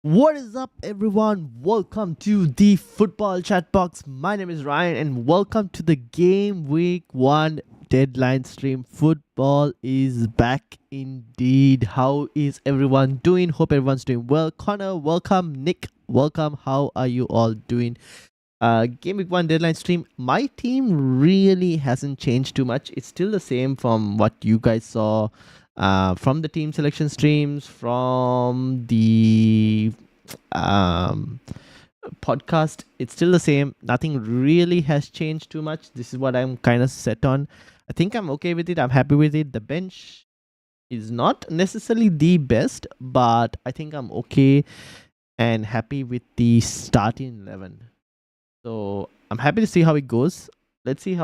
What is up, everyone? Welcome to the Football Chatbox. My name is Ryan, and welcome to the Game Week 1 deadline stream. Football is back indeed. How is everyone doing? Hope everyone's doing well. Connor, welcome. Nick, welcome. How are you all doing? Game Week 1 deadline stream. My team really hasn't changed too much. It's still the same from what you guys saw from the team selection streams, from the um, podcast. It's still the same. Nothing really has changed too much. This is what I'm kind of set on. I think I'm okay with it. I'm happy with it. The bench is not necessarily the best, but I think I'm okay and happy with the starting 11. So I'm happy to see how it goes. Let's see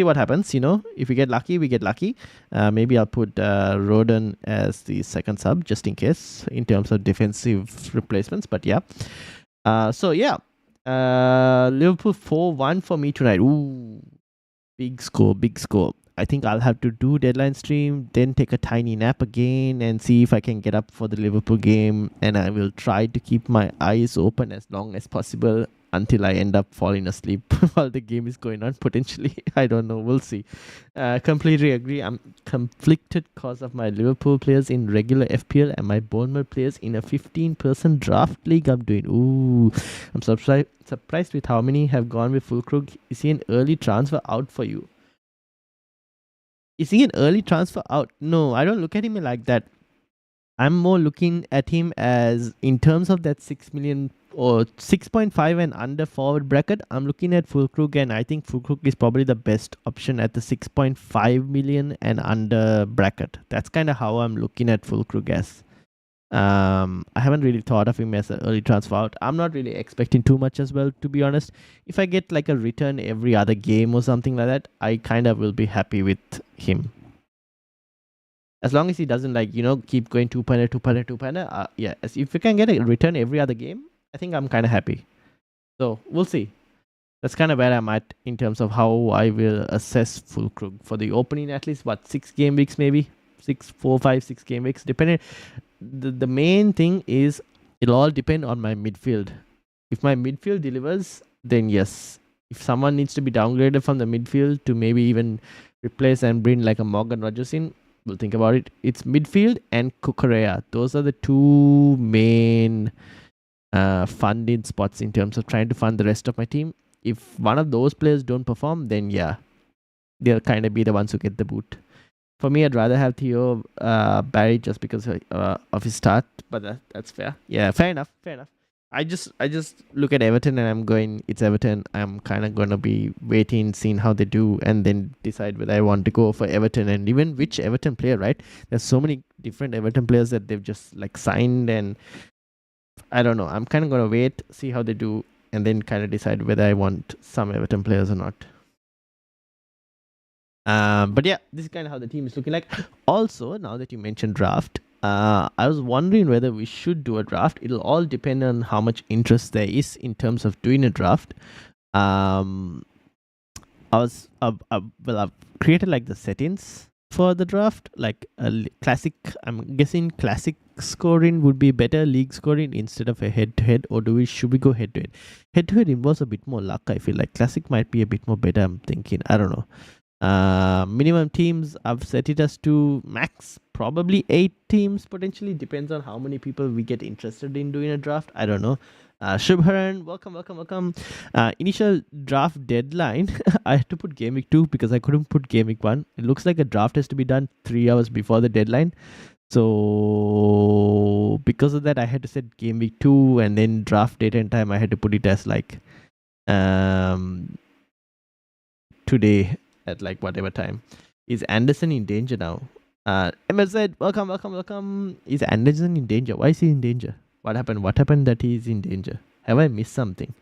what happens. If we get lucky, we get lucky. Maybe I'll put Roden as the second sub just in case in terms of defensive replacements. But yeah. Liverpool 4-1 for me tonight. Ooh, big score. I think I'll have to do deadline stream, then take a tiny nap again and see if I can get up for the Liverpool game. And I will try to keep my eyes open as long as possible until I end up falling asleep while the game is going on, potentially. I don't know. We'll see. Completely agree. I'm conflicted because of my Liverpool players in regular FPL and my Bournemouth players in a 15-person draft league I'm doing. Ooh, I'm surprised with how many have gone with Fulkrug. Is he an early transfer out for you? Is he an early transfer out? No, I don't look at him like that. I'm more looking at him as in terms of that 6 million or 6.5 and under forward bracket. I'm looking at Fulkrug, and I think Fulkrug is probably the best option at the 6.5 million and under bracket. That's kind of how I'm looking at Fulkrug as. I haven't really thought of him as an early transfer out. I'm not really expecting too much as well, to be honest. If I get like a return every other game or something like that, I kind of will be happy with him. As long as he doesn't keep going 2-2, yeah. If you can get a return every other game, I think I'm kind of happy. So we'll see. That's kind of where I'm at in terms of how I will assess Fulkrug for the opening. At least 6 game weeks, maybe 4, 5, 6 game weeks, depending. The main thing is it'll all depend on my midfield. If my midfield delivers, then yes. If someone needs to be downgraded from the midfield to maybe even replace and bring like a Morgan Rogers in, we'll think about it. It's midfield and Kukurea. Those are the two main funding spots in terms of trying to fund the rest of my team. If one of those players don't perform, then yeah, they'll kind of be the ones who get the boot. For me, I'd rather have Theo Barry just because of his start, but that's fair. Yeah, fair enough. I just look at Everton and I'm going, it's Everton. I'm kind of going to be waiting, seeing how they do, and then decide whether I want to go for Everton and even which Everton player, right? There's so many different Everton players that they've just like signed, and I don't know. I'm kind of going to wait, see how they do, and then kind of decide whether I want some Everton players or not. But yeah, this is kind of how the team is looking like. Also, now that you mentioned draft, I was wondering whether we should do a draft. It'll all depend on how much interest there is in terms of doing a draft. I've created like the settings for the draft, like a classic. I'm guessing classic scoring would be better, league scoring instead of a head-to-head, or should we go head-to-head? Head-to-head involves a bit more luck. I feel like classic might be a bit more better. I'm thinking. I don't know. Minimum teams, I've set it as to max probably 8 teams potentially. Depends on how many people we get interested in doing a draft. I don't know. Shubharan, welcome. Initial draft deadline. I had to put Game Week 2 because I couldn't put Game Week 1. It looks like a draft has to be done 3 hours before the deadline. So because of that, I had to set Game Week 2 and then draft date and time. I had to put it as like today at like whatever time. Is Anderson in danger now? MSZ, welcome. Is Anderson in danger? Why is he in danger? What happened that he is in danger? Have I missed something?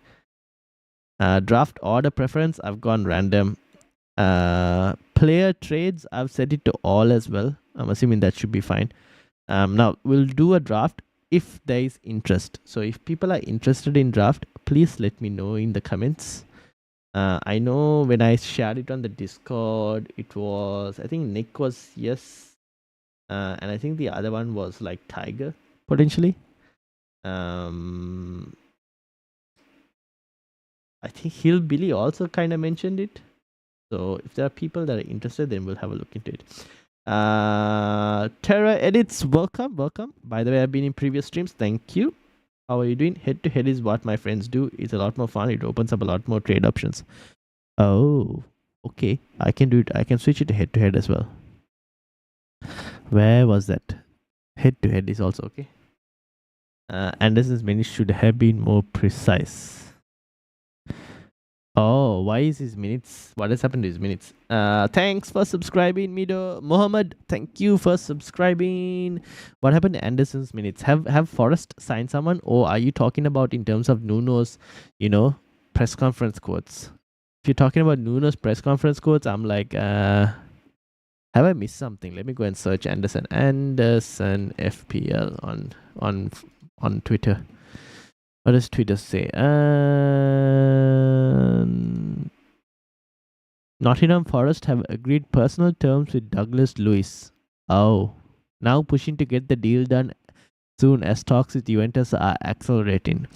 Draft order preference, I've gone random. Player trades, I've set it to all as well. I'm assuming that should be fine. Now we'll do a draft if there is interest. So if people are interested in draft, please let me know in the comments. I know when I shared it on the Discord, it was, I think Nick was yes, and I think the other one was like Tiger potentially. Um, I think Hillbilly also kind of mentioned it. So if there are people that are interested, then we'll have a look into it. Terra Edits, welcome, welcome. By the way, I've been in previous streams. Thank you. How are you doing? Head to head is what my friends do. It's a lot more fun. It opens up a lot more trade options. Oh, okay. I can do it. I can switch it to head as well. Where was that? Head to head is also okay. Anderson's minutes should have been more precise. Oh, why is his minutes? What has happened to his minutes? Thanks for subscribing, Mido. Mohammed, thank you for subscribing. What happened to Anderson's minutes? Have Forrest signed someone, or are you talking about in terms of Nuno's, press conference quotes? If you're talking about Nuno's press conference quotes, I'm like, have I missed something? Let me go and search Anderson FPL on Twitter. What does Twitter say? Nottingham Forest have agreed personal terms with Douglas Luiz. Oh, now pushing to get the deal done soon as talks with Juventus are accelerating.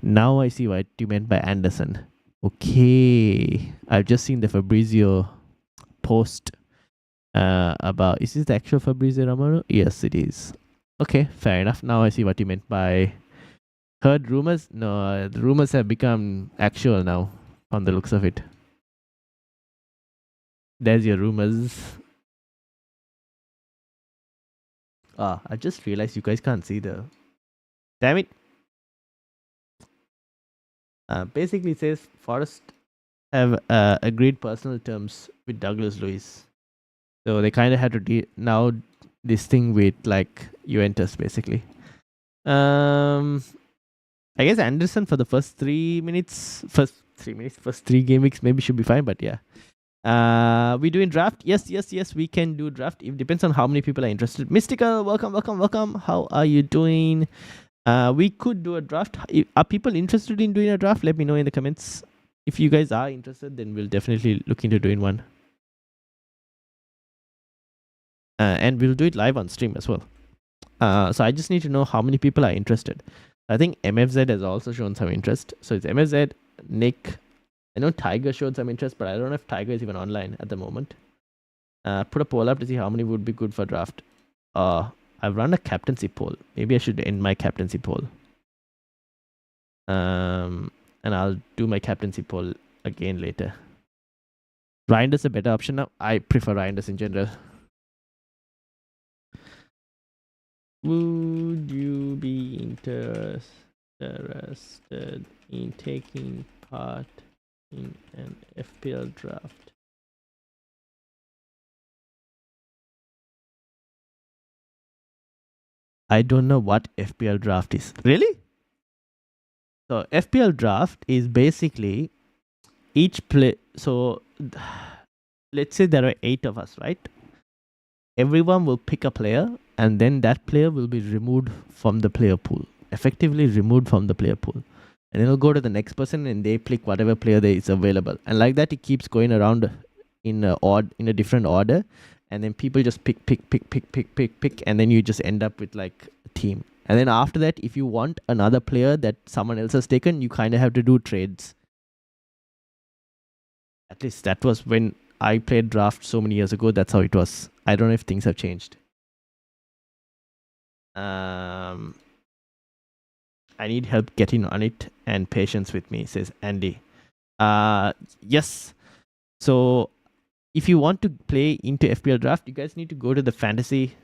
Now I see what you meant by Anderson. Okay, I've just seen the Fabrizio post about. Is this the actual Fabrizio Romano? Yes, it is. Okay, fair enough. Now I see what you meant by heard rumors. No, the rumors have become actual now on the looks of it. There's your rumors. I just realized you guys can't see the. Damn it. Basically, it says Forest have agreed personal terms with Douglas Luiz. So they kind of had to now this thing with like Juventus, basically. I guess Anderson for the first 3 minutes, first 3 game weeks maybe should be fine, but yeah. We doing draft? Yes, we can do draft. It depends on how many people are interested. Mystical, welcome. How are you doing? We could do a draft. Are people interested in doing a draft? Let me know in the comments. If you guys are interested, then we'll definitely look into doing one. And we'll do it live on stream as well. So I just need to know how many people are interested. I think MFZ has also shown some interest. So it's MFZ, Nick. I know Tiger showed some interest, but I don't know if Tiger is even online at the moment. Put a poll up to see how many would be good for draft. I've run a captaincy poll. Maybe I should end my captaincy poll. And I'll do my captaincy poll again later. Reinders a better option now. I prefer Reinders in general. Would you be interested in taking part in an FPL draft? I don't know what FPL draft is. Really? So FPL draft is basically each play. So let's say there are 8 of us, right? Everyone will pick a player, and then that player will be removed from the player pool. Effectively removed from the player pool. And it'll go to the next person, and they pick whatever player there is available. And like that, it keeps going around in a different order. And then people just pick, and then you just end up with like a team. And then after that, if you want another player that someone else has taken, you kind of have to do trades. At least that was when I played draft so many years ago. That's how it was. I don't know if things have changed. I need help getting on it and patience with me, says Andy. Yes. So if you want to play into FPL draft, you guys need to go to the fantasy.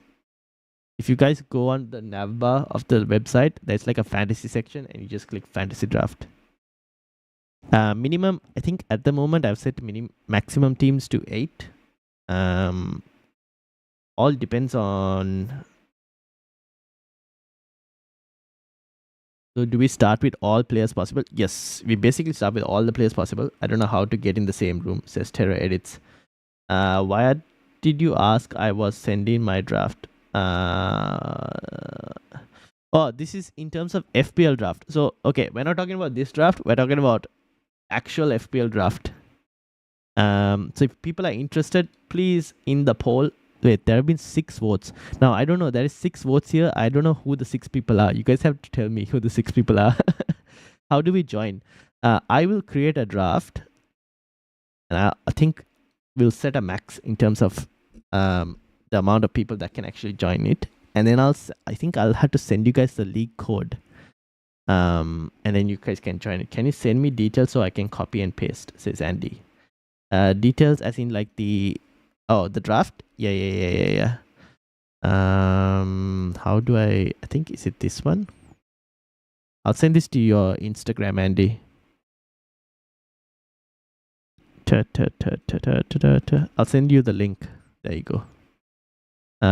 If you guys go on the navbar of the website, there's like a fantasy section, and you just click fantasy draft. Minimum, I think at the moment I've set maximum teams to 8. All depends on. So do we start with all players possible? Yes, we basically start with all the players possible. I don't know how to get in the same room, says Terra Edits. Why did you ask? I was sending my draft. This is in terms of FPL draft. So, okay, we're not talking about this draft. We're talking about actual FPL draft. So if people are interested, please in the poll, Wait, there have been 6 votes. Now, I don't know. There is 6 votes here. I don't know who the 6 people are. You guys have to tell me who the 6 people are. How do we join? I will create a draft. And I think we'll set a max in terms of the amount of people that can actually join it. And then I think I'll have to send you guys the league code. And then you guys can join it. Can you send me details so I can copy and paste, says Andy. Details as in like the draft? Yeah. How do I think, is it this one? I'll send this to your Instagram, Andy. I'll send you the link. There you go.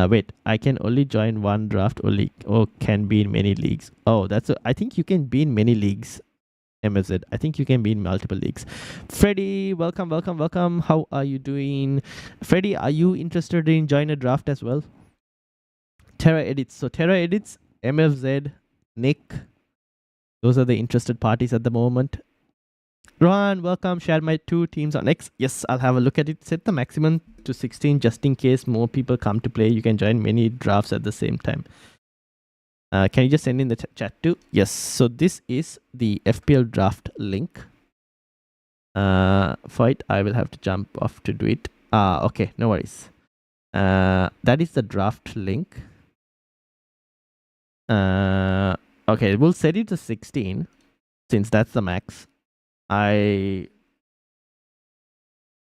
Wait, I can only join one draft or can be in many leagues. Oh, I think you can be in many leagues. MZ. I think you can be in multiple leagues. Freddy, welcome. How are you doing? Freddy, are you interested in joining a draft as well? Terra Edits. So Terra Edits, MFZ, Nick. Those are the interested parties at the moment. Rohan, welcome. Share my 2 teams on X. Yes, I'll have a look at it. Set the maximum to 16 just in case more people come to play. You can join many drafts at the same time. Can you just send in the chat too? Yes. So this is the FPL draft link. For it, I will have to jump off to do it. Okay, no worries. That is the draft link. Okay, we'll set it to 16 since that's the max. Let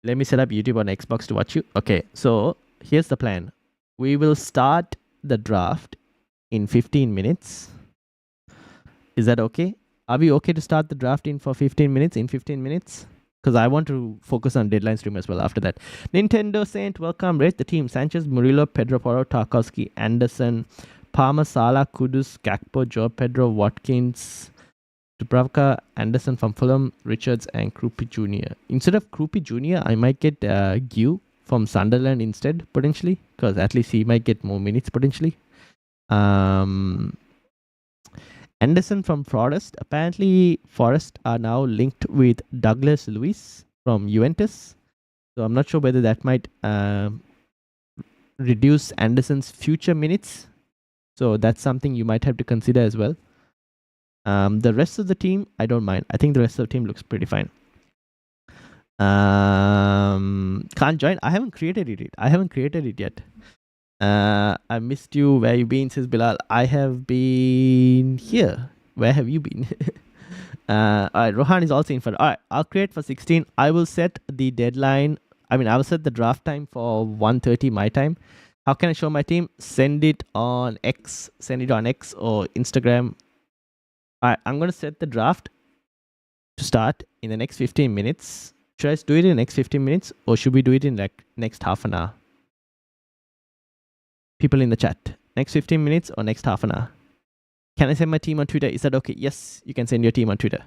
me set up YouTube on Xbox to watch you. Okay, so here's the plan. We will start the draft in 15 minutes. Is that okay? Are we okay to start the draft in 15 minutes? Because I want to focus on deadline stream as well after that. Nintendo Saint, welcome. Rate the team. Sanchez, Murillo, Pedro Porro, Tarkowski, Anderson, Palmer, Salah, Kudus, Gakpo, Joe Pedro, Watkins, Dubravka, Anderson from Fulham, Richards, and Krupi Jr. Instead of Krupi Jr., I might get Gue from Sunderland instead, potentially. Because at least he might get more minutes, potentially. Anderson from Forest. Apparently, Forest are now linked with Douglas Luiz from Juventus. So I'm not sure whether that might reduce Anderson's future minutes. So that's something you might have to consider as well. The rest of the team, I don't mind. I think the rest of the team looks pretty fine. Can't join. I haven't created it yet. I missed you. Where you been, says Bilal. I have been here. Where have you been? Alright, Rohan is also in for. Alright, I'll create for 16. I will set the deadline. I will set the draft time for 1:30 my time. How can I show my team? Send it on X or Instagram. Alright, I'm going to set the draft to start in the next 15 minutes. Should I do it in the next 15 minutes or should we do it in like next half an hour? People in the chat. Next 15 minutes or next half an hour? Can I send my team on Twitter? Is that okay? Yes, you can send your team on Twitter.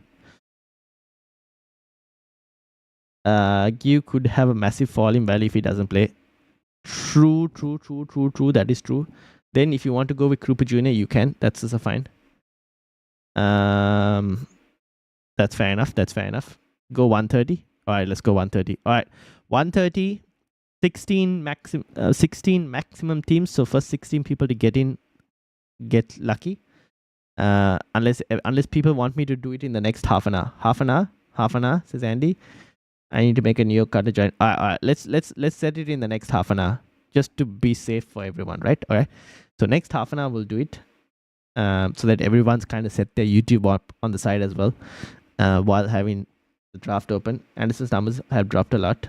Gue could have a massive fall in value if he doesn't play. True. That is true. Then if you want to go with Krupa Jr., you can. That's also fine. That's fair enough. Go 1:30. Alright, let's go 1:30. Alright. 1:30. 16 maximum teams. So first 16 people to get lucky. Unless people want me to do it in the next half an hour. Half an hour, says Andy. I need to make a new card to join. Alright, let's set it in the next half an hour. Just to be safe for everyone, right? Alright. So next half an hour we'll do it. So that everyone's kind of set their YouTube up on the side as well. While having the draft open. Anderson's numbers have dropped a lot.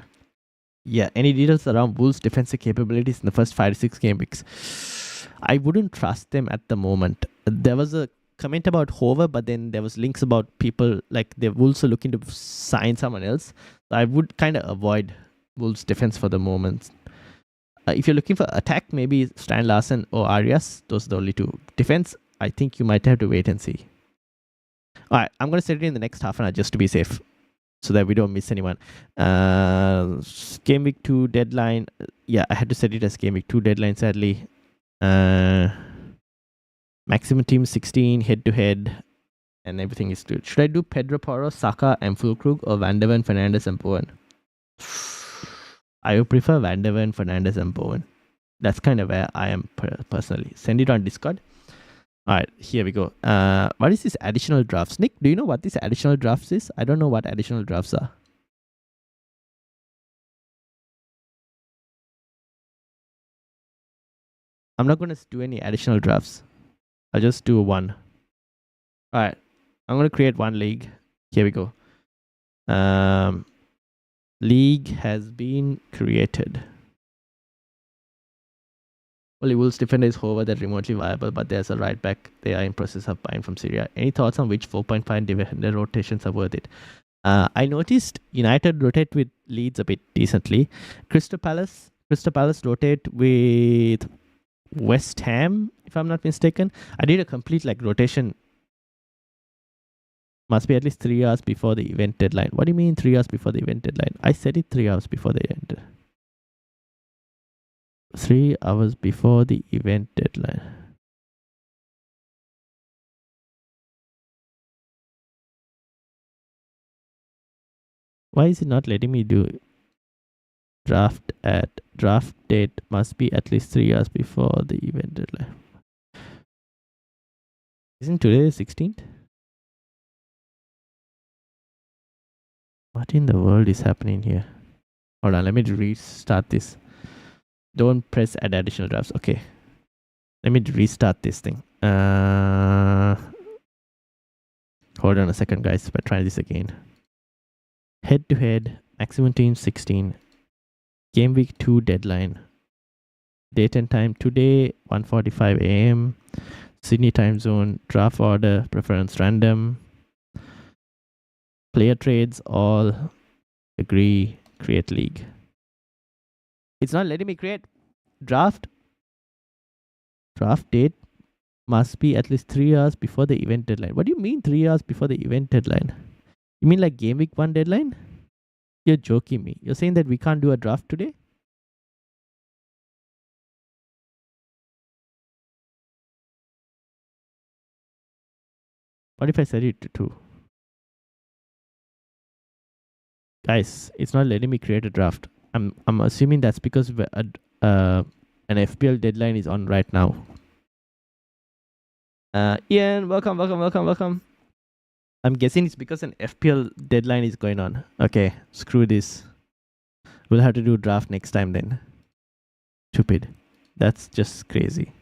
Yeah, any details around Wolves' defensive capabilities in the first 5 to 6 game weeks? I wouldn't trust them at the moment. There was a comment about Hover, but then there was links about people like the Wolves are looking to sign someone else. I would kind of avoid Wolves' defense for the moment. If you're looking for attack, maybe Stan Larsen or Arias. Those are the only two. Defense, I think you might have to wait and see. Alright, I'm going to set it in the next half an hour just to be safe. So that we don't miss anyone. Game week 2 deadline. Yeah, I had to set it as game week 2 deadline, sadly. Maximum team 16, head to head, and everything is good. Should I do Pedro Porro, Saka, and Fulkrug, or Van der Ven, Fernandes, and Bowen? I would prefer Van der Ven, Fernandes, and Bowen. That's kind of where I am personally. Send it on Discord. All right, here we go. What is this additional drafts? Nick, do you know what this additional drafts is? I don't know what additional drafts are. I'm not going to do any additional drafts. I'll just do one. All right, I'm going to create one league. Here we go. League has been created. Only Wolves defender is however that remotely viable, but there's a right back they are in process of buying from Syria. Any thoughts on which 4.5 defender rotations are worth it? I noticed United rotate with Leeds a bit decently. Crystal Palace rotate with West Ham, if I'm not mistaken. I did a complete rotation. Must be at least 3 hours before the event deadline. What do you mean 3 hours before the event deadline? I said it 3 hours before the event. 3 hours before the event deadline. Why is it not letting me do it? Draft date must be at least 3 hours before the event deadline. Isn't today the 16th? What in the world is happening here? Hold on, let me restart this. Don't press add additional drafts. Okay. Let me restart this thing. Hold on a second, guys. We're trying this again. Head to head, maximum team 16. Game week 2 deadline. Date and time today, 1:45 a.m. Sydney time zone. Draft order, preference random. Player trades, all. Agree, create league. It's not letting me create draft. Draft date must be at least 3 hours before the event deadline. What do you mean 3 hours before the event deadline? You mean like game week 1 deadline? You're joking me. You're saying that we can't do a draft today? What if I set it to 2? Guys, it's not letting me create a draft. I'm assuming that's because an FPL deadline is on right now. Ian, welcome. I'm guessing it's because an FPL deadline is going on. Okay, screw this. We'll have to do draft next time then. Stupid. That's just crazy.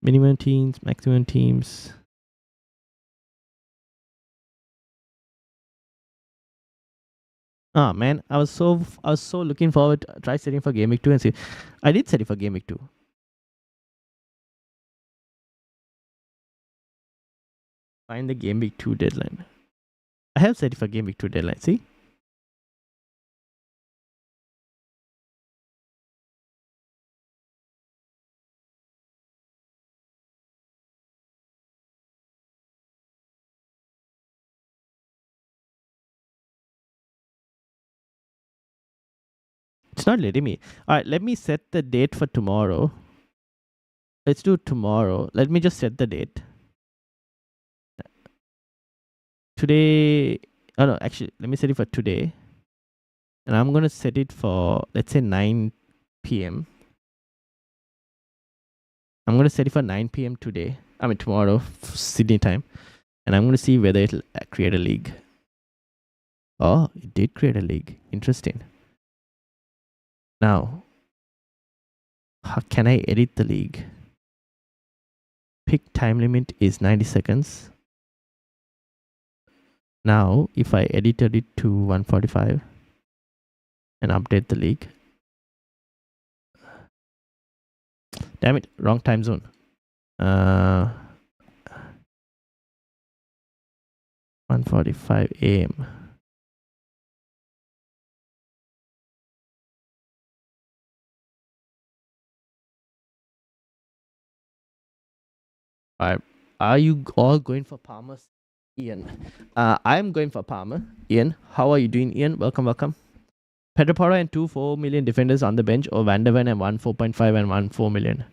Minimum teams, maximum teams. Oh man, I was so looking forward to try setting for Game Week 2 and see. I did set it for Game Week 2. Find the Game Week 2 deadline. I have set it for Game Week 2 deadline, see? It's not letting me. Alright, let me set the date for tomorrow. Let's do tomorrow. Let me just set the date. Today. Oh no, actually, let me set it for today. And I'm going to set it for, let's say 9 p.m. I'm going to set it for 9 p.m. today. I mean, tomorrow, Sydney time. And I'm going to see whether it'll create a league. Oh, it did create a league. Interesting. Now, how can I edit the league? Pick time limit is 90 seconds. Now, if I edited it to 1:45 and update the league. Damn it, wrong time zone. 1:45 a.m. Alright, are you all going for Palmer? Ian. I'm going for Palmer. Ian, how are you doing, Ian? Welcome. Pedro Porro and 2 4 million defenders on the bench, or Van der Ven and 1 4.5 and 1 4 million.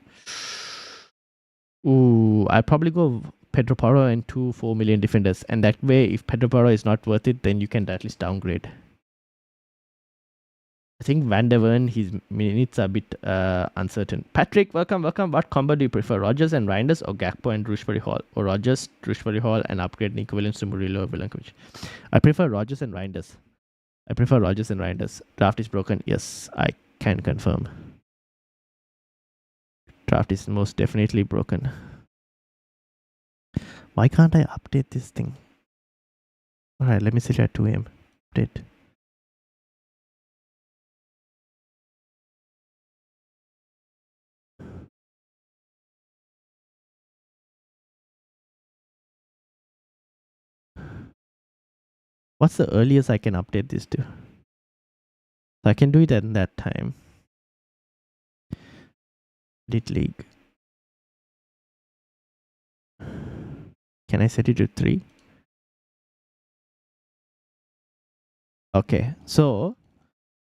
Ooh, I'd probably go Pedro Porro and 2 4 million defenders. And that way, if Pedro Porro is not worth it, then you can at least downgrade. I think Van der Ven, his minutes are a bit uncertain. Patrick, welcome. What combo do you prefer, Rogers and Reinders or Gakpo and Shrewsbury Hall? Or Rogers, Shrewsbury Hall and upgrade Nico Williams to Murillo or Milankovic? I prefer Rogers and Reinders. Draft is broken. Yes, I can confirm. Draft is most definitely broken. Why can't I update this thing? Alright, let me set it at 2 a.m. Update. What's the earliest I can update this to? So I can do it at that time. Edit league. Can I set it to 3? Okay, so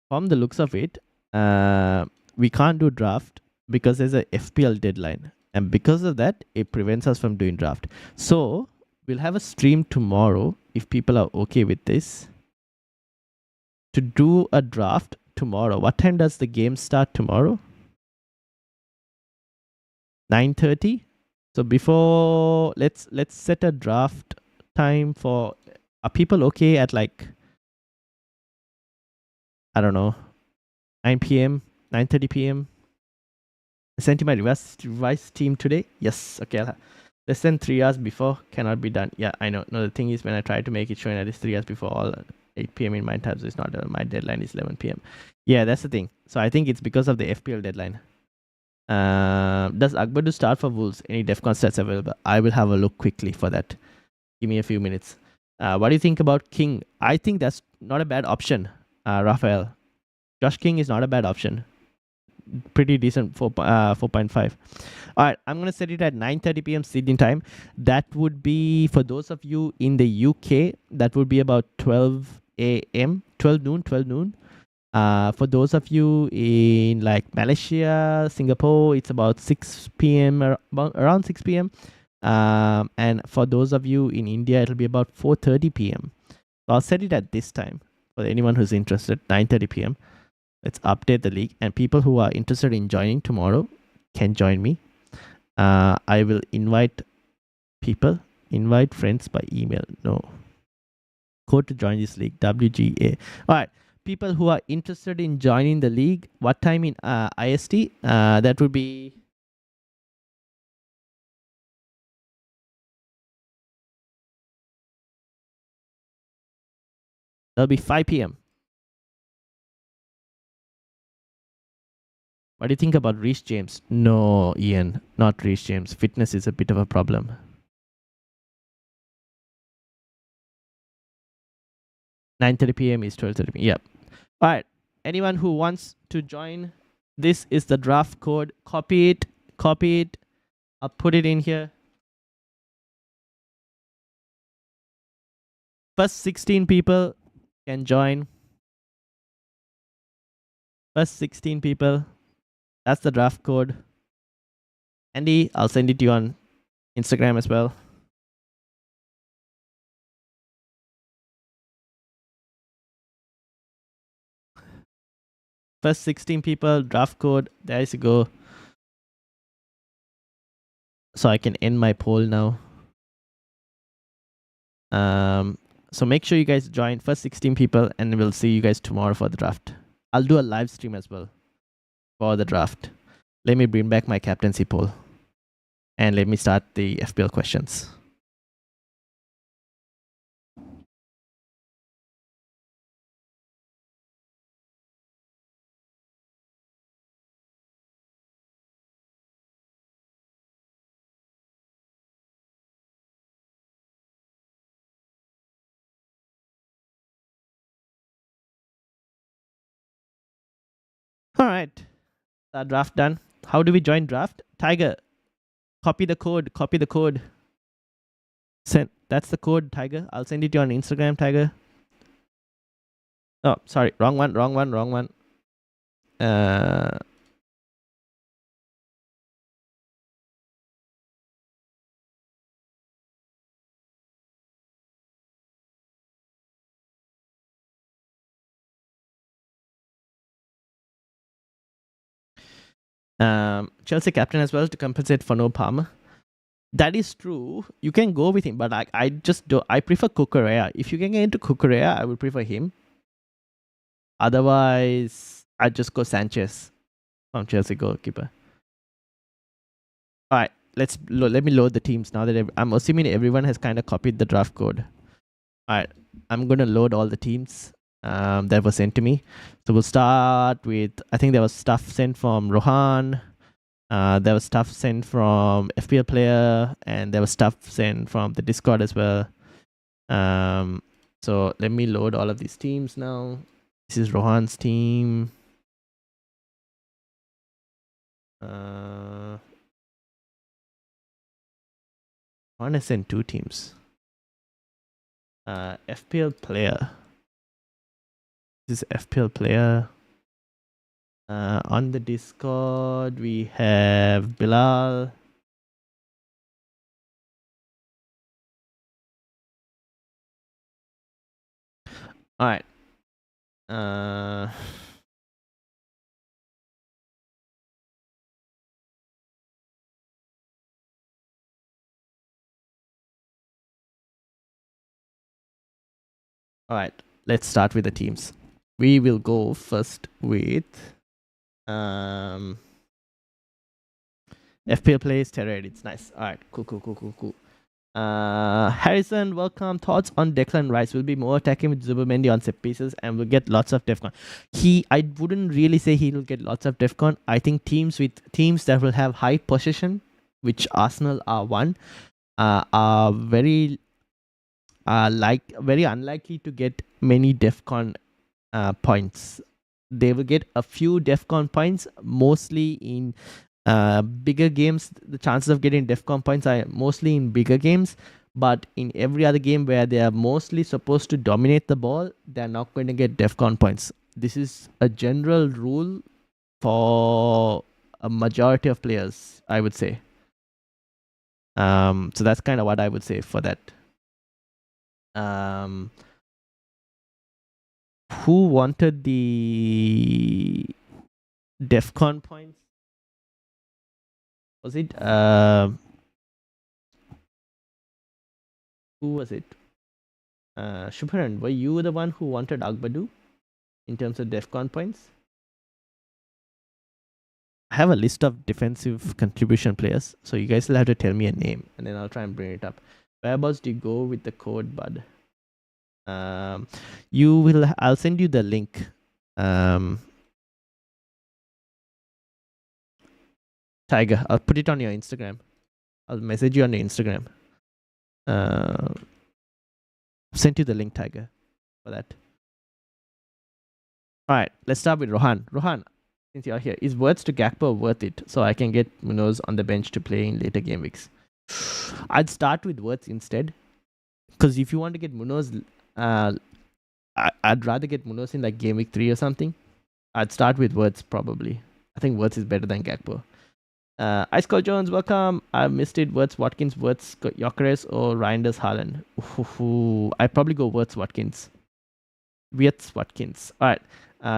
from the looks of it, we can't do draft because there's a FPL deadline, and because of that, it prevents us from doing draft. So we'll have a stream tomorrow if people are okay with this to do a draft tomorrow. What time does the game start tomorrow? 9:30. So before, let's set a draft time for. Are people okay at like, I don't know, 9 p.m., 9:30 p.m.? I sent you my revised team today. Yes, okay. Less than 3 hours before cannot be done. Yeah, I know. No, the thing is, when I try to make it showing that it's 3 hours before, all 8 p.m. in my time, so it's not. My deadline is 11 p.m. Yeah, that's the thing. So I think it's because of the FPL deadline. Does Akbar start for Wolves? Any DEFCON stats available? I will have a look quickly for that. Give me a few minutes. What do you think about King? I think that's not a bad option, Raphael. Josh King is not a bad option. Pretty decent 4.5. All right, I'm going to set it at 9:30 p.m. Sydney time. That would be, for those of you in the UK, that would be about 12 a.m., 12 noon. For those of you in like Malaysia, Singapore, it's about 6 p.m., around 6 p.m. And for those of you in India, it'll be about 4:30 p.m. So I'll set it at this time for anyone who's interested, 9:30 p.m. Let's update the league, and people who are interested in joining tomorrow can join me. I will invite friends by email. No. Code to join this league, WGA. All right. People who are interested in joining the league, what time in IST? That would be that'll be 5 p.m. What do you think about Reece James? No, Ian, not Reece James. Fitness is a bit of a problem. 9:30 p.m. is 12:30 p.m. Yep. All right. Anyone who wants to join, this is the draft code. Copy it. I'll put it in here. First 16 people can join. First 16 people. That's the draft code. Andy, I'll send it to you on Instagram as well. First 16 people, draft code. There you go. So I can end my poll now. So make sure you guys join first 16 people, and we'll see you guys tomorrow for the draft. I'll do a live stream as well for the draft. Let me bring back my captaincy poll, and let me start the FPL questions. All right, draft done. How do we join draft? Tiger, copy the code. Send. That's the code, Tiger. I'll send it to you on Instagram, Tiger. Oh, sorry, wrong one. Chelsea captain as well to compensate for no Palmer. That is true. You can go with him, but I just do. I prefer Cucurella. If you can get into Cucurella, I would prefer him. Otherwise, I'd just go Sanchez from Chelsea goalkeeper. All right, let me load the teams now that I'm assuming everyone has kind of copied the draft code. All right, I'm gonna load all the teams that were sent to me. So we'll start with, I think there was stuff sent from Rohan. There was stuff sent from FPL player, and there was stuff sent from the Discord as well. So let me load all of these teams now. This is Rohan's team. Rohan has sent 2 teams. FPL player. This is FPL player. On the Discord, we have Bilal. All right. All right. Let's start with the teams. We will go first with FPL plays terror edits. Nice. All right. Cool. Harrison, welcome. Thoughts on Declan Rice? Will be more attacking with Zubomendi on set pieces and will get lots of defcon. I wouldn't really say he will get lots of defcon. I think teams that will have high possession, which Arsenal are one, are very unlikely to get many defcon points. They will get a few defcon points, mostly in bigger games. The chances of getting defcon points are mostly in bigger games, but in every other game where they are mostly supposed to dominate the ball, they're not going to get defcon points. This is a general rule for a majority of players, I would say. So that's kind of what I would say for that. Who wanted the defcon points? Was it who was it? Shubharan, were you the one who wanted Agbadu in terms of defcon points? I have a list of defensive contribution players, so you guys will have to tell me a name and then I'll try and bring it up. Whereabouts do you go with the code, bud? I'll send you the link. Tiger, I'll put it on your Instagram. I'll message you on your Instagram. Sent you the link, Tiger, for that. All right, let's start with Rohan. Rohan, since you're here, is Words to Gakpo worth it so I can get Munoz on the bench to play in later game weeks? I'd start with Words instead, because if you want to get Munoz, I'd rather get Munoz in like game week 3 or something. I'd start with Words probably. I think Words is better than Gakpo. Ice Cold Jones, welcome. I missed it. Words, Watkins, Words, Gyökeres, or Reinders, Haaland. I'd probably go Words, Watkins. Wirtz, Watkins. All right.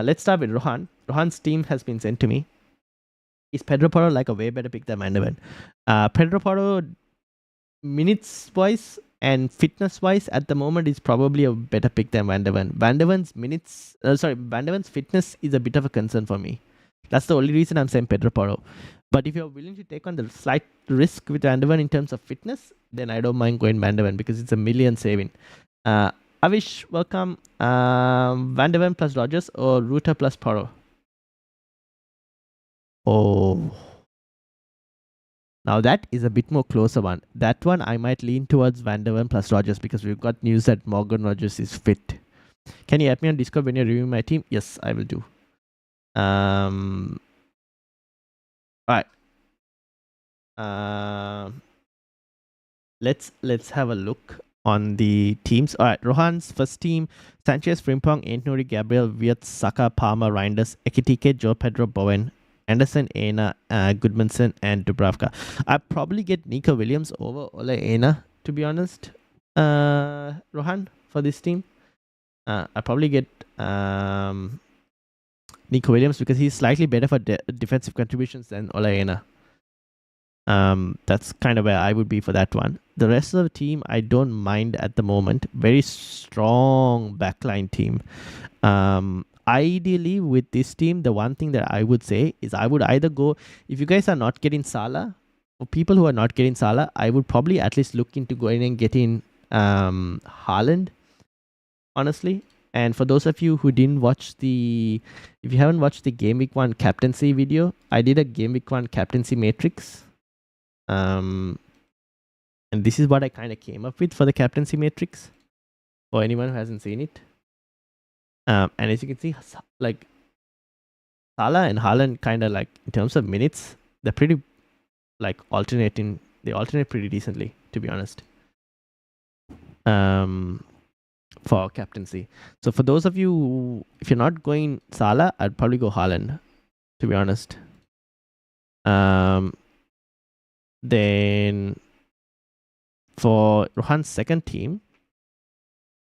Let's start with Rohan. Rohan's team has been sent to me. Is Pedro Porro like a way better pick than Van de Ven? Pedro Porro, minutes wise and fitness wise, at the moment is probably a better pick than Van de Ven. Van de Ven's fitness is a bit of a concern for me. That's the only reason I'm saying Pedro Porro. But if you're willing to take on the slight risk with Van de Ven in terms of fitness, then I don't mind going Van de Ven because it's $1 million saving. Avish, welcome. Van de Ven plus Rodgers or Ruta plus Porro? Oh. Now that is a bit more closer one. That one I might lean towards Van de Ven plus Rodgers because we've got news that Morgan Rodgers is fit. Can you add me on Discord when you're reviewing my team? Yes, I will do. Alright. Let's have a look on the teams. Alright, Rohan's first team: Sanchez, Frimpong, Ain't-Nuri, Gabriel, Wirtz, Saka, Palmer, Reinders, Ekitike, Joe Pedro, Bowen, Anderson, Aina, Goodmanson, and Dubravka. I'd probably get Nico Williams over Ole Aina, to be honest. Rohan, for this team. I'd probably get Nico Williams because he's slightly better for defensive contributions than Olaena. That's kind of where I would be for that one. The rest of the team, I don't mind at the moment. Very strong backline team. Ideally, with this team, the one thing that I would say is I would either go, if you guys are not getting Salah, for people who are not getting Salah, I would probably at least look into going and getting Haaland, honestly. And for those of you who didn't watch if you haven't watched the Game Week 1 captaincy video, I did a Game Week 1 captaincy matrix. And this is what I kind of came up with for the captaincy matrix for anyone who hasn't seen it. And as you can see, like Salah and Haaland kind of like in terms of minutes, they're pretty like alternating. They alternate pretty decently, to be honest. For captaincy. So for those of you, if you're not going Salah, I'd probably go Haaland, to be honest. Then for Rohan's second team,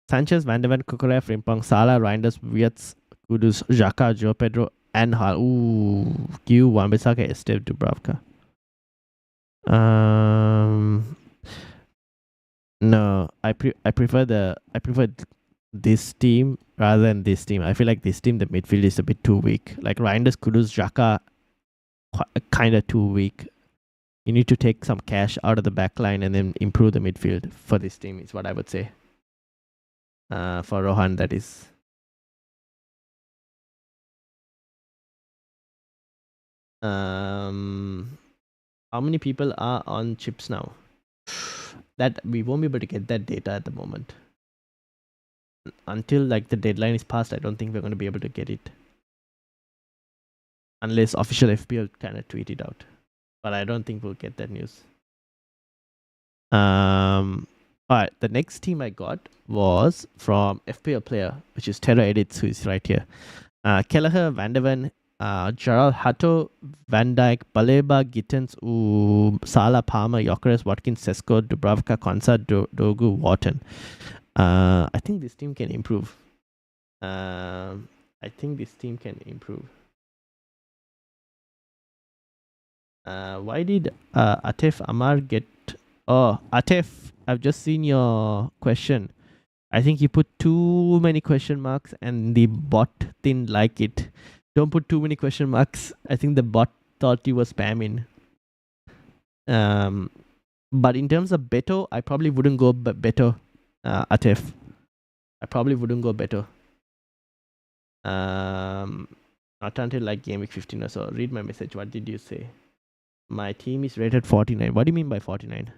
Sanchez, Van de Ven, Kukurev, Frimpong, Salah, Reinders, Wirtz, Kudus, Xhaka, Joe Pedro, and Hal. Ooh, Q, Wan-Bissaka, Esteve, Dubravka. No, I prefer this team rather than this team. I feel like this team, the midfield is a bit too weak. Like Reinders, Kudus, Xhaka, kind of too weak. You need to take some cash out of the back line and then improve the midfield for this team, is what I would say. For Rohan, that is. How many people are on chips now? That we won't be able to get that data at the moment. Until like the deadline is passed, I don't think we're going to be able to get it. Unless official FPL kind of tweet it out. But I don't think we'll get that news. Alright, the next team I got was from FPL player, which is Terra Edits, who is right here. Kelleher, Van de Ven, Gerald Hato, Van Dijk, Baleba, Gittins, Salah, Palmer, Gyökeres, Watkins, Sesko, Dubravka, Konsa, Dogu, Wharton. I think this team can improve. Why did Atef Amar get... Oh, Atef, I've just seen your question. I think you put too many question marks and the bot didn't like it. Don't put too many question marks. I think the bot thought you were spamming. But in terms of Beto, I probably wouldn't go Beto, Atef. I probably wouldn't go Beto. Not until like Game Week 15 or so. Read my message. What did you say? My team is rated 49. What do you mean by 49?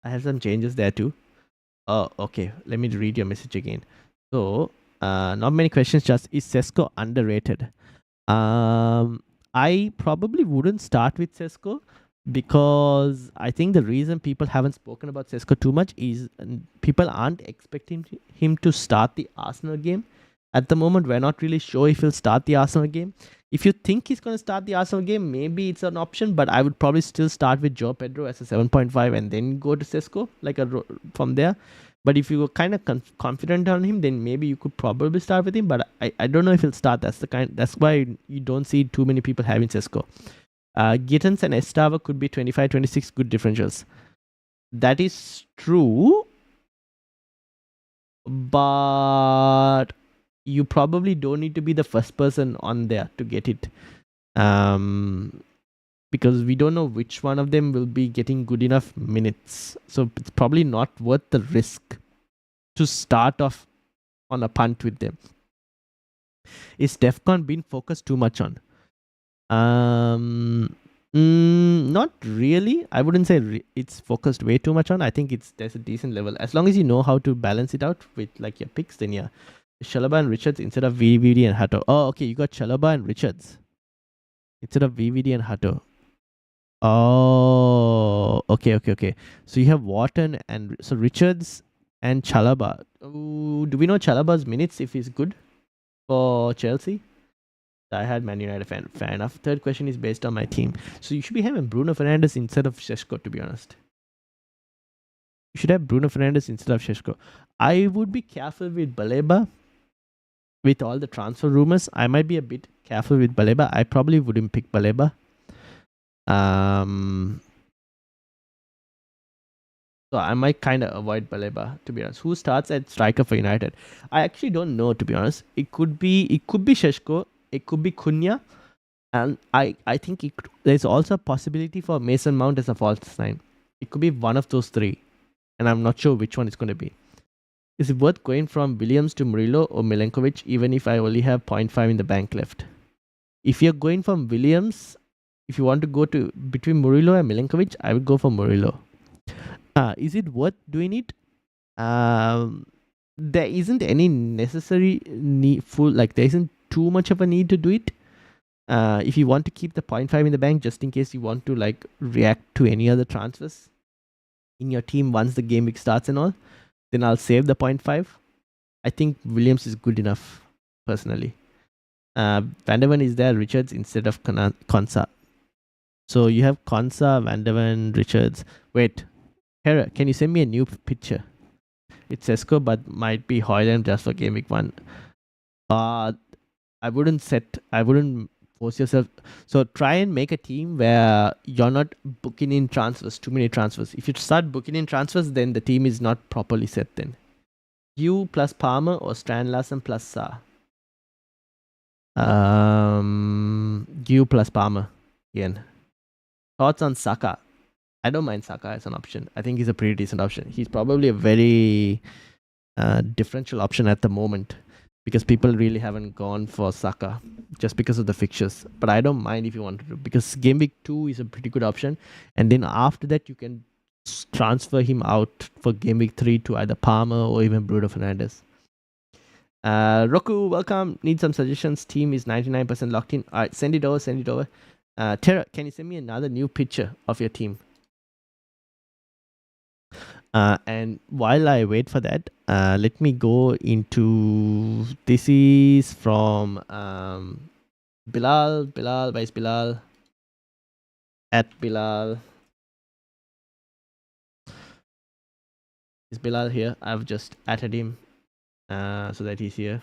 I have some changes there too. Oh, okay. Let me read your message again. So, not many questions. Just, is Sesko underrated? I probably wouldn't start with Sesko because I think the reason people haven't spoken about Sesko too much is people aren't expecting him to start the Arsenal game. At the moment, we're not really sure if he'll start the Arsenal game. If you think he's going to start the Arsenal game, maybe it's an option, but I would probably still start with Joe Pedro as a 7.5 and then go to Sesko from there. But if you were kind of confident on him, then maybe you could probably start with him. But I don't know if he'll start. That's why you don't see too many people having Sesko. Gittins and Estava could be 25, 26 good differentials. That is true. But you probably don't need to be the first person on there to get it. Because we don't know which one of them will be getting good enough minutes. So it's probably not worth the risk to start off on a punt with them. Is DEFCON being focused too much on? Not really. I wouldn't say it's focused way too much on. I think there's a decent level. As long as you know how to balance it out with like your picks, then yeah. Chalobah and Richards instead of VVD and Hato. Oh, okay. You got Chalobah and Richards instead of VVD and Hato. Oh, okay. So you have Wharton and so Richards and Chalobah. Do we know Chalobah's minutes if he's good for Chelsea? I had Man United fan. Fair enough. Third question is based on my team. So you should be having Bruno Fernandes instead of Sesko, to be honest. You should have Bruno Fernandes instead of Šeško. I would be careful with Baleba. With all the transfer rumors, I might be a bit careful with Baleba. I probably wouldn't pick Baleba. So I might kind of avoid Baleba, to be honest. Who starts at striker for United? I actually don't know, to be honest. It could be Šeško. It could be Cunha. And I think there's also a possibility for Mason Mount as a false nine. It could be one of those three. And I'm not sure which one it's going to be. Is it worth going from Williams to Murillo or Milenkovic even if I only have 0.5 in the bank left? If you're going from Williams, if you want to go to between Murillo and Milenkovic, I would go for Murillo. Is it worth doing it? There isn't any necessary need there isn't too much of a need to do it. If you want to keep the 0.5 in the bank just in case you want to like react to any other transfers in your team once the game week starts and all, then I'll save the 0.5. I think Williams is good enough personally. Van der Ven is there, Richards instead of Konsa. So you have Konsa, Van der Ven, Richards. Wait, Hera, can you send me a new picture? It's Sesko, but might be Hoyland just for Game Week 1. I wouldn't force yourself. So try and make a team where you're not booking in transfers, too many transfers. If you start booking in transfers, then the team is not properly set then. You plus Palmer or Strand Larsen plus Sa? You plus Palmer again. Thoughts on Saka? I don't mind Saka as an option. I think he's a pretty decent option. He's probably a very differential option at the moment because people really haven't gone for Saka just because of the fixtures. But I don't mind if you want to do, because Game Week 2 is a pretty good option. And then after that, you can transfer him out for Game Week 3 to either Palmer or even Bruno Fernandes. Roku, welcome. Need some suggestions. Team is 99% locked in. All right, send it over. Tara, can you send me another new picture of your team? And while I wait for that, let me go into, this is from Bilal, where's Bilal? At Bilal. Is Bilal here? I've just added him so that he's here.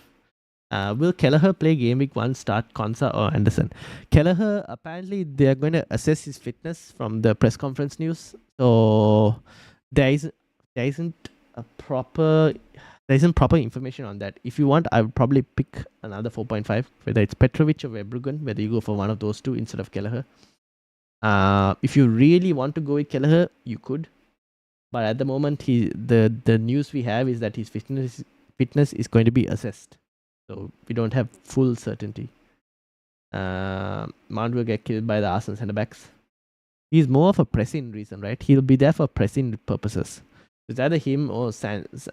Will Kelleher play Game Week 1, start Konsa or Anderson? Kelleher, apparently they're going to assess his fitness from the press conference news. So there isn't proper information on that. If you want, I would probably pick another 4.5, whether it's Petrovic or Verbruggen, whether you go for one of those two instead of Kelleher. If you really want to go with Kelleher, you could. But at the moment, the news we have is that his fitness is going to be assessed. So we don't have full certainty. Mount will get killed by the Arsenal centre backs. He's more of a pressing reason, right? He'll be there for pressing purposes. It's either him or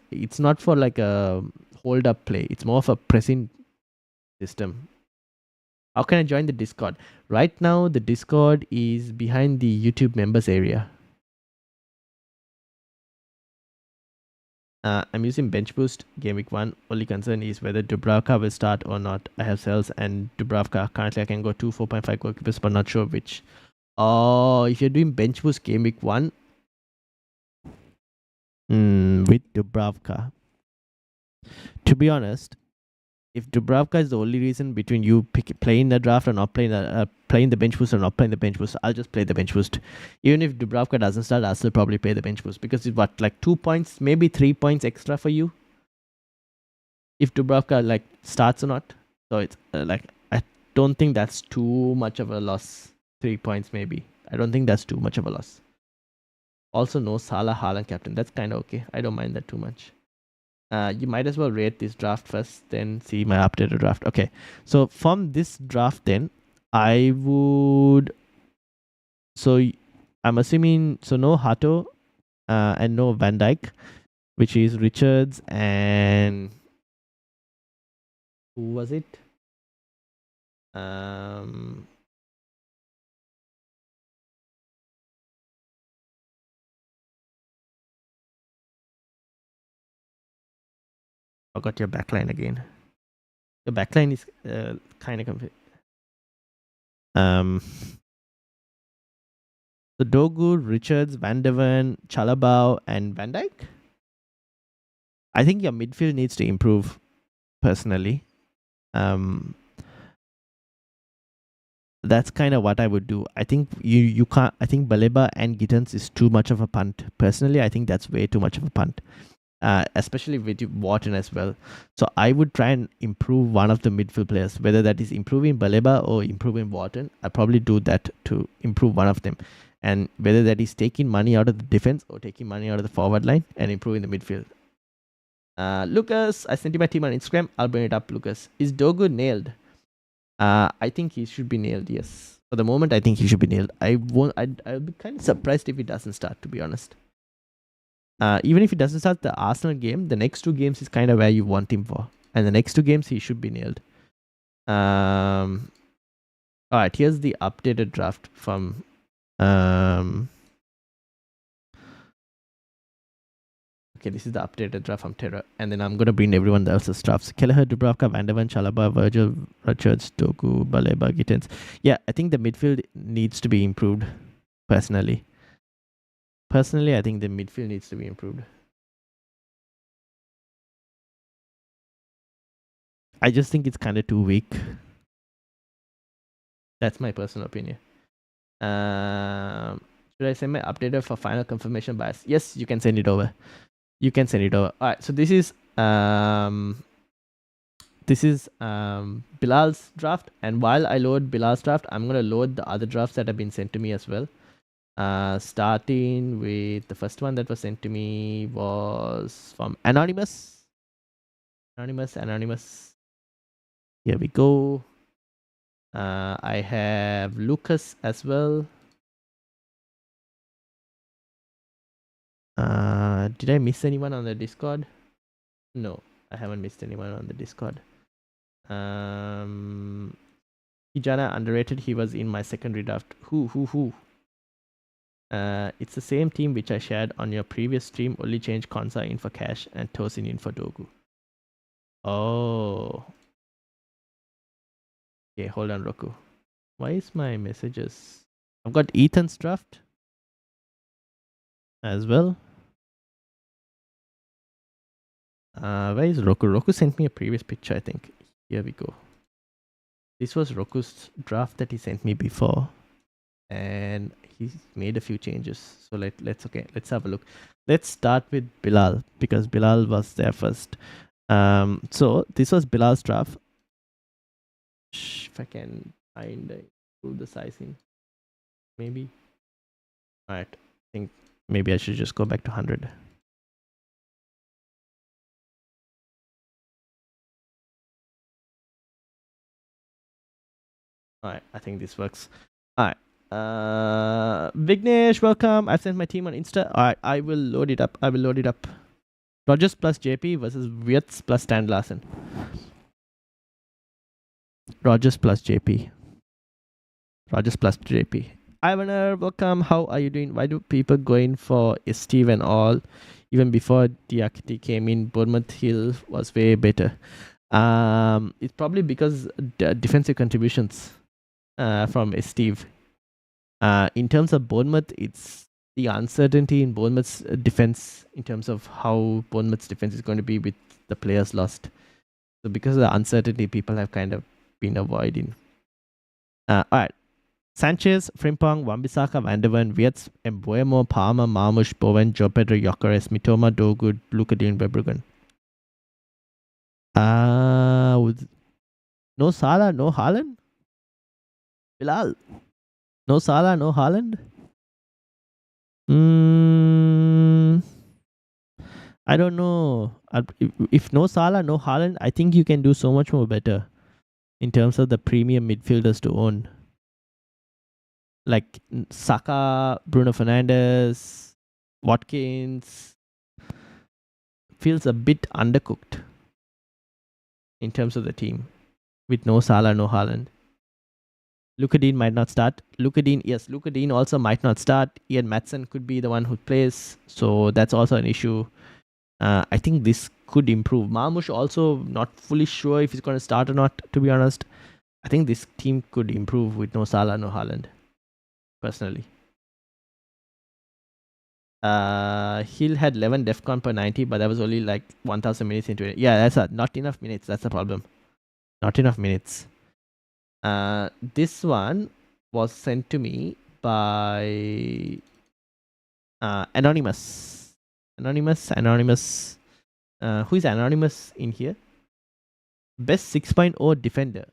it's not for like a hold up play. It's more of a pressing system. How can I join the Discord? Right now, the Discord is behind the YouTube members area. I'm using Bench Boost Game Week 1. Only concern is whether Dubravka will start or not. I have Cells and Dubravka. Currently, I can go 2 4.5 goalkeepers, but not sure which. Oh, if you're doing Bench Boost Game Week 1, with Dubravka. To be honest, if Dubravka is the only reason between you playing the draft or not playing the bench boost or not playing the bench boost, I'll just play the bench boost. Even if Dubravka doesn't start, I'll still probably play the bench boost because it's what, like 2 points, maybe 3 points extra for you if Dubravka like starts or not. So it's I don't think that's too much of a loss. 3 points maybe. I don't think that's too much of a loss. Also, no Salah, Haaland captain. That's kind of okay. I don't mind that too much. You might as well rate this draft first, then see my updated draft. Okay, so from this draft, then I would. So I'm assuming no Hato, and no Van Dijk, which is Richards and who was it? Forgot your backline again. Your backline is kind of confused. So Dogu, Richards, Van de Ven, Chalabao, and Van Dijk. I think your midfield needs to improve personally. That's kind of what I would do. I think you can't. I think Baleba and Gittins is too much of a punt. Personally, I think that's way too much of a punt, especially with Wharton as well. So I would try and improve one of the midfield players, whether that is improving Baleba or improving Wharton. I probably do that to improve one of them, and whether that is taking money out of the defense or taking money out of the forward line and improving the midfield. Lucas, I sent you my team on Instagram. I'll bring it up. Lucas, is Dogu nailed? I think he should be nailed. Yes, for the moment, I think he should be nailed. I'll be kind of surprised if he doesn't start. To be honest, even if he doesn't start the Arsenal game, the next two games is kind of where you want him for, and the next two games he should be nailed. All right, here's the updated draft from. Okay, this is the updated draft from Terra, and then I'm gonna bring everyone else's drafts. Kelleher, Dubravka, Van de Ven, Chalaba, Virgil, Richards, Doku, Baleba, Gittins. Yeah, I think the midfield needs to be improved. Personally, I think the midfield needs to be improved. I just think it's kind of too weak. That's my personal opinion. Should I send my updater for final confirmation bias? Yes, you can send it over. All right, so this is Bilal's draft, and while I load Bilal's draft, I'm gonna load the other drafts that have been sent to me as well. Starting with the first one that was sent to me was from Anonymous. Here we go. I have Lucas as well. Did I miss anyone on the Discord? No, I haven't missed anyone on the Discord. Hijana underrated. He was in my secondary draft. Who? It's the same team which I shared on your previous stream. Only change Konsa in for Cash and Tosin in for Dogu. Oh. Okay, hold on, Roku. Why is my messages? I've got Ethan's draft as well. Where is Roku? Roku sent me a previous picture, I think. Here we go. This was Roku's draft that he sent me before, and he's made a few changes. So let's have a look. Let's start with Bilal because Bilal was there first. So this was Bilal's draft. If I can find improve the sizing, maybe. All right, I think maybe I should just go back to 100. All right, I think this works. All right. Vignesh, welcome. I've sent my team on Insta. All right, I will load it up. Rogers plus JP versus Wirtz plus Stan Larsen. Rogers plus JP. Ivaner, welcome. How are you doing? Why do people go in for Steve and all? Even before Diakite came in, Bournemouth Hill was way better. It's probably because the defensive contributions from Steve. In terms of Bournemouth, it's the uncertainty in Bournemouth's defense in terms of how Bournemouth's defense is going to be with the players lost. So because of the uncertainty, people have kind of been avoiding. All right. Sanchez, Frimpong, Wan-Bissaka, Van de Ven, Wirtz, Mbeumo, Palmer, Marmoush, Bowen, Joe Pedro, Gyökeres, Mitoma, Dogu, Luka-Dean, Verbruggen. With no Salah, no Haaland? Bilal. No Salah, no Haaland? I don't know. If no Salah, no Haaland, I think you can do so much more better in terms of the premium midfielders to own. Like Saka, Bruno Fernandes, Watkins. Feels a bit undercooked in terms of the team with no Salah, no Haaland. Luka-Dean might not start. Luka-Dean also might not start. Ian Maatsen could be the one who plays, so that's also an issue. I think this could improve. Marmoush also not fully sure if he's going to start or not, to be honest. I think this team could improve with no Salah, no Haaland, personally. Hill had 11 defcon per 90, but that was only like 1000 minutes into it. Yeah, that's not enough minutes. That's the problem. Not enough minutes. This one was sent to me by Anonymous. Anonymous. Who is Anonymous in here? Best 6.0 defender.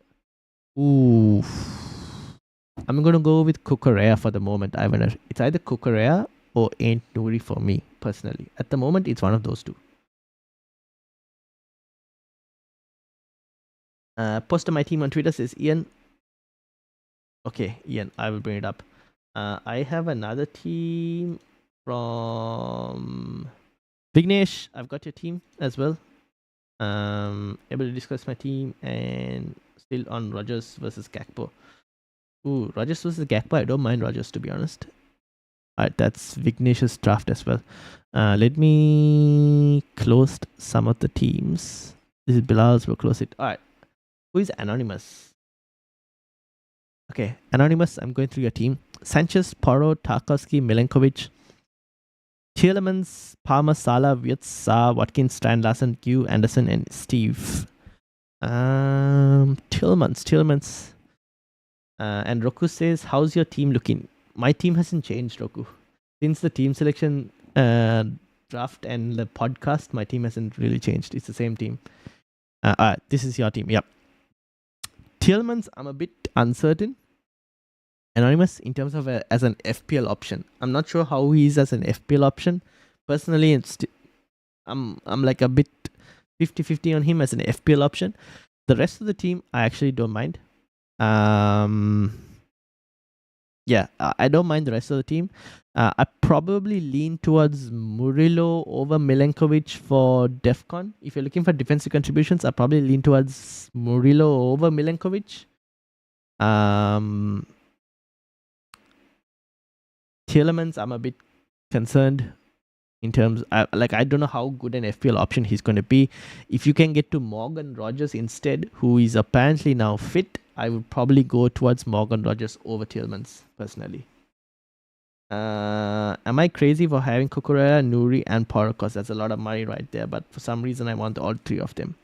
Ooh. I'm gonna go with Kukurea for the moment. It's either Kukurea or Ain't Nuri for me personally. At the moment, it's one of those two. Post my team on Twitter says Ian. Okay, Ian, I will bring it up. I have another team from Vignesh. I've got your team as well. Able to discuss my team and still on Rogers versus Gakpo. Ooh, Rogers versus Gakpo. I don't mind Rogers, to be honest. Alright, that's Vignesh's draft as well. Let me close some of the teams. This is Bilal's. We'll close it. Alright. Who is Anonymous? Okay, Anonymous, I'm going through your team. Sanchez, Porro, Tarkowski, Milenkovic, Tielemans, Palmer, Salah, Wirtz, Saar, Watkins, Strand, Larson, Q, Anderson, and Steve. Tielemans. And Roku says, how's your team looking? My team hasn't changed, Roku. Since the team selection draft and the podcast, my team hasn't really changed. It's the same team. This is your team. Yep. Tielemans, I'm a bit uncertain. Anonymous in terms of as an FPL option. I'm not sure how he is as an FPL option. Personally, I'm like a bit 50-50 on him as an FPL option. The rest of the team, I actually don't mind. Yeah, I don't mind the rest of the team. I probably lean towards Murillo over Milenkovic for Defcon. If you're looking for defensive contributions, I probably lean towards Murillo over Milenkovic. Tielemans, I'm a bit concerned in terms I don't know how good an FPL option he's going to be. If you can get to Morgan Rogers instead, who is apparently now fit, I would probably go towards Morgan Rogers over Tielemans personally. Am I crazy for having Kukurea, Nuri, and Porro? Because that's a lot of money right there. But for some reason, I want all three of them.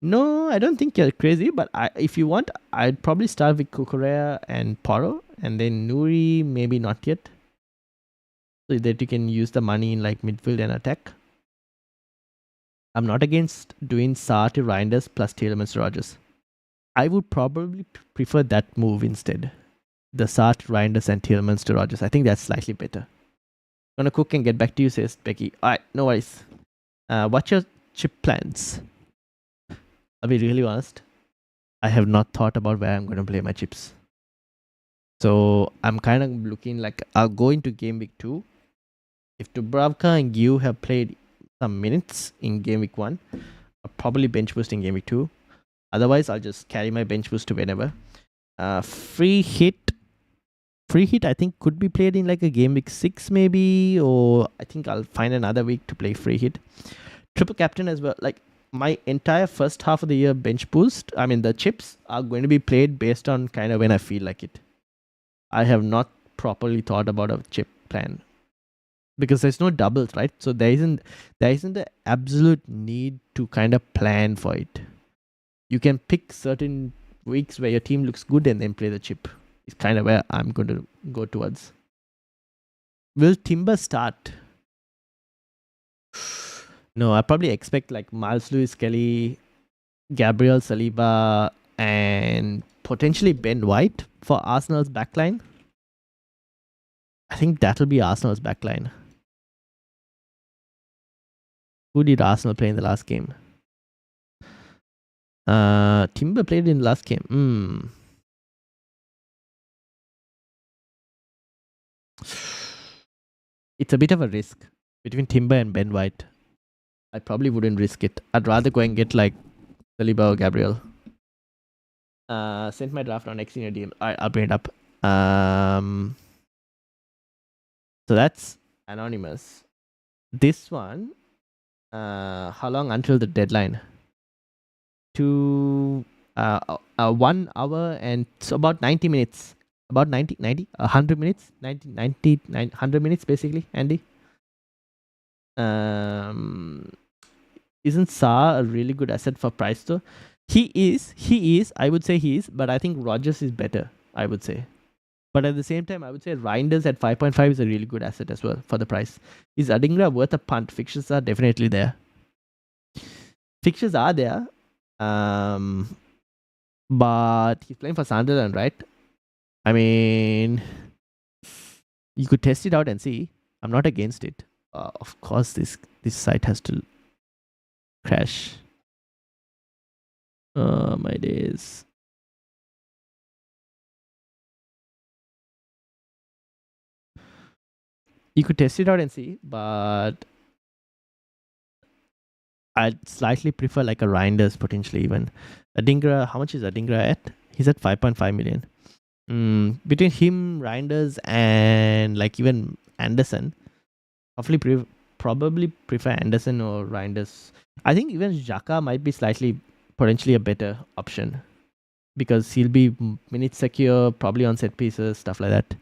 No, I don't think you're crazy. But if you want, I'd probably start with Kukurea and Porro, and then Nuri, maybe not yet. So that you can use the money in like midfield and attack. I'm not against doing Saar to Reinders plus Tielemans to Rogers. I would probably prefer that move instead. The Saar to Reinders and Tielemans to Rogers. I think that's slightly better. Gonna cook and get back to you, says Becky. Alright, no worries. What's your chip plans? I'll be really honest. I have not thought about where I'm gonna play my chips. So I'm kind of looking like I'll go into Game Week 2. If Dubravka and Gyu have played some minutes in Game Week 1, I'll probably bench boost in Game Week 2. Otherwise, I'll just carry my bench boost to whenever. Free hit, I think could be played in like a Game Week 6 maybe, or I think I'll find another week to play free hit. Triple captain as well. Like my entire first half of the year bench boost, I mean the chips are going to be played based on kind of when I feel like it. I have not properly thought about a chip plan. Because there's no doubles, right? So there isn't the absolute need to kind of plan for it. You can pick certain weeks where your team looks good and then play the chip. It's kind of where I'm going to go towards. Will Timber start? No, I probably expect like Miles Lewis Kelly, Gabriel Saliba, and potentially Ben White for Arsenal's backline. I think that'll be Arsenal's backline. Who did Arsenal play in the last game? Timber played in the last game. It's a bit of a risk between Timber and Ben White. I probably wouldn't risk it. I'd rather go and get like Saliba or Gabriel. Sent my draft on X in your DM. Alright, I'll bring it up. So that's Anonymous. This one, how long until the deadline? 1 hour and so about 90 minutes. About 100 minutes? 100 minutes basically, Andy. Isn't Sa a really good asset for price though? He is. I would say he is, but I think Rogers is better. I would say. But at the same time, I would say Reinders at 5.5 is a really good asset as well for the price. Is Adingra worth a punt? Fixtures are definitely there. Fixtures are there. Um, but he's playing for Sunderland, right? I mean, you could test it out and see. I'm not against it. Of course, this site has to crash. Oh my days. You could test it out and see, but I'd slightly prefer like a Reinders potentially even. Adingra, how much is Adingra at? He's at 5.5 million. Between him, Reinders, and like even Anderson, probably prefer Anderson or Reinders. I think even Xhaka might be slightly potentially a better option because he'll be minute secure, probably on set pieces, stuff like that.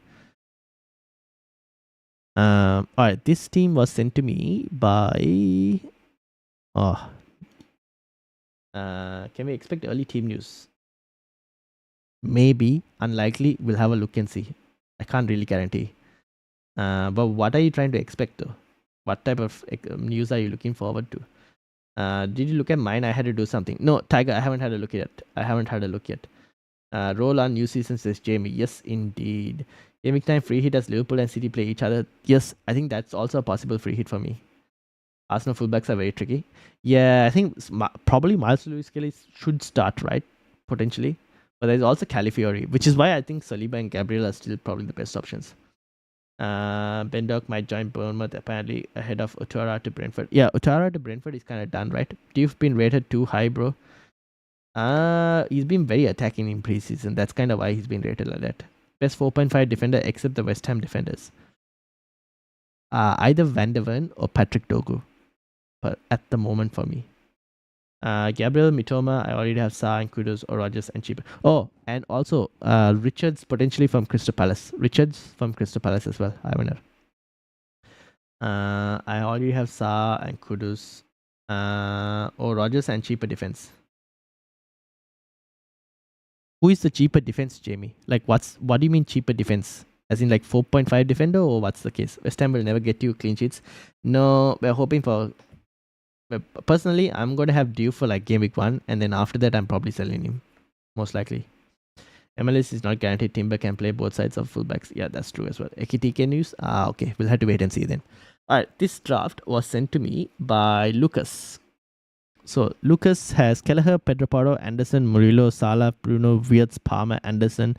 Alright, this team was sent to me by. Oh, can we expect early team news? Maybe, unlikely. We'll have a look and see. I can't really guarantee. But what are you trying to expect though? What type of news are you looking forward to? Did you look at mine? I had to do something. No, Tiger, I haven't had a look yet. Roll on new season, says Jamie. Yes, indeed. Game time free hit as Liverpool and City play each other. Yes, I think that's also a possible free hit for me. Arsenal fullbacks are very tricky. Yeah, I think probably Miles Lewis-Kelly should start, right? Potentially. But there's also Calafiori, which is why I think Saliba and Gabriel are still probably the best options. Bendock might join Bournemouth apparently ahead of Otara to Brentford. Yeah, Otara to Brentford is kind of done, right? You've been rated too high, bro. He's been very attacking in preseason. That's kind of why he's been rated like that. Best 4.5 defender except the West Ham defenders. Either Van der Ven or Patrick Dogu. But at the moment for me. Gabriel, Mitoma, I already have Sa and Kudus or Rogers and Cheaper. Oh, and also Richards potentially from Crystal Palace. Richards from Crystal Palace as well. I winner. I already have Sa and Kudus. Or Rogers and cheaper defense. Who is the cheaper defense, Jamie? Like, what do you mean cheaper defense? As in like 4.5 defender, or what's the case? West Ham will never get you clean sheets. No, we're hoping for. Personally, I'm going to have due for like game week 1, and then after that, I'm probably selling him. Most likely. MLS is not guaranteed Timber can play both sides of fullbacks. Yeah, that's true as well. Ekitike news? Okay. We'll have to wait and see then. Alright, this draft was sent to me by Lucas. So Lucas has Kelleher, Pedro Porro, Anderson, Murillo, Salah, Bruno, Wirtz, Palmer, Anderson,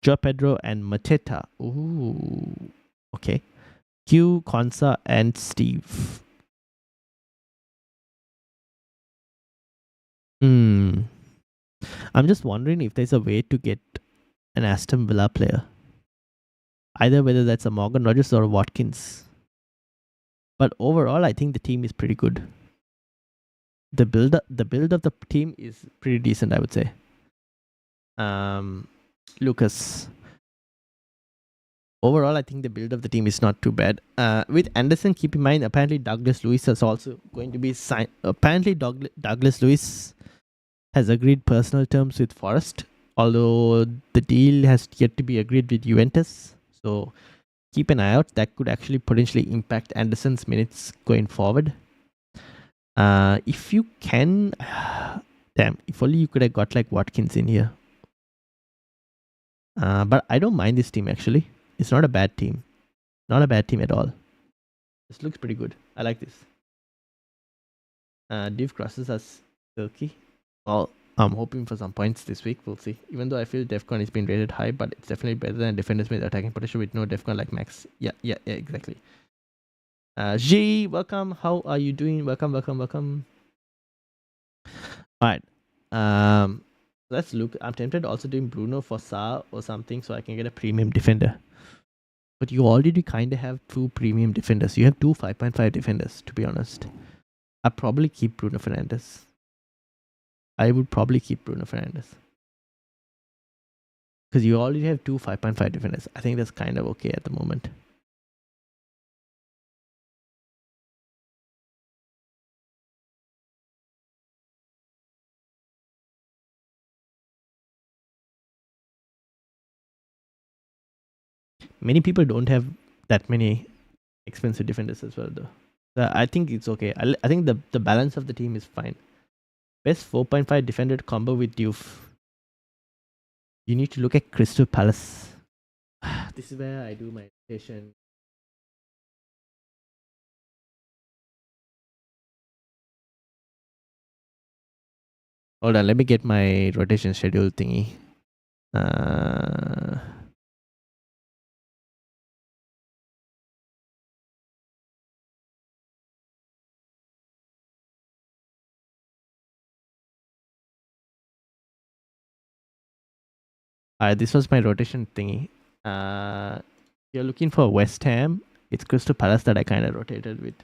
Joe Pedro, and Mateta. Ooh. Okay. Q, Konsa, and Steve. I'm just wondering if there's a way to get an Aston Villa player. Either whether that's a Morgan Rogers or a Watkins. But overall, I think the team is pretty good. The build of the team is pretty decent, I would say. Lucas. Overall, I think the build of the team is not too bad. With Anderson, keep in mind, apparently Douglas Lewis is also going to be signed. Apparently, Douglas Lewis has agreed personal terms with Forest, although the deal has yet to be agreed with Juventus. So keep an eye out. That could actually potentially impact Anderson's minutes going forward. If you can, damn, if only you could have got like Watkins in here. But I don't mind this team actually. It's not a bad team. Not a bad team at all. This looks pretty good. I like this. Div crosses are silky. Well, I'm hoping for some points this week. We'll see. Even though I feel Defcon is being rated high, but it's definitely better than defenders with attacking potential with no Defcon like Max. Yeah, exactly. G, welcome. How are you doing? Welcome. Alright. Let's look. I'm tempted also doing Bruno for Sa or something so I can get a premium defender. But you already kind of have 2 premium defenders. You have 2 5.5 defenders, to be honest. I'd probably keep Bruno Fernandes. I would probably keep Bruno Fernandes. Because you already have 2 5.5 defenders. I think that's kind of okay at the moment. Many people don't have that many expensive defenders as well, though. So I think it's okay. I think the balance of the team is fine. Best 4.5 defender combo with Diouf. You need to look at Crystal Palace. This is where I do my rotation. Hold on, let me get my rotation schedule thingy. This was my rotation thingy. You're looking for West Ham. It's Crystal Palace that I kind of rotated with.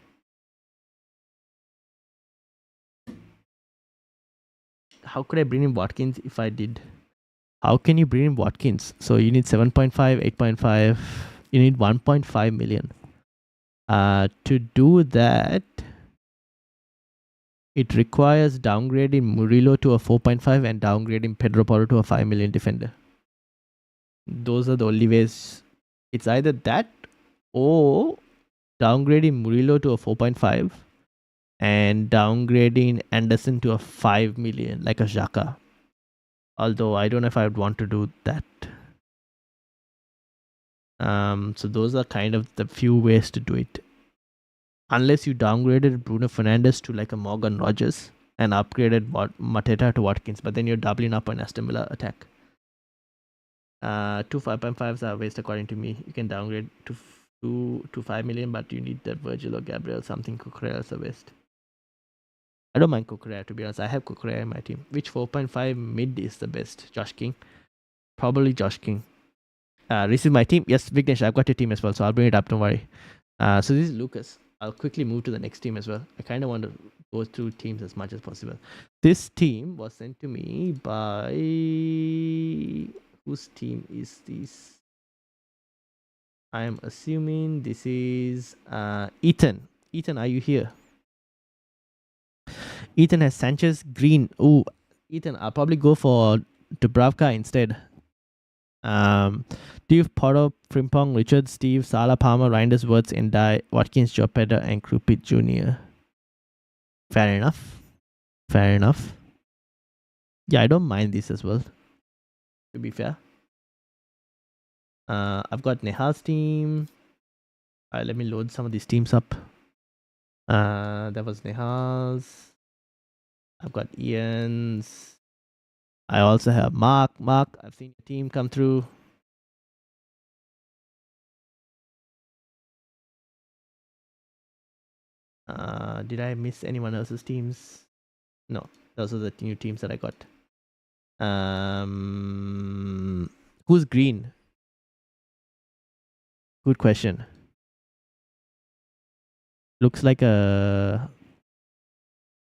How could I bring in Watkins if I did? How can you bring in Watkins? So you need 7.5, 8.5. You need 1.5 million. To do that, it requires downgrading Murillo to a 4.5 and downgrading Pedro Porro to a 5 million defender. Those are the only ways. It's either that or downgrading Murillo to a 4.5 and downgrading Anderson to a 5 million, like a Xhaka. Although I don't know if I would want to do that. So those are kind of the few ways to do it. Unless you downgraded Bruno Fernandes to like a Morgan Rogers and upgraded Mateta to Watkins, but then you're doubling up on Aston Villa attack. Two 5.5s are a waste according to me. You can downgrade to 5 million, but you need that Virgil or Gabriel, something Cucurella is a waste. I don't mind Cucurella, to be honest. I have Cucurella in my team. Which 4.5 mid is the best? Josh King? Probably Josh King. This is my team. Yes, Vignesh, I've got your team as well, so I'll bring it up, don't worry. So this is Lucas. I'll quickly move to the next team as well. I kind of want to go through teams as much as possible. This team was sent to me by... Whose team is this? I am assuming this is Ethan. Ethan, are you here? Ethan has Sanchez, Green. Ooh, Ethan, I'll probably go for Dubravka instead. Steve, Potter, Frimpong, Richard, Steve, Salah, Palmer, Reinders, Wirtz, Endai, Watkins, Jopeda, and Krupit Jr. Fair enough. Fair enough. Yeah, I don't mind this as well, to be fair. I've got Nehal's team. Let me load some of these teams up. That was Nehal's. I've got Ian's. I also have Mark. Mark, I've seen your team come through. Did I miss anyone else's teams? No, those are the new teams that I got. Who's green? Good question. Looks like a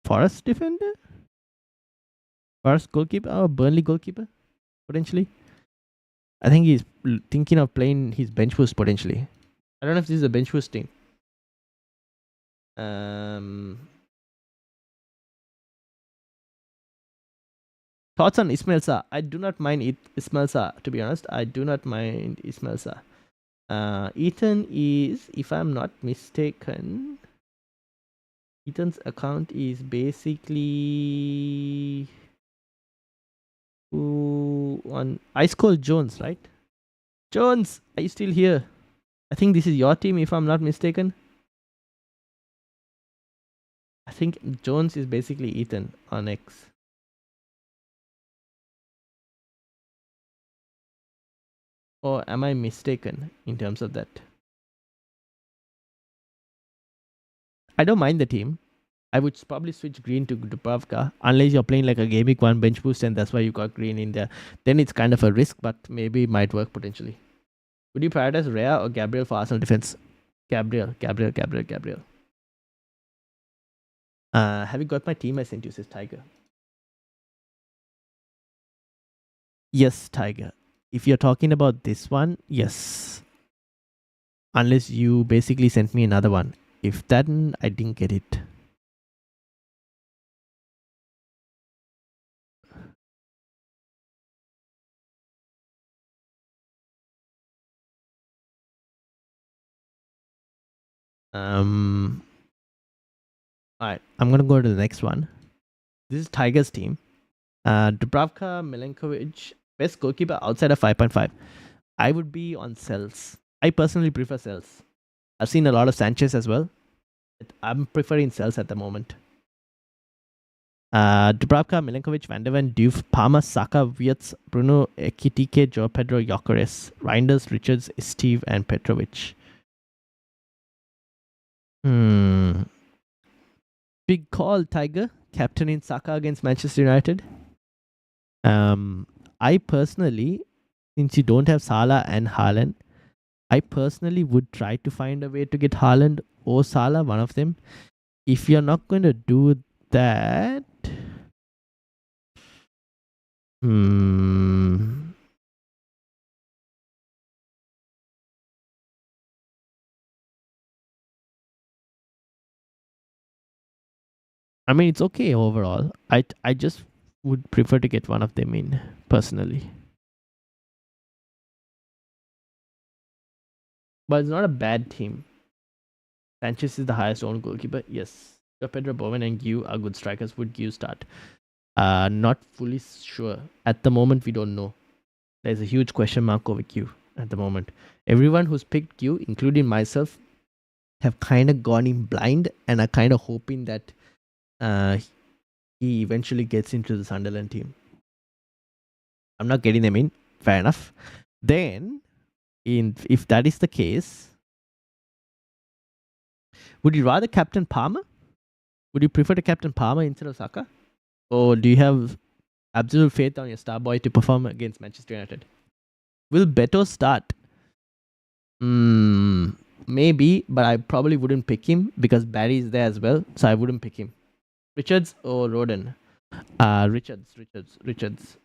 Forest defender? Forest goalkeeper? Or Burnley goalkeeper? Potentially. I think he's thinking of playing his bench boost potentially. I don't know if this is a bench boost team. Thoughts on Ismail Sarr? I do not mind Ismail Sarr, to be honest. I do not mind Ismail Sarr. Ethan is, if I'm not mistaken, Ethan's account is basically on Ice Cold Jones, right? Jones, are you still here? I think this is your team, if I'm not mistaken. I think Jones is basically Ethan on X. Or am I mistaken in terms of that? I don't mind the team. I would probably switch Green to Dubravka unless you're playing like a Gameweek 1 bench boost and that's why you got Green in there. Then it's kind of a risk, but maybe it might work potentially. Would you prioritize Rea or Gabriel for Arsenal defense? Gabriel. Have you got my team I sent you, says Tiger? Yes, Tiger. If you're talking about this one, yes. Unless you basically sent me another one. If that, I didn't get it. All right, I'm gonna go to the next one. This is Tigers team. Dubravka, Milenkovic, best goalkeeper outside of 5.5. I would be on Cells. I personally prefer Cells. I've seen a lot of Sanchez as well. I'm preferring Cells at the moment. Dubravka, Milenkovic, Van de Ven, Diouf, Palmer, Saka, Wirtz, Bruno, Ekitike, Joe Pedro, Gyökeres, Reinders, Richards, Steve, and Petrovic. Big call, Tiger. Captaining Saka against Manchester United. I personally, since you don't have Salah and Haaland, I personally would try to find a way to get Haaland or Salah, one of them. If you're not going to do that, I mean, it's okay overall. I just would prefer to get one of them in, personally. But it's not a bad team. Sanchez is the highest owned goalkeeper. Yes. Pedro, Bowen, and Gu are good strikers. Would Gu start? Not fully sure. At the moment, we don't know. There's a huge question mark over Q at the moment. Everyone who's picked Q, including myself, have kind of gone in blind and are kind of hoping that he eventually gets into the Sunderland team. I'm not getting them in. Fair enough. Then, if that is the case, would you rather captain Palmer? Would you prefer to captain Palmer instead of Saka? Or do you have absolute faith on your star boy to perform against Manchester United? Will Beto start? Maybe, but I probably wouldn't pick him because Barry is there as well, so I wouldn't pick him. Richards or Roden? Richards.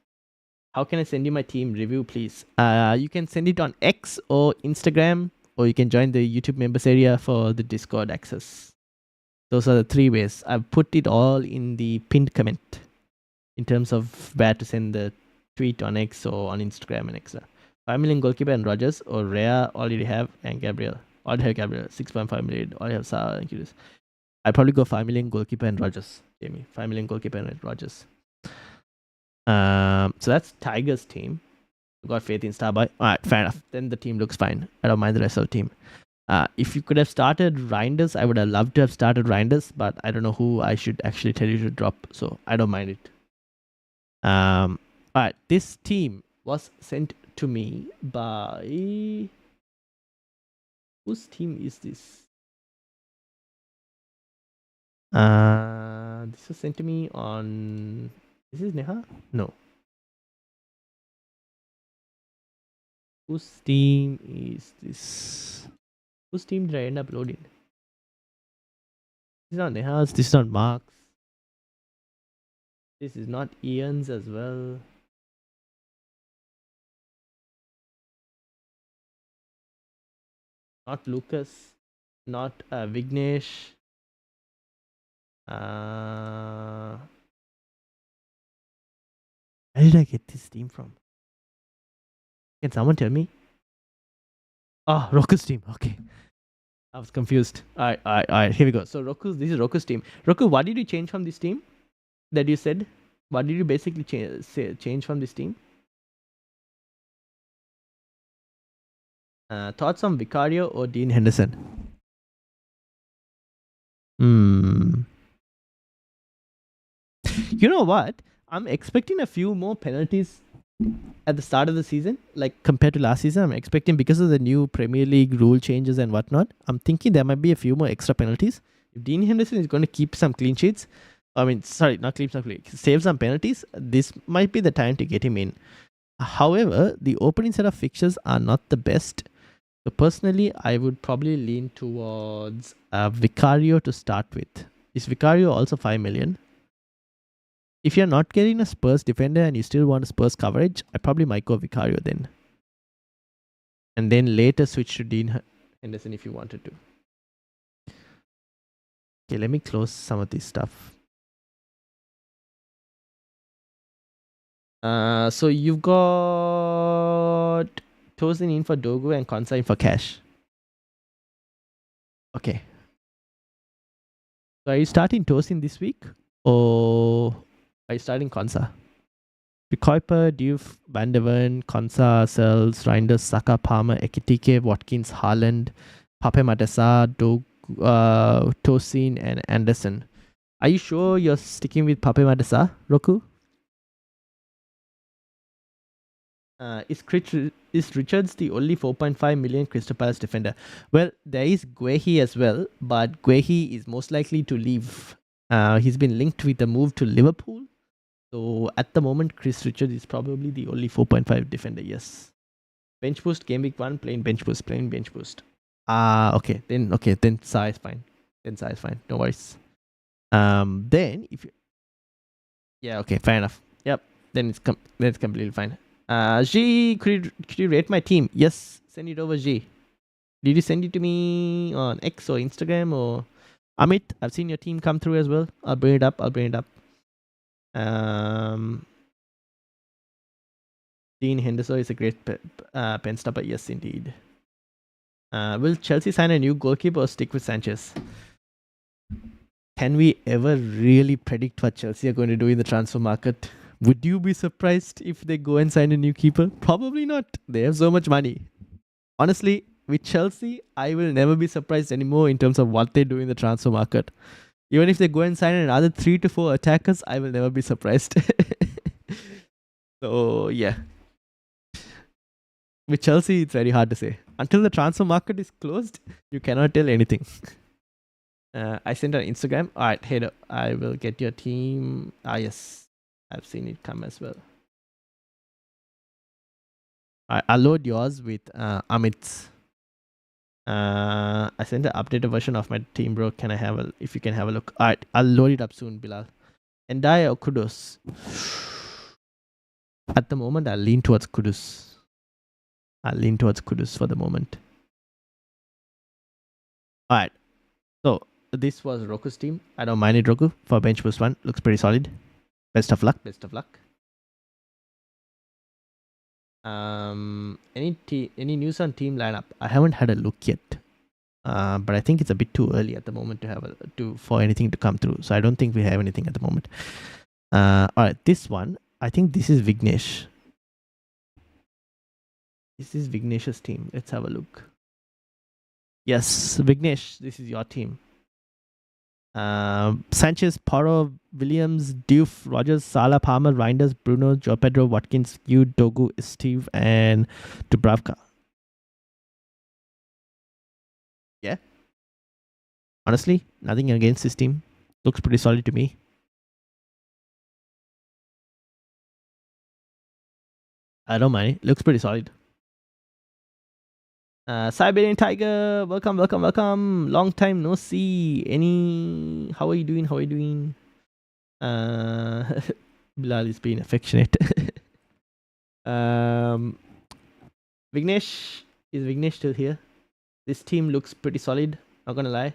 How can I send you my team review, please? You can send it on X or Instagram, or you can join the YouTube members area for the Discord access. Those are the 3 ways. I've put it all in the pinned comment in terms of where to send the tweet on X or on Instagram and etc. 5 million goalkeeper and Rogers, or Rea already have, and Gabriel. Already have Gabriel. 6.5 million. Already have Sarah and Curious. I'd probably go 5 million goalkeeper and Rogers. Jamie. 5 million goalkeeper and Rogers. So that's Tigers team. Got faith in Starboy. Alright, fair enough. Then the team looks fine. I don't mind the rest of the team. If you could have started Reinders, I would have loved to have started Reinders, but I don't know who I should actually tell you to drop, so I don't mind it. Alright, this team was sent to me by... Whose team is this? This was sent to me on... Is this Neha? No. Whose team is this? Whose team did I end up loading? This is not Neha's, this is not Mark's. This is not Ian's as well. Not Lucas. Not Vignesh. Where did I get this team from? Can someone tell me? Oh, Roku's team. Okay. I was confused. Alright. Here we go. So this is Roku's team. Roku, what did you change from this team that you said? What did you basically change from this team? Thoughts on Vicario or Dean Henderson? You know what? I'm expecting a few more penalties at the start of the season, like compared to last season. I'm expecting, because of the new Premier League rule changes and whatnot, I'm thinking there might be a few more extra penalties. If Dean Henderson is going to keep some clean sheets, save some penalties, this might be the time to get him in. However, the opening set of fixtures are not the best. So personally, I would probably lean towards Vicario to start with. Is Vicario also 5 million? If you're not getting a Spurs defender and you still want a Spurs coverage, I probably might go Vicario then. And then later switch to Dean Henderson if you wanted to. Okay, let me close some of this stuff. So you've got Tosin in for Dogu and Konsa in for cash. Okay. So are you starting Tosin this week? Or are you starting Konsa? Kuiper, Diouf, Van de Ven, Konsa, Sells, Reinders, Saka, Palmer, Ekitike, Watkins, Haaland, Pape Matessa, Tosin, and Anderson. Are you sure you're sticking with Pape Matessa, Roku? Is Richards the only 4.5 million Crystal Palace defender? Well, there is Guehi as well, but Guehi is most likely to leave. He's been linked with a move to Liverpool. So at the moment, Chris Richards is probably the only 4.5 defender, yes. Bench boost, game week 1, plain bench boost. Okay, then Sa is fine. No worries. Then if you, yeah, okay, fair enough. Yep, then it's completely fine. G, could you rate my team? Yes, send it over, G. Did you send it to me on X or Instagram or Amit? I've seen your team come through as well. I'll bring it up. Dean Henderson is a great pen stopper. Yes, indeed. Will Chelsea sign a new goalkeeper or stick with Sanchez? Can we ever really predict what Chelsea are going to do in the transfer market? Would you be surprised if they go and sign a new keeper? Probably not. They have so much money. Honestly, with Chelsea, I will never be surprised anymore in terms of what they do in the transfer market. Even if they go and sign another 3 to 4 attackers, I will never be surprised. So, yeah. With Chelsea, it's very hard to say. Until the transfer market is closed, you cannot tell anything. I sent on Instagram. All right, Hedo, I will get your team. Yes, I've seen it come as well. I'll load yours with Amit's. I sent an updated version of my team, bro. Can I have if you can have a look? All right, I'll load it up soon, Bilal. Endai or Kudus? At the moment, I'll lean towards Kudus. For the moment. All right. So this was Roku's team. I don't mind it, Roku. For bench boost 1, looks pretty solid. Best of luck. Any news on team lineup? I haven't had a look yet. But I think it's a bit too early at the moment for anything to come through. So I don't think we have anything at the moment. All right, this one. I think this is Vignesh. This is Vignesh's team. Let's have a look. Yes, Vignesh, this is your team. Sanchez, Porro, Williams, Diouf, Rogers, Salah, Palmer, Reinders, Bruno, Joe Pedro, Watkins, Yu, Dogu, Steve, and Dubravka. Yeah. Honestly, nothing against this team. Looks pretty solid to me. I don't mind it. Looks pretty solid. Siberian Tiger, welcome. Long time no see. How are you doing? Bilal is being affectionate. Vignesh, is Vignesh still here? This team looks pretty solid, not gonna lie.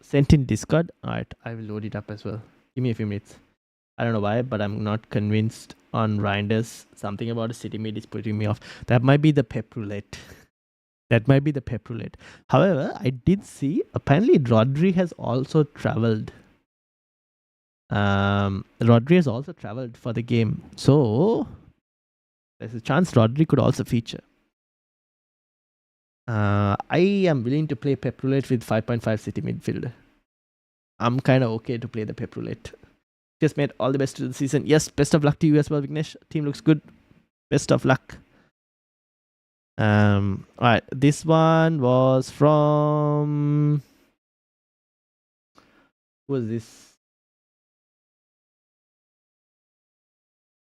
Sent in Discord. Alright, I will load it up as well. Give me a few minutes. I don't know why, but I'm not convinced on Reinders. Something about a city mid is putting me off. That might be the pep roulette. However, I did see apparently Rodri has also traveled. Rodri has also traveled for the game. So there's a chance Rodri could also feature. I am willing to play pep roulette with 5.5 city midfielder. I'm kind of okay to play the pep roulette. Just made all the best to the season. Yes, best of luck to you as well, Vignesh. Team looks good. Best of luck. Alright, this one was from who was this?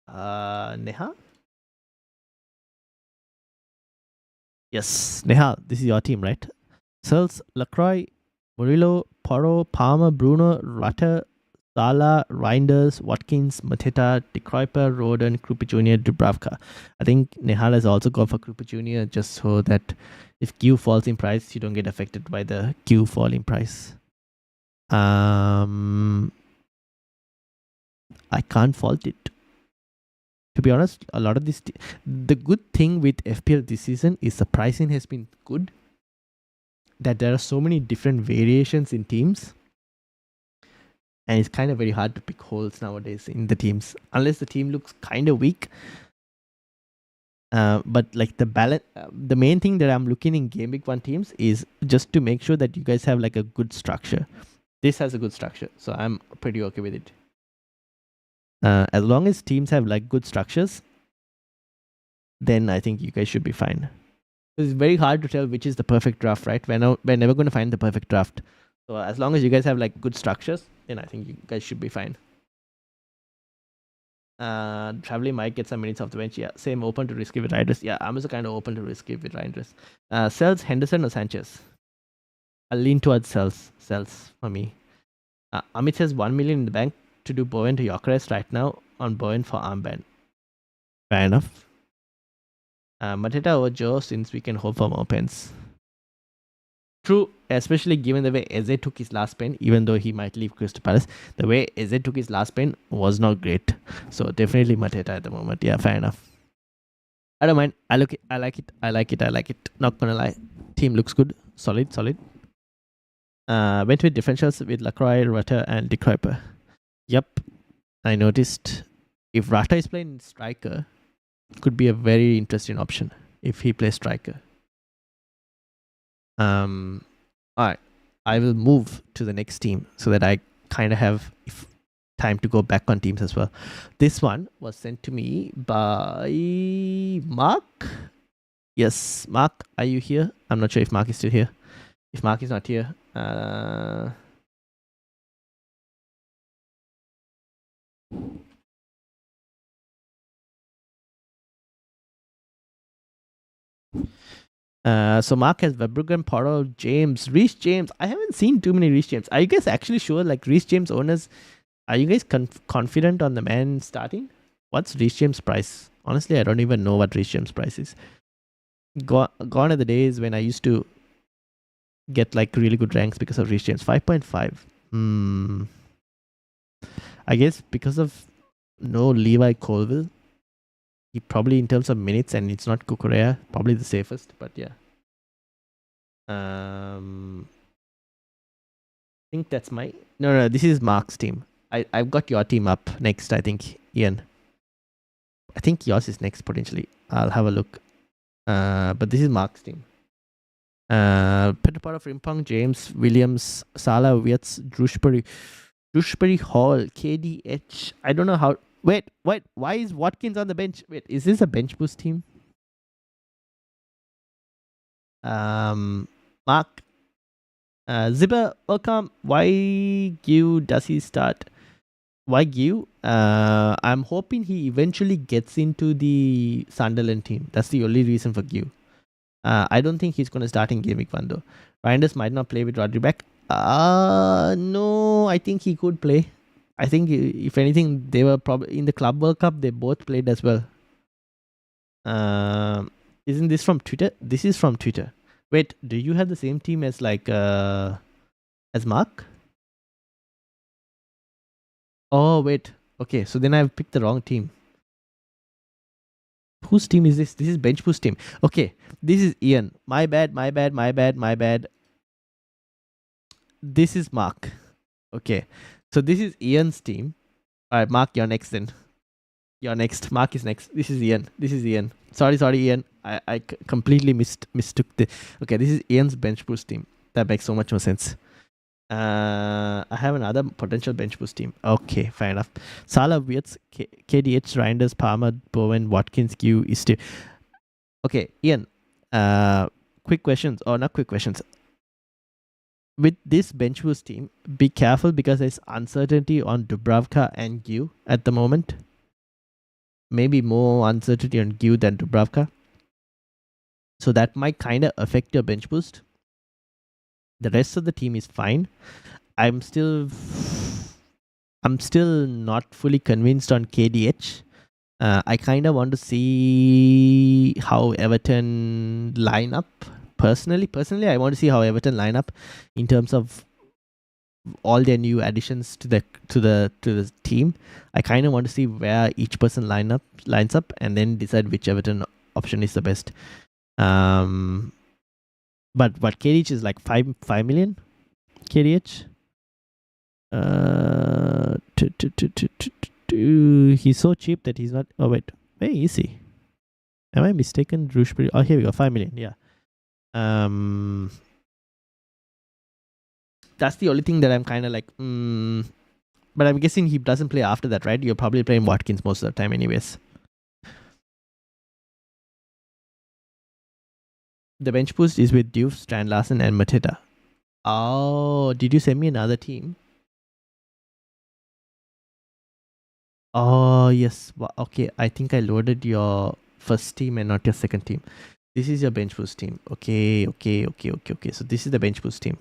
Neha? Yes, Neha, this is your team, right? Searles, Lacroix, Murillo, Porro, Palmer, Bruno, Rutter, Sala, Reinders, Watkins, Mateta, De Kruijper, Roden, Krupa Jr., Dubravka. I think Nehal has also gone for Krupa Jr. just so that if Q falls in price, you don't get affected by the Q fall in price. I can't fault it. To be honest, a lot of this, the good thing with FPL this season is the pricing has been good. That there are so many different variations in teams, and it's kind of very hard to pick holes nowadays in the teams, unless the team looks kind of weak. But like the balance, the main thing that I'm looking in Gameweek 1 teams is just to make sure that you guys have like a good structure. This has a good structure, so I'm pretty okay with it. As long as teams have like good structures, then I think you guys should be fine. It's very hard to tell which is the perfect draft, right? We're never going to find the perfect draft. So as long as you guys have like good structures, then I think you guys should be fine. Traveling might get some minutes off the bench. Yeah, same, open to risky with riders. Yeah, I'm also kind of open to risky with riders. Sells Henderson or Sanchez? I'll lean towards sells for me. Amit says 1 million in the bank to do Bowen to Gyökeres right now on Bowen for armband. Fair enough. Mateta or Joe, since we can hope for more pens. True, especially given the way Eze took his last pen, even though he might leave Crystal Palace. The way Eze took his last pen was not great. So definitely Mateta at the moment. Yeah, fair enough. I don't mind. I like it. Not gonna lie. Team looks good. Solid. Went with differentials with Lacroix, Rutter, and De Kuyper. Yep. I noticed if Rata is playing striker, could be a very interesting option if he plays striker. Alright. I will move to the next team so that I kind of have time to go back on teams as well. This one was sent to me by Mark. Yes, Mark, are you here? I'm not sure if Mark is still here. If Mark is not here, so Mark has Verbruggen, Porro, James, Reece James. I haven't seen too many Reece James. Are you guys actually sure? Like Reece James owners, are you guys confident on the man starting? What's Reece James' price? Honestly, I don't even know what Reece James' price is. Gone are the days when I used to get like really good ranks because of Reece James. 5.5. I guess because of no Levi Colville, he probably in terms of minutes, and it's not Kukurea, probably the safest, but yeah. I think that's my... No, this is Mark's team. I've got your team up next, I think, Ian. I think yours is next, potentially. I'll have a look. But this is Mark's team. Petapara, Frimpong, James, Williams, Salah, Wirtz, Shrewsbury Hall, KDH. I don't know how... Wait, why is Watkins on the bench? Wait, is this a bench boost team? Mark, Zibber, welcome. Why Gyu does he start? Why Gyu? I'm hoping he eventually gets into the Sunderland team. That's the only reason for Gyu. I don't think he's going to start in Gameweek 1 though. Reinders might not play with Rodri back. No, I think he could play. I think if anything, they were probably in the Club World Cup. They both played as well. Isn't this from Twitter? This is from Twitter. Wait, do you have the same team as like as Mark? Oh wait, okay. So then I've picked the wrong team. Whose team is this? This is Bench Boost team. Okay, this is Ian. My bad. This is Mark. Okay. So this is Ian's team. Alright, Mark, you're next then. You're next. Mark is next. This is Ian. Sorry, Ian. I completely mistook the... Okay, this is Ian's bench boost team. That makes so much more sense. I have another potential bench boost team. Okay, fair enough. Salah, Wirtz, KDH, Reinders, Palmer, Bowen, Watkins, Q, Istio. Okay, Ian. Quick questions. Or not quick questions. With this bench boost team, be careful because there's uncertainty on Dubravka and Gyu at the moment. Maybe more uncertainty on Gyu than Dubravka. So that might kind of affect your bench boost. The rest of the team is fine. I'm still not fully convinced on KDH. I kind of want to see how Everton line up. Personally, I want to see how Everton line up in terms of all their new additions to the team, I kind of want to see where each person lines up, and then decide which Everton option is the best. But what KDH is like 5 million KDH. He's so cheap that he's not. Oh wait, where is he? Am I mistaken? Drewsbury. Oh, here we go. 5 million. Yeah. That's the only thing that I'm kind of like. But I'm guessing he doesn't play after that, right? You're probably playing Watkins most of the time, anyways. The bench boost is with Diouf, Strand Larsen, and Mateta. Oh, did you send me another team? Oh, yes. Okay, I think I loaded your first team and not your second team. This is your bench boost team. Okay. So this is the bench boost team.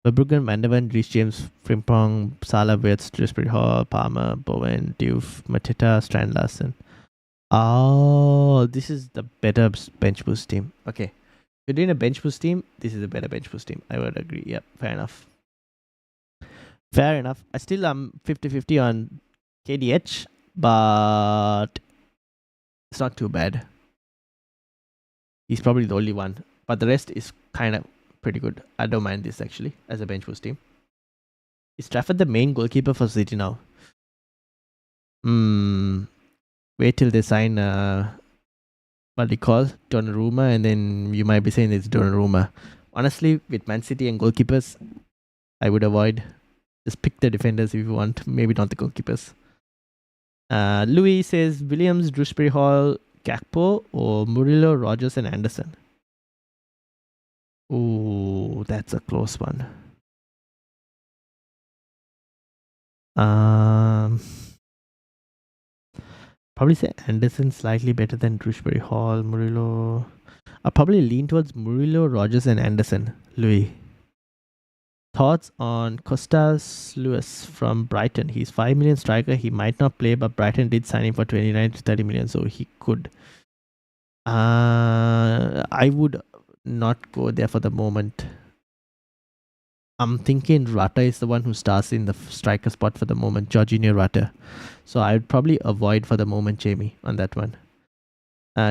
Verbruggen, Van der Ven, Reece James, Frimpong, Salah, Wirtz, Dewsbury Hall, Palmer, Bowen, Diouf, Mateta, Strand Larsen. Oh, this is the better bench boost team. Okay. If you're doing a bench boost team, this is a better bench boost team. I would agree. Yep, fair enough. I still am 50-50 on KDH, but it's not too bad. He's probably the only one, but the rest is kind of pretty good. I don't mind this actually as a bench boost team. Is Trafford the main goalkeeper for City now? Wait till they sign what they call Donnarumma, and then you might be saying it's Donnarumma. Honestly, with Man City and goalkeepers, I would avoid. Just pick the defenders if you want. Maybe not the goalkeepers. Louis says Williams, Dewsbury Hall, Gakpo, or Murillo, Rogers, and Anderson. Oh, that's a close one. Probably say Anderson slightly better than Dewsbury Hall, Murillo. I'll probably lean towards Murillo, Rogers, and Anderson. Louis. Thoughts on Costas Lewis from Brighton? He's 5 million striker. He might not play, but Brighton did sign him for 29 to 30 million, so he could. I would not go there for the moment. I'm thinking Rata is the one who starts in the striker spot for the moment, Jorginho Rata. So I would probably avoid for the moment Jamie on that one.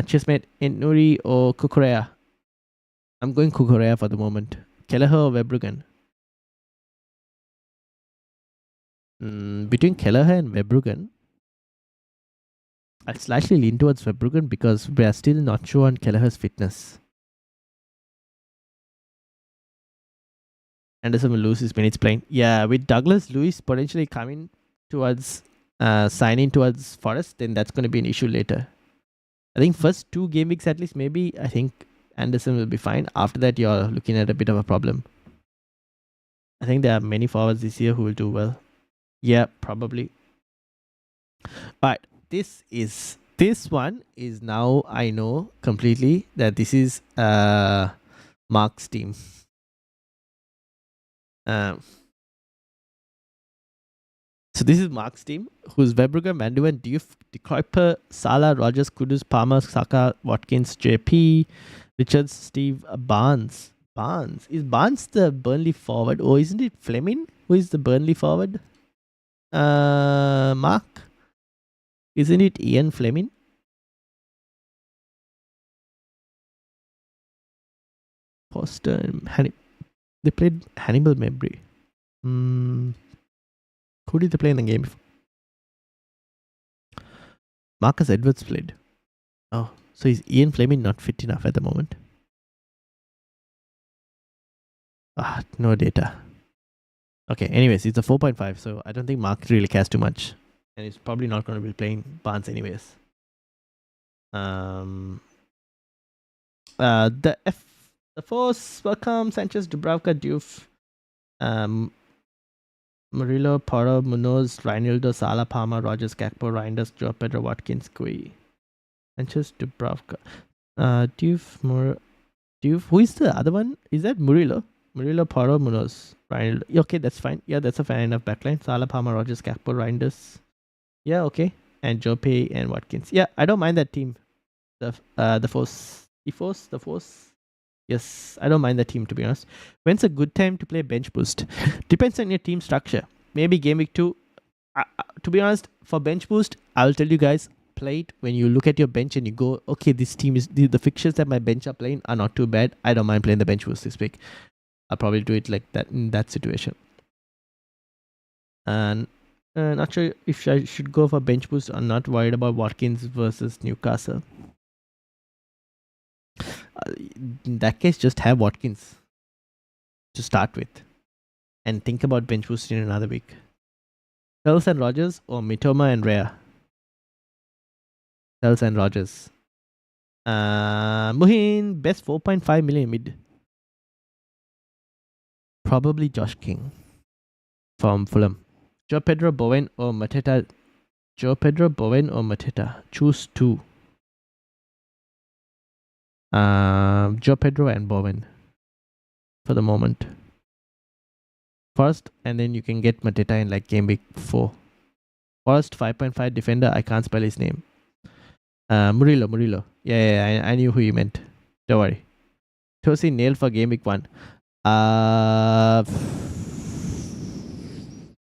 Cheers, mate. Nuri or Kukurea? I'm going Kukurea for the moment. Kelleher or Verbruggen? Between Kelleher and Verbruggen, I slightly lean towards Verbruggen because we are still not sure on Kelleher's fitness. Anderson will lose his minutes playing. Yeah, with Douglas Luiz potentially coming towards signing towards Forest, then that's going to be an issue later. I think first 2 game weeks at least, maybe I think Anderson will be fine. After that, you're looking at a bit of a problem. I think there are many forwards this year who will do well. Yeah, probably. But this one is now I know completely that this is Mark's team. So this is Mark's team, who's Verbruggen, Van der Ven, Diouf, De Kuyper, Salah, Rogers, Kudus, Palmer, Saka, Watkins, JP, Richards, Steve, Barnes. Is Barnes the Burnley forward, or isn't it Fleming who is the Burnley forward? Mark, isn't it Ian Fleming? Foster and they played Hannibal Mabry. Who did they play in the game? Marcus Edwards played. Oh, so is Ian Fleming not fit enough at the moment? No data. Okay, anyways, it's a 4.5, so I don't think Mark really cares too much. And he's probably not going to be playing Barnes anyways. The force, welcome, Sanchez, Dubravka, Diouf, Murillo, Porro, Munoz, Reinildo, Salah, Palmer, Rogers, Gakpo, Reinders, Joe Pedro, Watkins, Kui. Sanchez, Dubravka. Diouf, who is the other one? Is that Murillo? Murillo, Porro, Munoz, Reinildo. Okay, that's fine. Yeah, that's a fair enough backline. Salah, Palmer, Rogers, Gakpo, Reinders. Yeah, okay. And Jope and Watkins. Yeah, I don't mind that team. The force. Yes, I don't mind the team, to be honest. When's a good time to play bench boost? Depends on your team structure. Maybe game week 2. To be honest, for bench boost, I'll tell you guys, play it when you look at your bench and you go, okay, this team is the fixtures that my bench are playing are not too bad. I don't mind playing the bench boost this week. I'll probably do it like that in that situation. And not sure if I should go for bench boost. I'm not worried about Watkins versus Newcastle. In that case, just have Watkins to start with and think about bench boost in another week. Sells and Rogers or Mitoma and Rhea? Sells and Rogers. Muhin, best 4.5 million mid. Probably Josh King from Fulham. Joe Pedro, Bowen or Mateta? Joe Pedro, Bowen or Mateta? Choose two. Joe Pedro and Bowen for the moment. First, and then you can get Mateta in like game week 4. First, 5.5 defender. I can't spell his name. Murillo. Yeah, I knew who you meant. Don't worry. Tosin nailed for game week 1.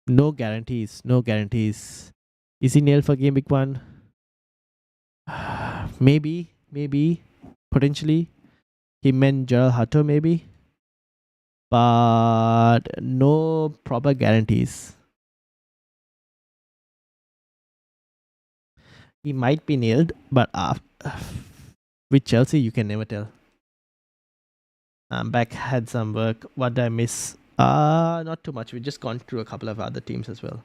No guarantees. Is he nailed for game week 1? Maybe. Potentially. Him and Gerald Hato maybe. But no proper guarantees. He might be nailed, but with Chelsea, you can never tell. Back had some work. What did I miss? Not too much. We've just gone through a couple of other teams as well.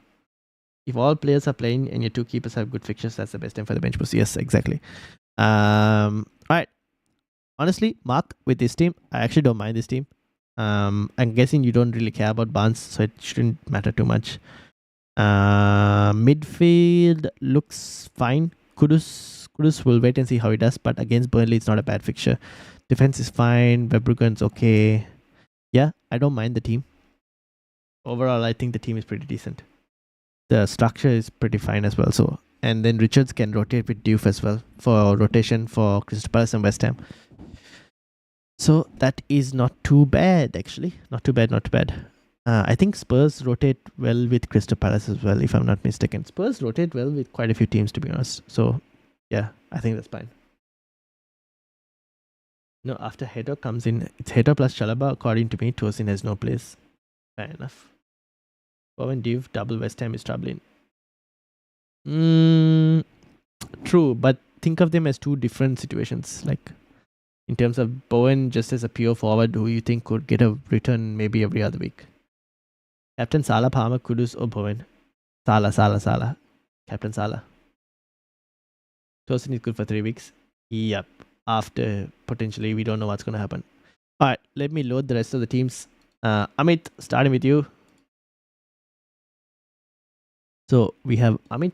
If all players are playing and your 2 keepers have good fixtures, that's the best time for the bench boost. Yes, exactly. Alright. Honestly, Mark, with this team, I actually don't mind this team. I'm guessing you don't really care about Barnes, so it shouldn't matter too much. Midfield looks fine. Kudus will wait and see how he does, but against Burnley, it's not a bad fixture. Defense is fine. Verbruggen's okay. Yeah, I don't mind the team. Overall, I think the team is pretty decent. The structure is pretty fine as well. So, and then Richards can rotate with Diouf as well for rotation for Crystal Palace and West Ham. So that is not too bad, actually. Not too bad. I think Spurs rotate well with Crystal Palace as well, if I'm not mistaken. Spurs rotate well with quite a few teams, to be honest. So, yeah, I think that's fine. No, after Header comes in, it's Header plus Chalaba. According to me, Tosin has no place. Fair enough. Bowen Diouf, double West Ham is troubling. True, but think of them as 2 different situations. Like, in terms of Bowen, just as a pure forward, who you think could get a return maybe every other week. Captain Salah, Palmer, Kudus or Bowen? Salah. Captain Salah. Tosin is good for 3 weeks. Yep. After, potentially, we don't know what's going to happen. Alright, let me load the rest of the teams. Amit, starting with you. So, we have Amit.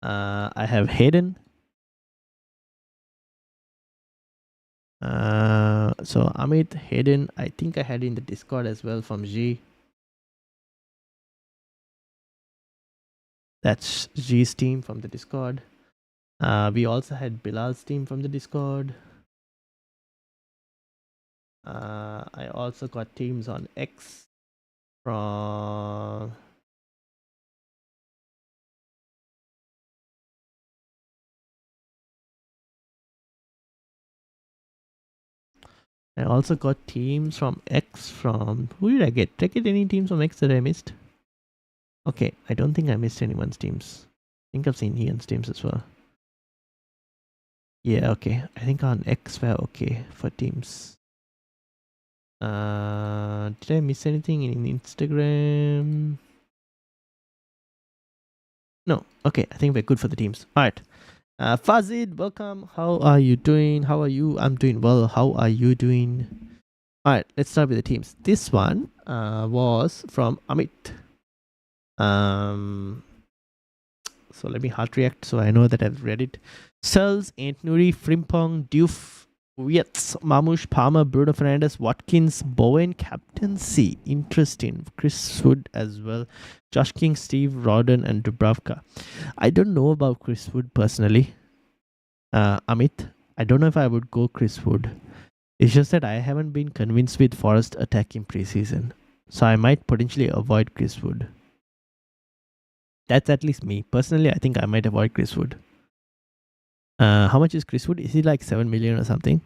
I have Hayden. So Amit, Hayden, I think I had in the Discord as well from G. That's G's team from the Discord. We also had Bilal's team from the Discord. I also got teams on X from I also got teams from X from... Who did I get? Did I get any teams from X that I missed? Okay, I don't think I missed anyone's teams. I think I've seen Ian's teams as well. Yeah, okay. I think on X we're okay for teams. Did I miss anything in Instagram? No. Okay, I think we're good for the teams. Alright. Fazid, welcome. How are you doing? How are you? I'm doing well. How are you doing? Alright, let's start with the teams. This one was from Amit. So let me heart react so I know that I've read it. Sells, Antnuri, Frimpong, Diouf, Wietz, Mamush, Palmer, Bruno Fernandes, Watkins, Bowen, Captaincy. Interesting. Chris Wood as well. Josh King, Steve, Rodden, and Dubravka. I don't know about Chris Wood personally. Amit, I don't know if I would go Chris Wood. It's just that I haven't been convinced with Forest attack in preseason. So I might potentially avoid Chris Wood. That's at least me. Personally, I think I might avoid Chris Wood. How much is Chris Wood? Is he like 7 million or something?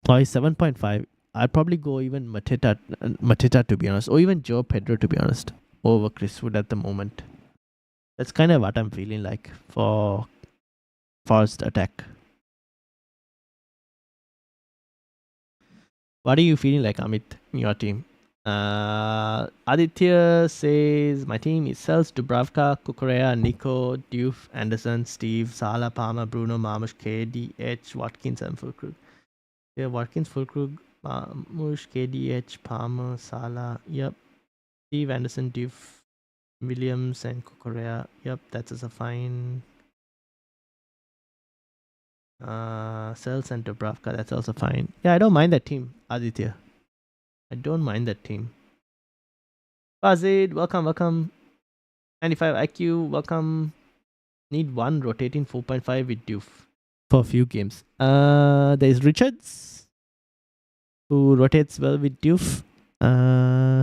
Or he's 7.5. I'd probably go even Mateta to be honest, or even Joe Pedro to be honest, over Chris Wood at the moment. That's kind of what I'm feeling like for Forest attack. What are you feeling like, Amit, in your team? Aditya says, my team is Sels, Dubravka, Kukurea, Nico, Diouf, Anderson, Steve, Salah, Palmer, Bruno, Marmush, KDH, Watkins, and Fulkrug. Yeah, Watkins, Fulkrug, Marmush, KDH, Palmer, Salah. Yep. Steve, Anderson, Diouf, Williams, and Kukurea. Yep, that's also fine. Sels and Dubravka, that's also fine. Yeah, I don't mind that team, Aditya. I don't mind that team. Fazid, welcome. 95 IQ, welcome. Need one rotating 4.5 with Diouf for a few games. There's Richards, who rotates well with Diouf.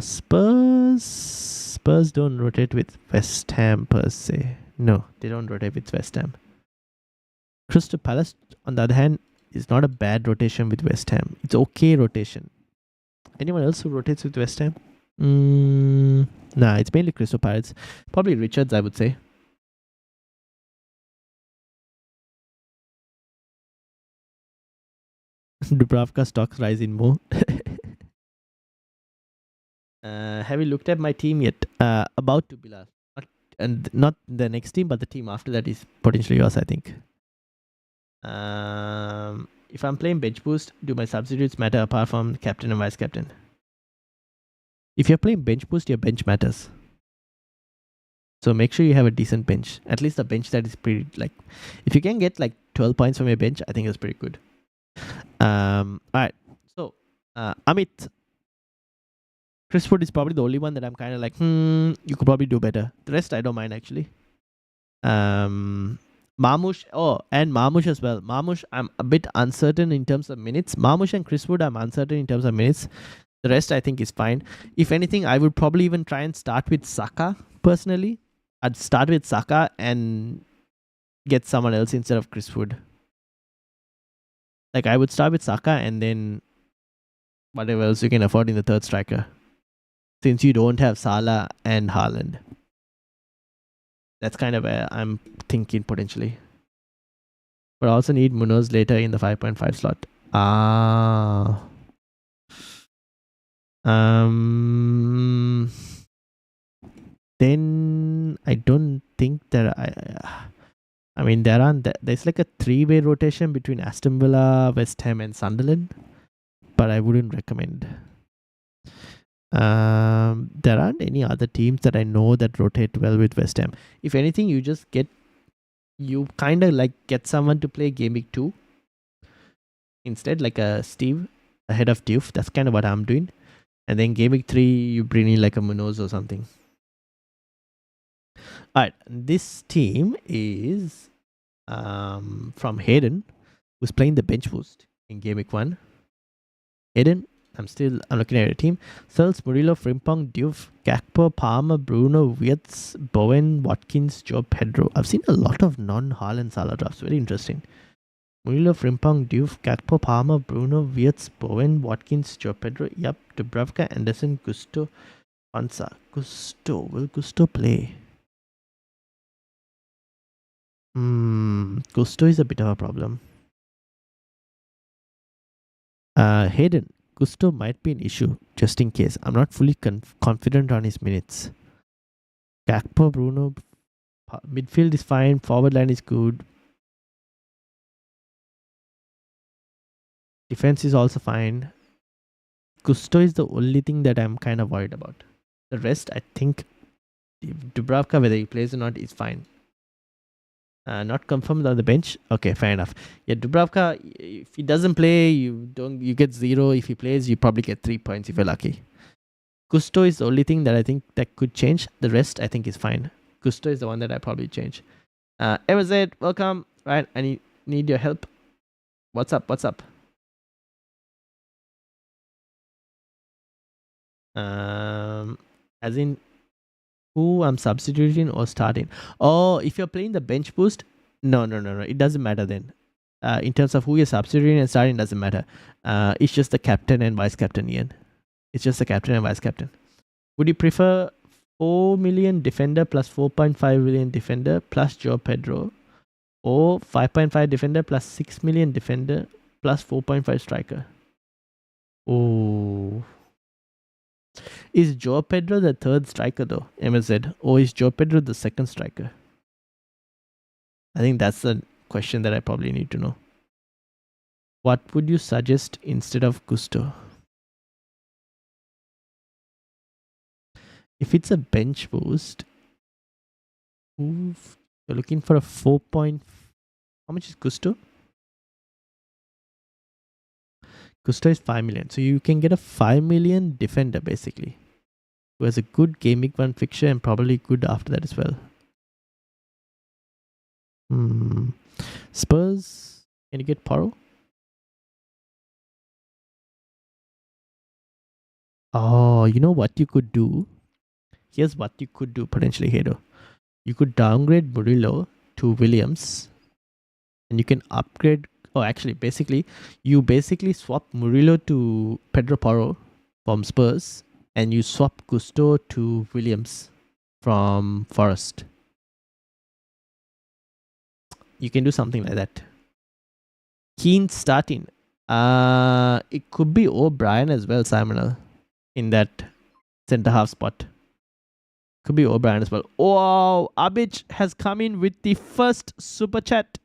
Spurs don't rotate with West Ham per se. No, they don't rotate with West Ham. Crystal Palace, on the other hand, is not a bad rotation with West Ham. It's okay rotation. Anyone else who rotates with West Ham? Nah, it's mainly Crystal Palace. Probably Richards, I would say. Dubravka stocks rising more. Have you looked at my team yet? About to, Bilal. Not the next team, but the team after that is potentially yours, I think. If I'm playing bench boost, do my substitutes matter apart from captain and vice captain? If you're playing bench boost, your bench matters. So make sure you have a decent bench. At least a bench that is pretty, like, if you can get like 12 points from your bench, I think it's pretty good. Alright. So Amit, Chris Wood is probably the only one that I'm kind of like, you could probably do better. The rest I don't mind actually. Marmush, and Marmush as well. Marmush, I'm a bit uncertain in terms of minutes. Marmush and Chris Wood, I'm uncertain in terms of minutes. The rest I think is fine. If anything, I would probably even try and start with Saka personally. I'd start with Saka and get someone else instead of Chris Wood. Like I would start with Saka and then whatever else you can afford in the third striker. Since you don't have Salah and Haaland. That's kind of where I'm thinking potentially. But I also need Munoz later in the 5.5 slot. Then I don't think that I mean there's like a 3-way rotation between Aston Villa, West Ham and Sunderland, but I wouldn't recommend. There aren't any other teams that I know that rotate well with West Ham. If anything, you kind of like get someone to play Game Week 2 instead, like a Steve ahead of Diouf. That's kind of what I'm doing. And then Game Week 3, you bring in like a Munoz or something. Alright, this team is from Hayden, who's playing the bench boost in Game Week 1. Hayden, I'm looking at your team. Searles, Murillo, Frimpong, Diouf, Gakpo, Palmer, Bruno, Wirtz, Bowen, Watkins, Joe Pedro. I've seen a lot of non-Haaland Salah drafts. Very interesting. Murillo, Frimpong, Diouf, Gakpo, Palmer, Bruno, Wirtz, Bowen, Watkins, Joe Pedro. Yep, Dubravka, Anderson, Gusto, Pansa. Will Gusto play? Gusto is a bit of a problem. Hayden, Gusto might be an issue, just in case. I'm not fully confident on his minutes. Gakpo, Bruno, midfield is fine. Forward line is good. Defense is also fine. Gusto is the only thing that I'm kind of worried about. The rest, I think, Dubravka, whether he plays or not, is fine. Not confirmed on the bench. Okay, fair enough. Yeah, Dubravka, if he doesn't play, you get 0. If he plays, you probably get 3 points if you're lucky. Gusto is the only thing that I think that could change. The rest, I think, is fine. Gusto is the one that I probably change. MZ, welcome. Right, Need your help. What's up? What's up? As in who I'm substituting or starting. Oh, if you're playing the bench boost, no. It doesn't matter then. In terms of who you're substituting and starting, doesn't matter. It's just the captain and vice captain, Ian. It's just the captain and vice captain. Would you prefer 4 million defender plus 4.5 million defender plus Joe Pedro, or 5.5 defender plus 6 million defender plus 4.5 striker? Oh. Is Joe Pedro the third striker though, MSZ? Or is Joe Pedro the second striker? I think that's the question that I probably need to know. What would you suggest instead of Gusto? If it's a bench boost, you're looking for a 4 point. How much is Gusto? Gusto is 5 million. So you can get a 5 million defender basically, who has a good Game Week 1 fixture and probably good after that as well. Spurs, can you get Poro? Oh, you know what you could do? Here's what you could do potentially, Hedo. You could downgrade Murillo to Williams, and you can upgrade. Oh, actually, you basically swap Murillo to Pedro Porro from Spurs, and you swap Gusto to Williams from Forest. You can do something like that. Keane starting. It could be O'Brien as well, Simonal, in that centre half spot. Could be O'Brien as well. Wow, Abich has come in with the first super chat.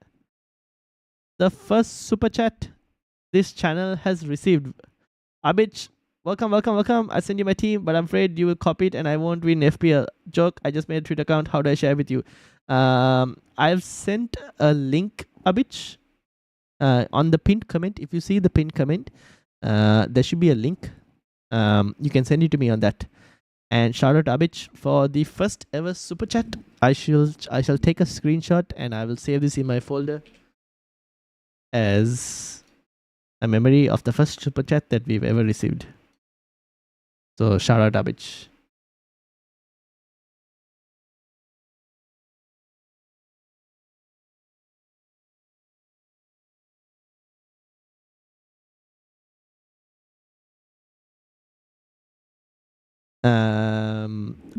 The first super chat this channel has received. Abich, welcome. I send you my team, but I'm afraid you will copy it and I won't win FPL. Joke, I just made a Twitter account. How do I share with you? I've sent a link, Abich, on the pinned comment. If you see the pinned comment, there should be a link. You can send it to me on that. And shout out Abich for the first ever super chat. I shall take a screenshot and I will save this in my folder as a memory of the first super chat that we've ever received. So shout out Abich.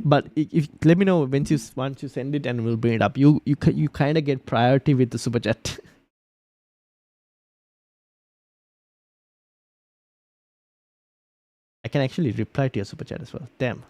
But if let me know once you send it and we'll bring it up. You kind of get priority with the super chat. I can actually reply to your super chat as well. Damn.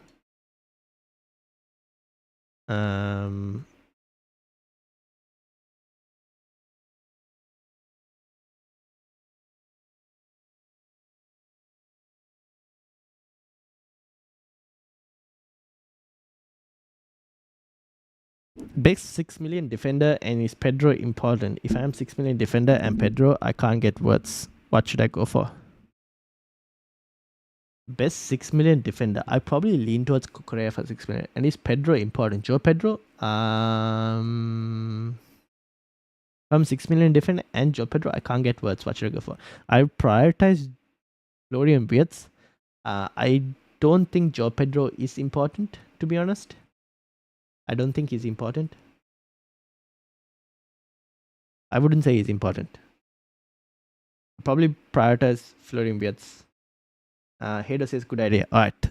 Best 6 million defender, and is Pedro important? If I'm 6 million defender and Pedro, I can't get words. What should I go for? Best 6 million defender. I probably lean towards Kukurea for 6 million. And is Pedro important? Joe Pedro? I'm 6 million defender and Joe Pedro. I can't get words. What should I go for? I prioritize Florian Wirtz. I don't think Joe Pedro is important, to be honest. I don't think he's important. I wouldn't say he's important. I'll probably prioritize Florian Wirtz. Hader says good idea. Alright.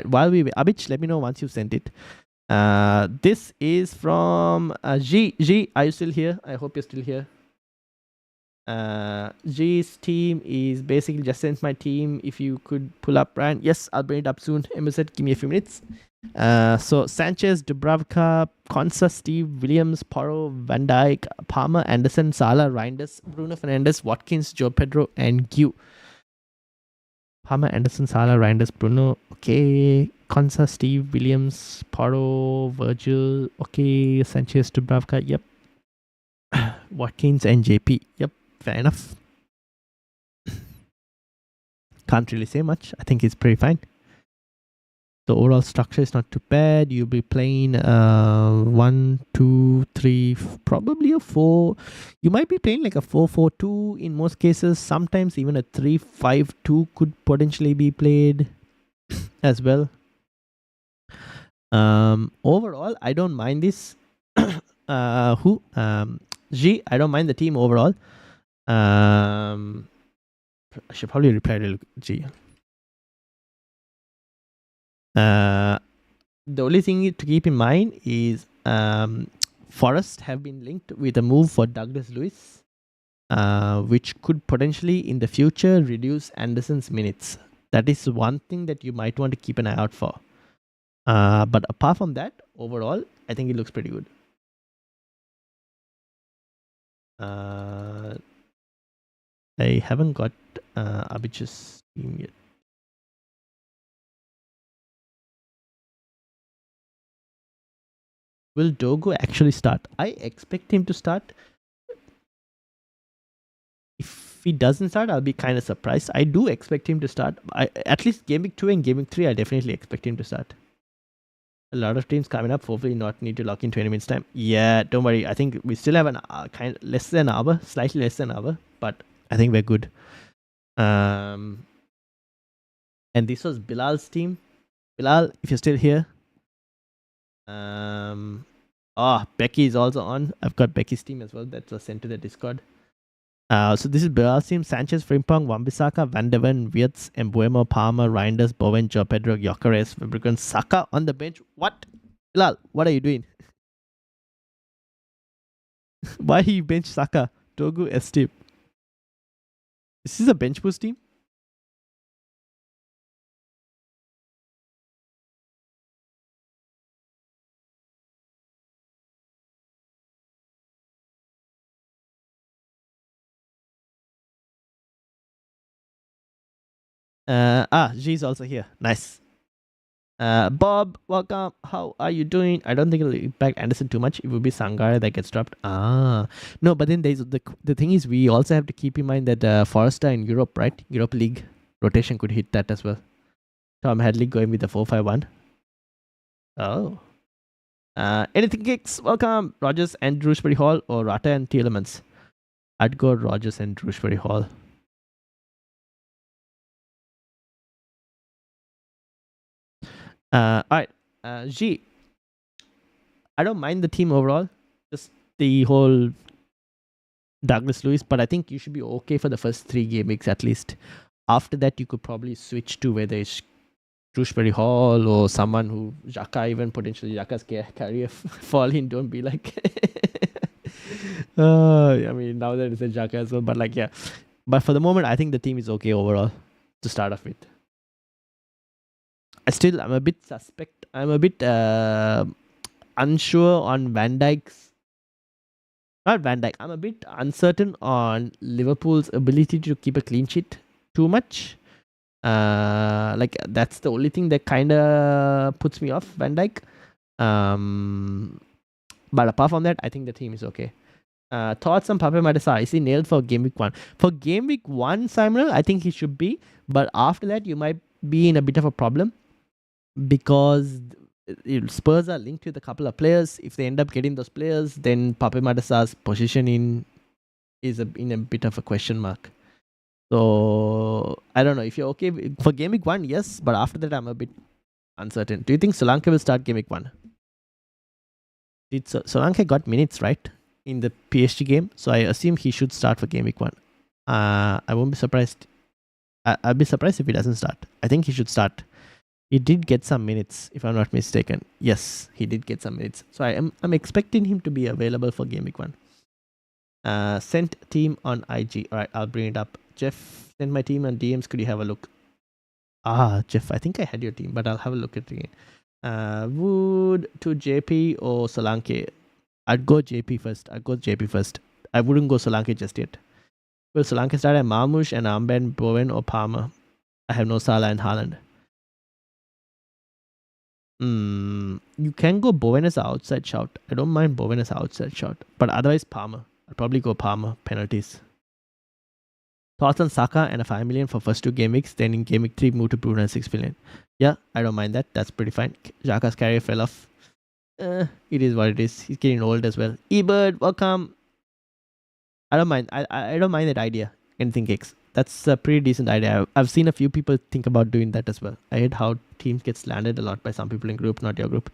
While we Abich, let me know once you sent it. This is from G. G, are you still here? I hope you're still here. G's team is basically just sent my team. If you could pull up Ryan. Yes, I'll bring it up soon. MSZ, give me a few minutes. So Sanchez, Dubravka, Konsa, Steve, Williams, Porro, Van Dijk, Palmer, Anderson, Salah, Reinders, Bruno Fernandes, Watkins, Joe Pedro, and Gu. Palmer, Anderson, Salah, Reinders, Bruno. Okay. Konsa, Steve, Williams, Porro, Virgil. Okay. Sanchez, Dubravka. Yep. Watkins and JP. Yep. Fair enough. Can't really say much. I think it's pretty fine. the overall structure is not too bad. You'll be playing 1, 2, 3, probably a 4. You might be playing like a 4-4-2 in most cases. Sometimes even a 3-5-2 could potentially be played as well. Overall, I don't mind this. G, I don't mind the team overall. I should probably reply to G. The only thing to keep in mind is Forest have been linked with a move for Douglas Lewis, which could potentially in the future reduce Anderson's minutes. That is one thing that you might want to keep an eye out for. But apart from that, overall, I think it looks pretty good. I haven't got Abhich's team yet. Will Dogo actually start? I expect him to start. If he doesn't start, I'll be kind of surprised. I do expect him to start. At least Game Week 2 and Game Week 3, I definitely expect him to start. A lot of teams coming up, hopefully not need to lock in 20 minutes time. Yeah, don't worry. I think we still have an less than an hour, slightly less than an hour, but I think we're good. And this was Bilal's team. Bilal, if you're still here. Becky is also on. I've got Becky's team as well. That was sent to the Discord. So this is Bilal's team. Sanchez, Frimpong, Wan-Bissaka, Van de Ven, Wirtz, Mbuemo, Palmer, Reinders, Bowen, Joe Pedro, Gyökeres, Fabricant, Saka on the bench. What? Bilal, what are you doing? Why he bench Saka? Togu, Estip. Is this a bench boost team? G is also here. Nice. Bob, welcome. How are you doing? I don't think it'll impact Anderson too much. It will be Sangare that gets dropped. No, but then there's the thing is we also have to keep in mind that Forrester in Europe, right? Europe League rotation could hit that as well. Tom Hadley going with the 4-5-1. Oh. Anything kicks? Welcome. Rogers and Drewsbury Hall or Rata and Tielemans? I'd go Rogers and Drewsbury Hall. Alright. G. I don't mind the team overall. Just the whole Douglas Lewis, but I think you should be okay for the first 3 game weeks at least. After that, you could probably switch to whether it's Shrewsbury Hall or someone who Xhaka, even potentially Xhaka's career fall in. Don't be like. I mean, now that it's a Xhaka as well, but like, yeah. But for the moment, I think the team is okay overall to start off with. I'm a bit suspect. I'm a bit unsure on Van Dijk's. Not Van Dijk. I'm a bit uncertain on Liverpool's ability to keep a clean sheet too much. Like that's the only thing that kind of puts me off Van Dijk. But apart from that, I think the team is okay. Thoughts on Pape Matar? Is he nailed for Game Week 1? For Game Week 1, Simon, I think he should be. But after that, you might be in a bit of a problem because Spurs are linked with a couple of players. If they end up getting those players, then Pape Matar's position is in a bit of a question mark. So I don't know if you're okay for Game Week 1, yes, but after that I'm a bit uncertain. Do you think Solanke will start Game Week 1? Did Solanke got minutes right in the PSG game, so I assume he should start for Game Week 1. I won't be surprised. I'll be surprised if he doesn't start. I think he should start. He did get some minutes, if I'm not mistaken. Yes, he did get some minutes. So I'm expecting him to be available for Game Week 1. Sent team on IG. Alright, I'll bring it up. Jeff, send my team on DMs. Could you have a look? Jeff, I think I had your team, but I'll have a look at it again. Wood to JP or Solanke? I'd go JP first. I wouldn't go Solanke just yet. Will Solanke start at Marmoush and Armband, Bowen or Palmer? I have no Salah and Haaland. You can go Bowen as an outside shout. I don't mind Bowen as an outside shout. But otherwise Palmer. I'd probably go Palmer. Penalties. Thoughts on Saka and a 5 million for first 2 game weeks, then in game week 3 move to Bruno and 6 million. Yeah, I don't mind that. That's pretty fine. Xhaka's carrier fell off. It is what it is. He's getting old as well. Ebert, welcome. I don't mind. I don't mind that idea. Anything kicks. That's a pretty decent idea. I've seen a few people think about doing that as well. I heard how teams get slandered a lot by some people in group, not your group.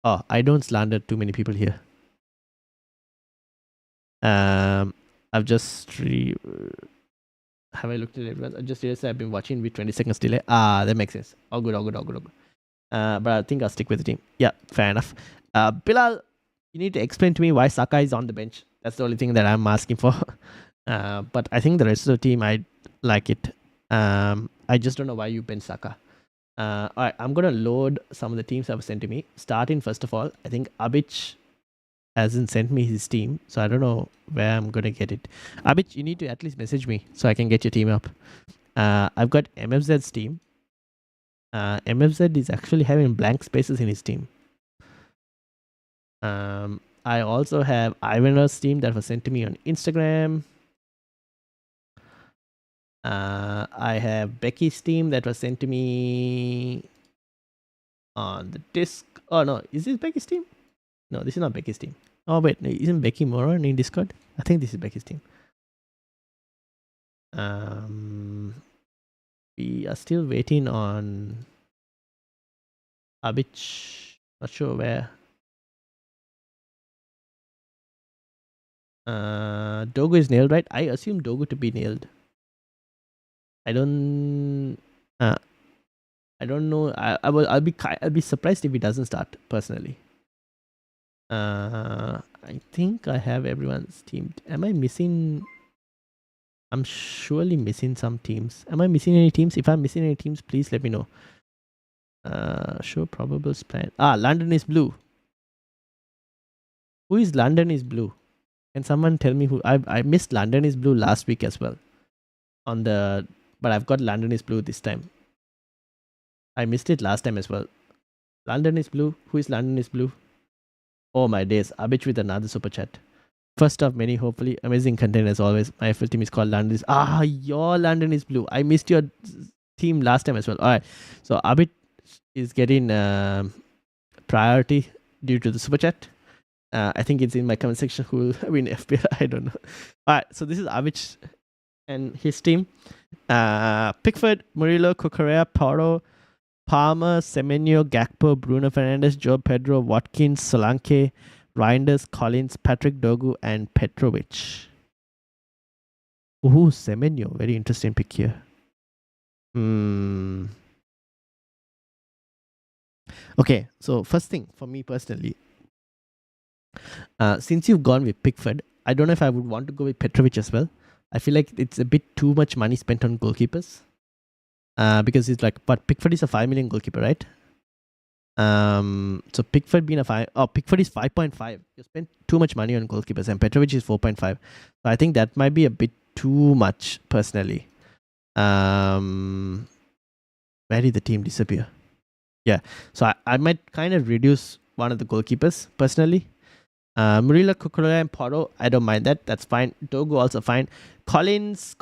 Oh, I don't slander too many people here. I've just have I looked at everyone? I just realized I've been watching with 20 seconds delay. That makes sense. All good. But I think I'll stick with the team. Yeah, fair enough. Bilal, you need to explain to me why Saka is on the bench. That's the only thing that I'm asking for. But I think the rest of the team, I like it. I just don't know why you bench Saka. Alright, I'm gonna load some of the teams that were sent to me. Starting first of all, I think Abich hasn't sent me his team, so I don't know where I'm gonna get it. Abich, you need to at least message me so I can get your team up. I've got MFZ's team. MFZ is actually having blank spaces in his team. I also have Ivan's team that was sent to me on Instagram. I have Becky's team that was sent to me on the disc. Oh no, is this Becky's team? No, this is not Becky's team. Oh wait, isn't Becky Moran in Discord? I think this is Becky's team. We are still waiting on Abich. Not sure where. Dogo is nailed, right? I assume Dogo to be nailed. I don't know. I'll be surprised if he doesn't start personally. I think I have everyone's team. Am I missing? I'm surely missing some teams. Am I missing any teams? If I'm missing any teams, please let me know. Show probable plan. London is blue. Who is London is blue? Can someone tell me who? I missed London is blue last week as well. But I've got London is blue this time. I missed it last time as well. London is blue. Who is London is blue? Oh my days. Abich with another super chat. First of many, hopefully. Amazing content as always. My FL team is called London is... your London is blue. I missed your team last time as well. Alright. So Abich is getting priority due to the super chat. I think it's in my comment section who will win FPL. I don't know. Alright. So this is Abich and his team. Pickford, Murillo, Cucurella, Porro, Palmer, Semenyo, Gakpo, Bruno Fernandes, Joe Pedro, Watkins, Solanke, Reinders, Collins, Patrick Dogu, and Petrovic. Ooh, Semenyo. Very interesting pick here. Okay, so first thing for me personally, since you've gone with Pickford, I don't know if I would want to go with Petrovic as well. I feel like it's a bit too much money spent on goalkeepers. Because it's like, but Pickford is a 5 million goalkeeper, right? So Pickford being Pickford is 5.5. You spent too much money on goalkeepers, and Petrovic is 4.5. So I think that might be a bit too much personally. Where did the team disappear? Yeah, so I might kind of reduce one of the goalkeepers personally. Murillo, Cucurella, and Porro, I don't mind that. That's fine. Dogo also fine. Collins,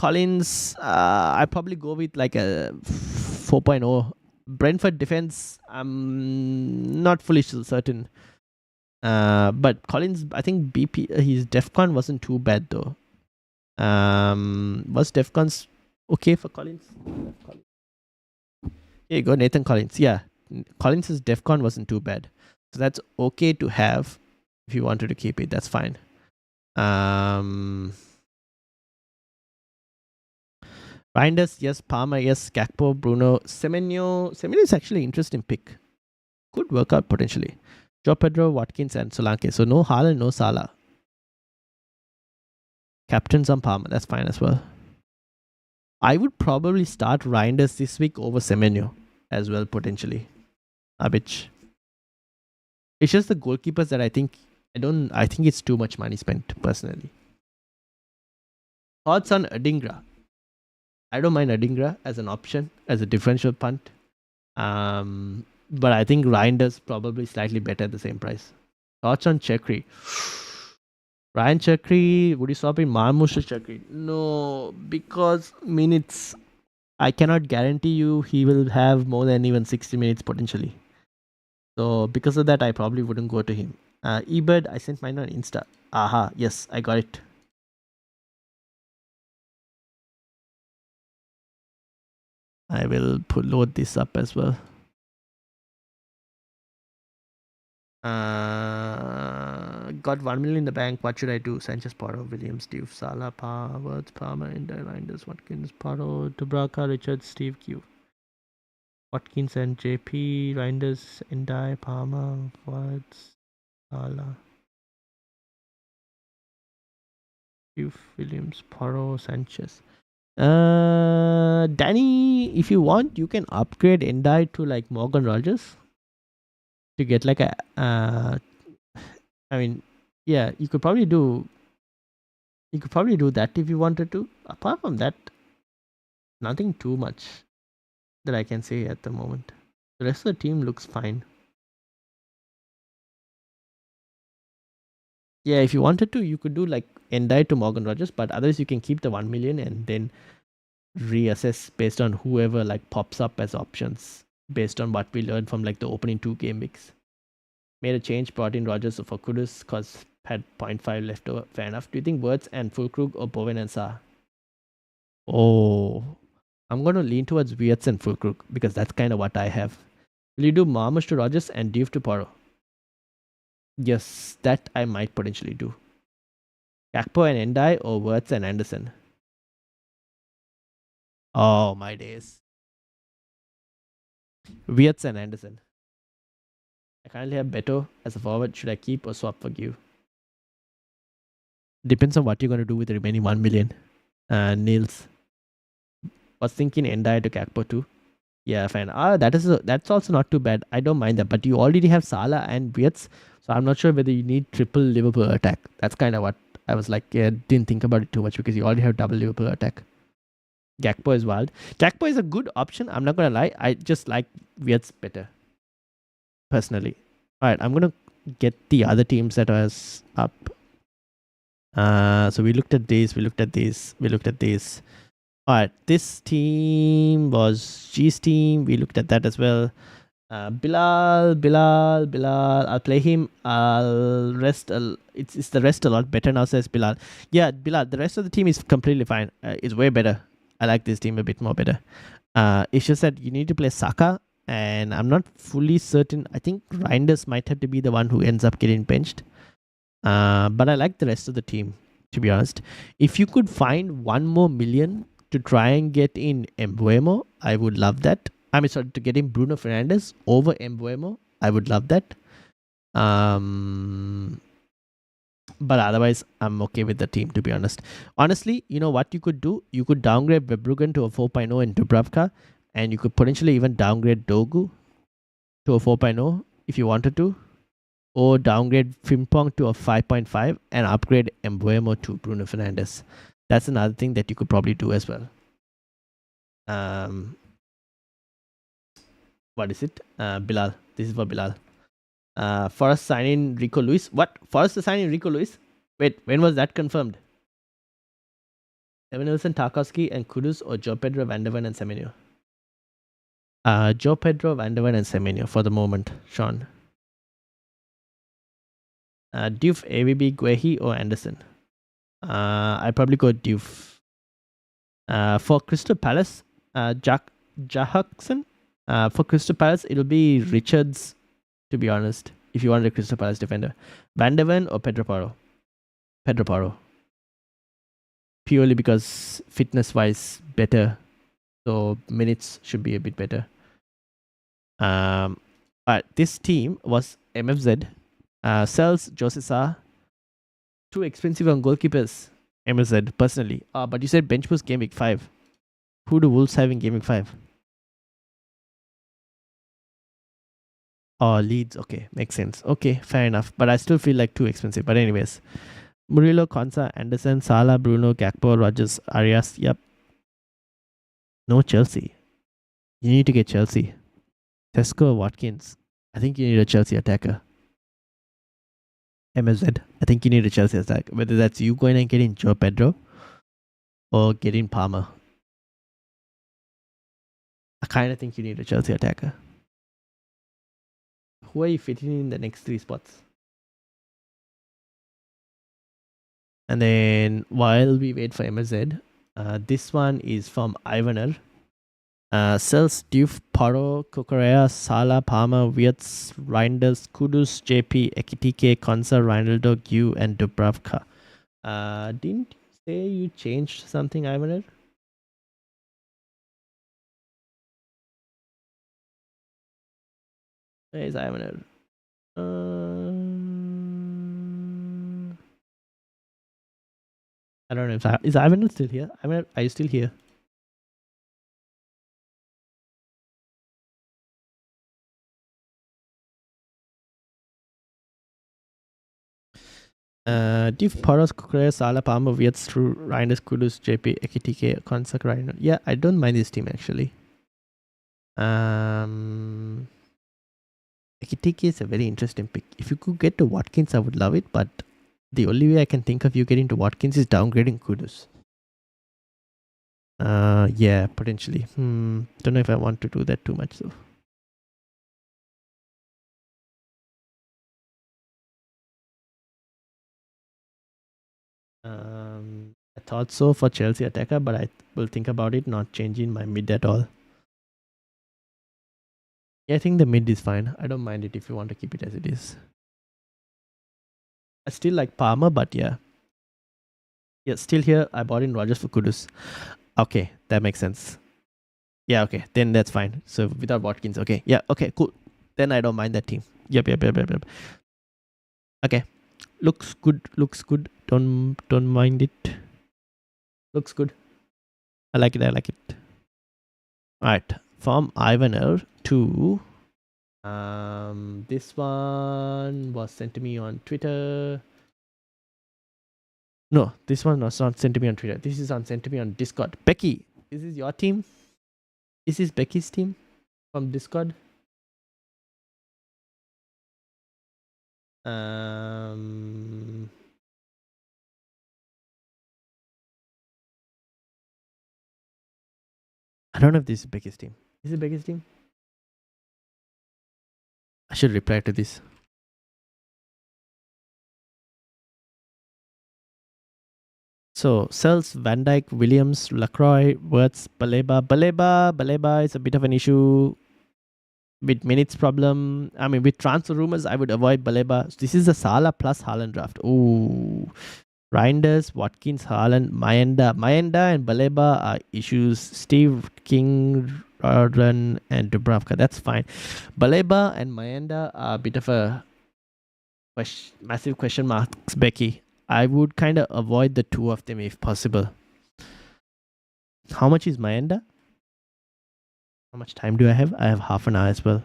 I probably go with like a 4.0. Brentford defense, I'm not fully certain. But Collins, I think his DEFCON wasn't too bad though. Was DEFCON's okay for Collins? Here you go, Nathan Collins. Yeah, Collins' DEFCON wasn't too bad. So that's okay to have if you wanted to keep it. That's fine. Reinders, yes. Palmer, yes. Gakpo, Bruno. Semenyo is actually an interesting pick. Could work out potentially. Joe Pedro, Watkins, and Solanke. So no Haaland, no Salah. Captains on Palmer. That's fine as well. I would probably start Reinders this week over Semenyo as well, potentially. Abich. It's just the goalkeepers that I think it's too much money spent personally. Thoughts on Adingra? I don't mind Adingra as an option, as a differential punt. But I think Reinders probably slightly better at the same price. Thoughts on Chekri? Ryan Chakri, would you swap in Marmush to Chakri? No, because minutes. I cannot guarantee you he will have more than even 60 minutes potentially. So because of that, I probably wouldn't go to him. Ebird, I sent mine on Insta. Aha, yes, I got it. I will load this up as well. Got 1 million in the bank. What should I do? Sanchez, Porro, Williams, Steve, Salah, Words, Palmer, Indy, Reinders, Watkins, Porro, Dubravka, Richards, Steve, Q. Watkins and JP, Reinders, Indy, Palmer, Words, Salah, Steve, Williams, Porro, Sanchez. Danny, if you want, you can upgrade Indy to like Morgan Rogers to get like a. I mean, yeah, you could probably do. You could probably do that if you wanted to. Apart from that, nothing too much that I can say at the moment. The rest of the team looks fine. Yeah, if you wanted to, you could do like Endai to Morgan Rogers, but otherwise you can keep the 1 million and then reassess based on whoever like pops up as options based on what we learned from like the opening 2 game weeks. Made a change, brought in Rogers for Kudus because had 0.5 left over. Fair enough. Do you think Wirtz and Fulkrug or Bowen and Sa? Oh, I'm going to lean towards Wirtz and Fulkrug because that's kind of what I have. Will you do Marmush to Rogers and Dave to Porro? Yes, that I might potentially do. Gakpo and Endai or Wirtz and Anderson? Oh, my days. Wirtz and Anderson. I currently have Beto as a forward. Should I keep or swap for Q? Depends on what you're going to do with the remaining 1 million. Nils. Was thinking Endai to Gakpo too. Yeah, fine. That's also not too bad. I don't mind that. But you already have Salah and Wirtz, so I'm not sure whether you need triple Liverpool attack. That's kind of what I was like. Yeah, didn't think about it too much because you already have double Liverpool attack. Gakpo is wild. Gakpo is a good option. I'm not gonna lie. I just like Wirtz better personally. All right, I'm gonna get the other teams that was up. So we looked at these. We looked at these. We looked at these. All right, this team was G's team. We looked at that as well. Bilal. I'll play him. I'll rest. It's the rest a lot better now, says Bilal. Yeah, Bilal. The rest of the team is completely fine. It's way better. I like this team a bit more better. It's just that you need to play Saka, and I'm not fully certain. I think Reinders might have to be the one who ends up getting benched. But I like the rest of the team, to be honest. If you could find 1 more million to try and get in Embuemo, I would love that. I mean, sorry, to get in Bruno Fernandes over Embuemo, I would love that. But otherwise, I'm okay with the team, to be honest. Honestly, you know what you could do? You could downgrade Verbruggen to a 4.0 in Dubravka, and you could potentially even downgrade Dogu to a 4.0 if you wanted to, or downgrade Frimpong to a 5.5 and upgrade Embuemo to Bruno Fernandes. That's another thing that you could probably do as well. What is it? Bilal. This is for Bilal. For us signing Rico Lewis. What? For us to sign in Rico Lewis? Wait, when was that confirmed? Evan Wilson, Tarkowski, and Kudus, or Joe Pedro, Van der Ven, and Semenyo? Joe Pedro, Van der Ven, and Semenyo for the moment, Sean. Diouf, AVB, Guehi, or Anderson? I'd probably go Diouf. For Crystal Palace, Jackson. For Crystal Palace, it'll be Richards, to be honest, if you want a Crystal Palace defender. Van der Ven or Pedro Porro? Pedro Porro. Purely because fitness-wise, better. So minutes should be a bit better. But this team was MFZ. Sells Josesa. Too expensive on goalkeepers. MFZ, personally. But you said bench boost game week 5. Who do Wolves have in game week 5? Oh, Leeds. Okay, makes sense. Okay, fair enough. But I still feel like too expensive. But anyways, Murillo, Konsa, Anderson, Salah, Bruno, Gakpo, Rogers, Arias. Yep. No Chelsea. You need to get Chelsea. Tesco or Watkins. I think you need a Chelsea attacker. MZ. I think you need a Chelsea attack. Whether that's you going and getting Joe Pedro or getting Palmer. I kind of think you need a Chelsea attacker. Who are you fitting in the next 3 spots? And then while we wait for MZ, this one is from Ivaner. Sells Diouf, Paro, Kukurea, Sala, Palmer, Wirtz, Reinders, Kudus, JP, Ekitike, Konsa, Reinaldo, Gu, and Dubravka. Didn't you say you changed something, Ivaner? Where is Ivaner? I don't know if is Ivaner still here? Ivaner, are you still here? Div Paros, Kukurea, Sala, Palmer, Wirtz, True, Reinders, Kudus, JP, Ekitike, Konsa, Reinaldo. Yeah, I don't mind this team actually. Ekitike is a very interesting pick. If you could get to Watkins, I would love it, but the only way I can think of you getting to Watkins is downgrading Kudus. Yeah, potentially. Don't know if I want to do that too much though. I thought so for Chelsea attacker, but I will think about it, not changing my mid at all. Yeah, I think the mid is fine. I don't mind it if you want to keep it as it is. I still like Palmer, but yeah. Yeah, still here. I bought in Rogers for Kudus. Okay, that makes sense. Yeah, okay, then that's fine. So without Watkins, okay. Yeah, okay, cool. Then I don't mind that team. Yep. Okay. Looks good. Don't mind it. Looks good. I like it. Alright. From Ivaner to this one was sent to me on Twitter. No, this one was not sent to me on Twitter. This is sent to me on Discord. Becky, is this your team? This is Becky's team from Discord. I don't know if this is Becky's team. Is it Becky's team? I should reply to this. So sells Van Dijk, Williams, Lacroix, Wirtz, Baleba is a bit of an issue with minutes problem. I mean, with transfer rumors, I would avoid Baleba. This is a Salah plus Haaland draft. Ooh. Reinders, Watkins, Haaland, Mayenda and Baleba are issues. Steve, King, Rodran, and Dubravka. That's fine. Baleba and Mayenda are a bit of a massive question marks, Becky. I would kind of avoid the two of them if possible. How much is Mayenda? How much time do I have? I have half an hour as well.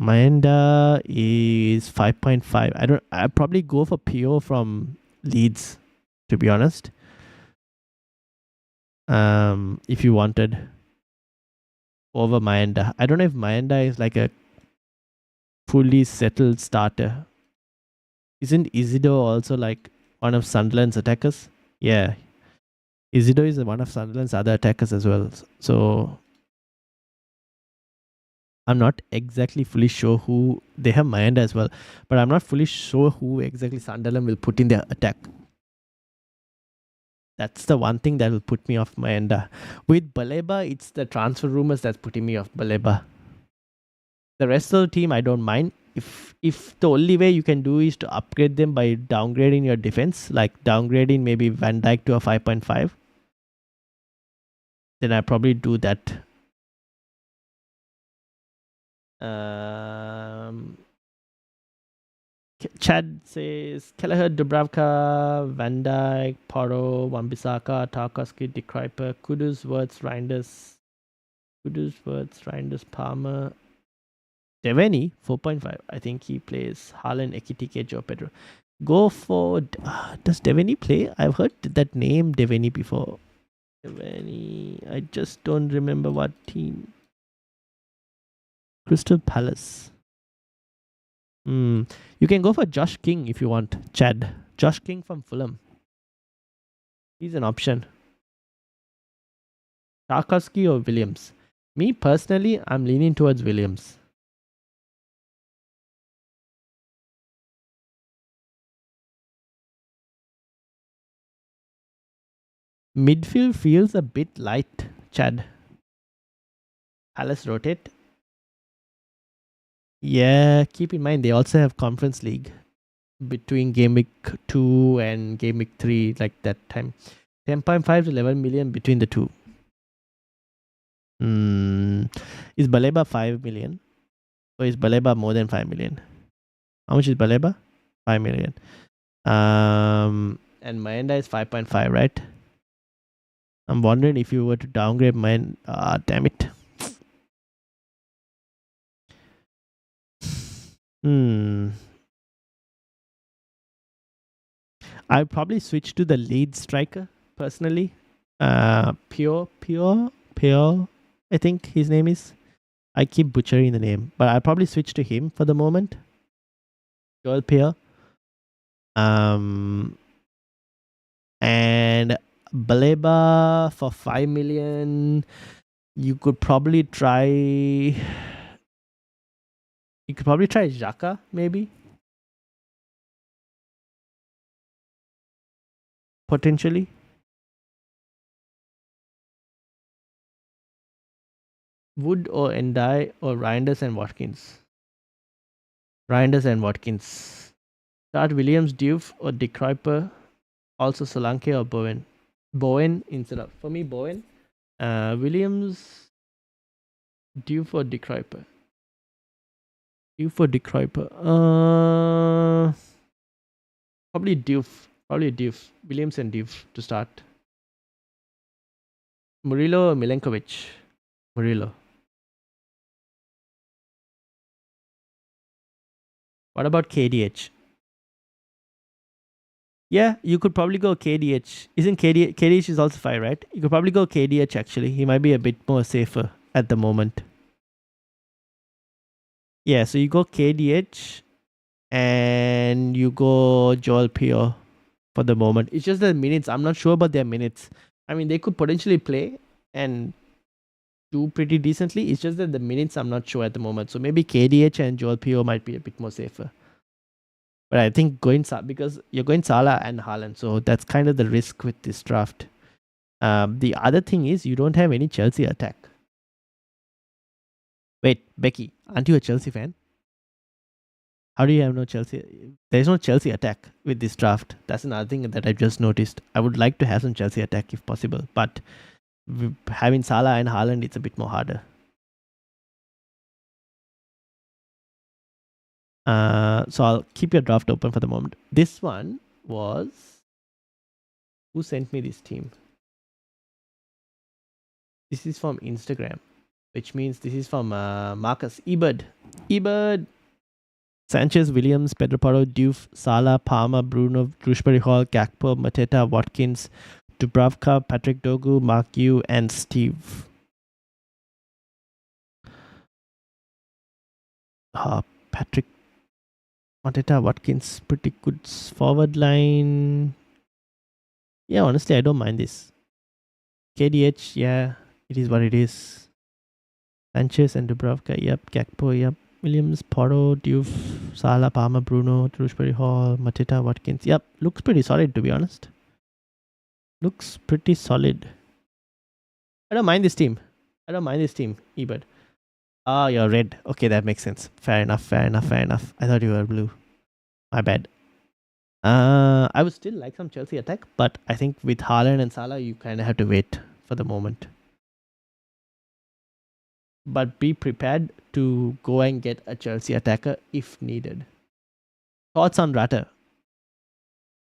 Mayenda is 5.5. I'd probably go for PO from Leeds, to be honest. If you wanted over Mayenda. I don't know if Mayenda is like a fully settled starter. Isn't Isidore also like one of Sunderland's attackers? Yeah. Isidore is one of Sunderland's other attackers as well. So I'm not exactly fully sure who they have Mayenda as well, but I'm not fully sure who exactly Sunderland will put in their attack. That's the one thing that will put me off Mayenda. With Baleba, it's the transfer rumors that's putting me off Baleba. The rest of the team, I don't mind. If the only way you can do is to upgrade them by downgrading your defense, like downgrading maybe Van Dijk to a 5.5, then I probably do that. Chad says Kelleher, Dubravka, Van Dijk, Poro, Wan-Bissaka, Tarkowski, De Kuyper, Kudus, Wirtz, Reinders, Palmer, Devaney 4.5. I think he plays Haaland, Ekitike, Joe Pedro. Go for does Devaney play? I've heard that name Devaney before. Devaney, I just don't remember what team. Crystal Palace. You can go for Josh King if you want. Chad. Josh King from Fulham. He's an option. Tarkowski or Williams? Me personally, I'm leaning towards Williams. Midfield feels a bit light, Chad. Palace rotate. Yeah, keep in mind they also have Conference League between Game Week 2 and Game Week 3, like that time. 10.5 to 11 million between the two. Is Baleba 5 million? Or is Baleba more than 5 million? How much is Baleba? 5 million. And Maenda is 5.5, right? I'm wondering if you were to downgrade mine. Damn it. I'd probably switch to the lead striker personally. Pure, I think his name is. I keep butchering the name, but I'll probably switch to him for the moment. Joel Pure. And Baleba for 5 million. You could probably try. You could probably try Xhaka, maybe. Potentially. Wood or Endai or Reinders and Watkins. Reinders and Watkins. Start Williams, Diouf or De Kruijper. Also Solanke or Bowen. Bowen instead of. For me, Bowen. Williams, Diouf or De Kruijper. Diouf or De Kruijper. Probably Diouf. Williams and Diouf to start. Murillo or Milenkovic? Murillo. What about KDH? Yeah, you could probably go KDH. Isn't KDH is also 5, right? You could probably go KDH actually. He might be a bit more safer at the moment. Yeah, so you go KDH and you go Joel Pio for the moment. It's just the minutes. I'm not sure about their minutes. I mean, they could potentially play and do pretty decently. It's just that the minutes I'm not sure at the moment. So maybe KDH and Joel Pio might be a bit more safer. But I think because you're going Salah and Haaland, so that's kind of the risk with this draft. The other thing is you don't have any Chelsea attack. Wait, Becky, aren't you a Chelsea fan? How do you have no Chelsea? There's no Chelsea attack with this draft. That's another thing that I've just noticed. I would like to have some Chelsea attack if possible, but having Salah and Haaland, it's a bit more harder. So I'll keep your draft open for the moment. This one was... Who sent me this team? This is from Instagram, which means this is from Marcus Ebert. Sanchez, Williams, Pedro Porro, Diouf, Salah, Palmer, Bruno, Shrewsbury Hall, Gakpo, Mateta, Watkins, Dubravka, Patrick Dogu, Mark Yu, and Steve. Patrick, Mateta, Watkins, pretty good forward line. Yeah, honestly, I don't mind this. KDH, yeah, it is what it is. Sanchez and Dubravka, yep. Gakpo, yep. Williams, Porro, Diouf, Salah, Palmer, Bruno, Shrewsbury Hall, Mateta, Watkins. Yep, looks pretty solid to be honest. Looks pretty solid. I don't mind this team, Ebert. Ah, you're red. Okay, that makes sense. Fair enough. I thought you were blue. My bad. I would still like some Chelsea attack, but I think with Haaland and Salah, you kind of have to wait for the moment. But be prepared to go and get a Chelsea attacker if needed. Thoughts on Rata?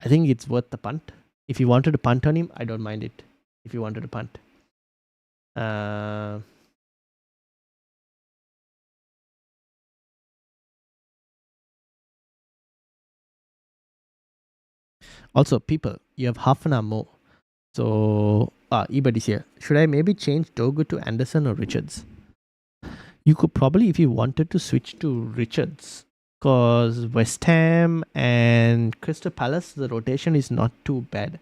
I think it's worth the punt. If you wanted to punt on him, I don't mind it. If you wanted to punt. Also, people, you have half an hour more. So, Ebert is here. Should I maybe change Dogu to Anderson or Richards? You could probably, if you wanted to switch to Richards, because West Ham and Crystal Palace, the rotation is not too bad.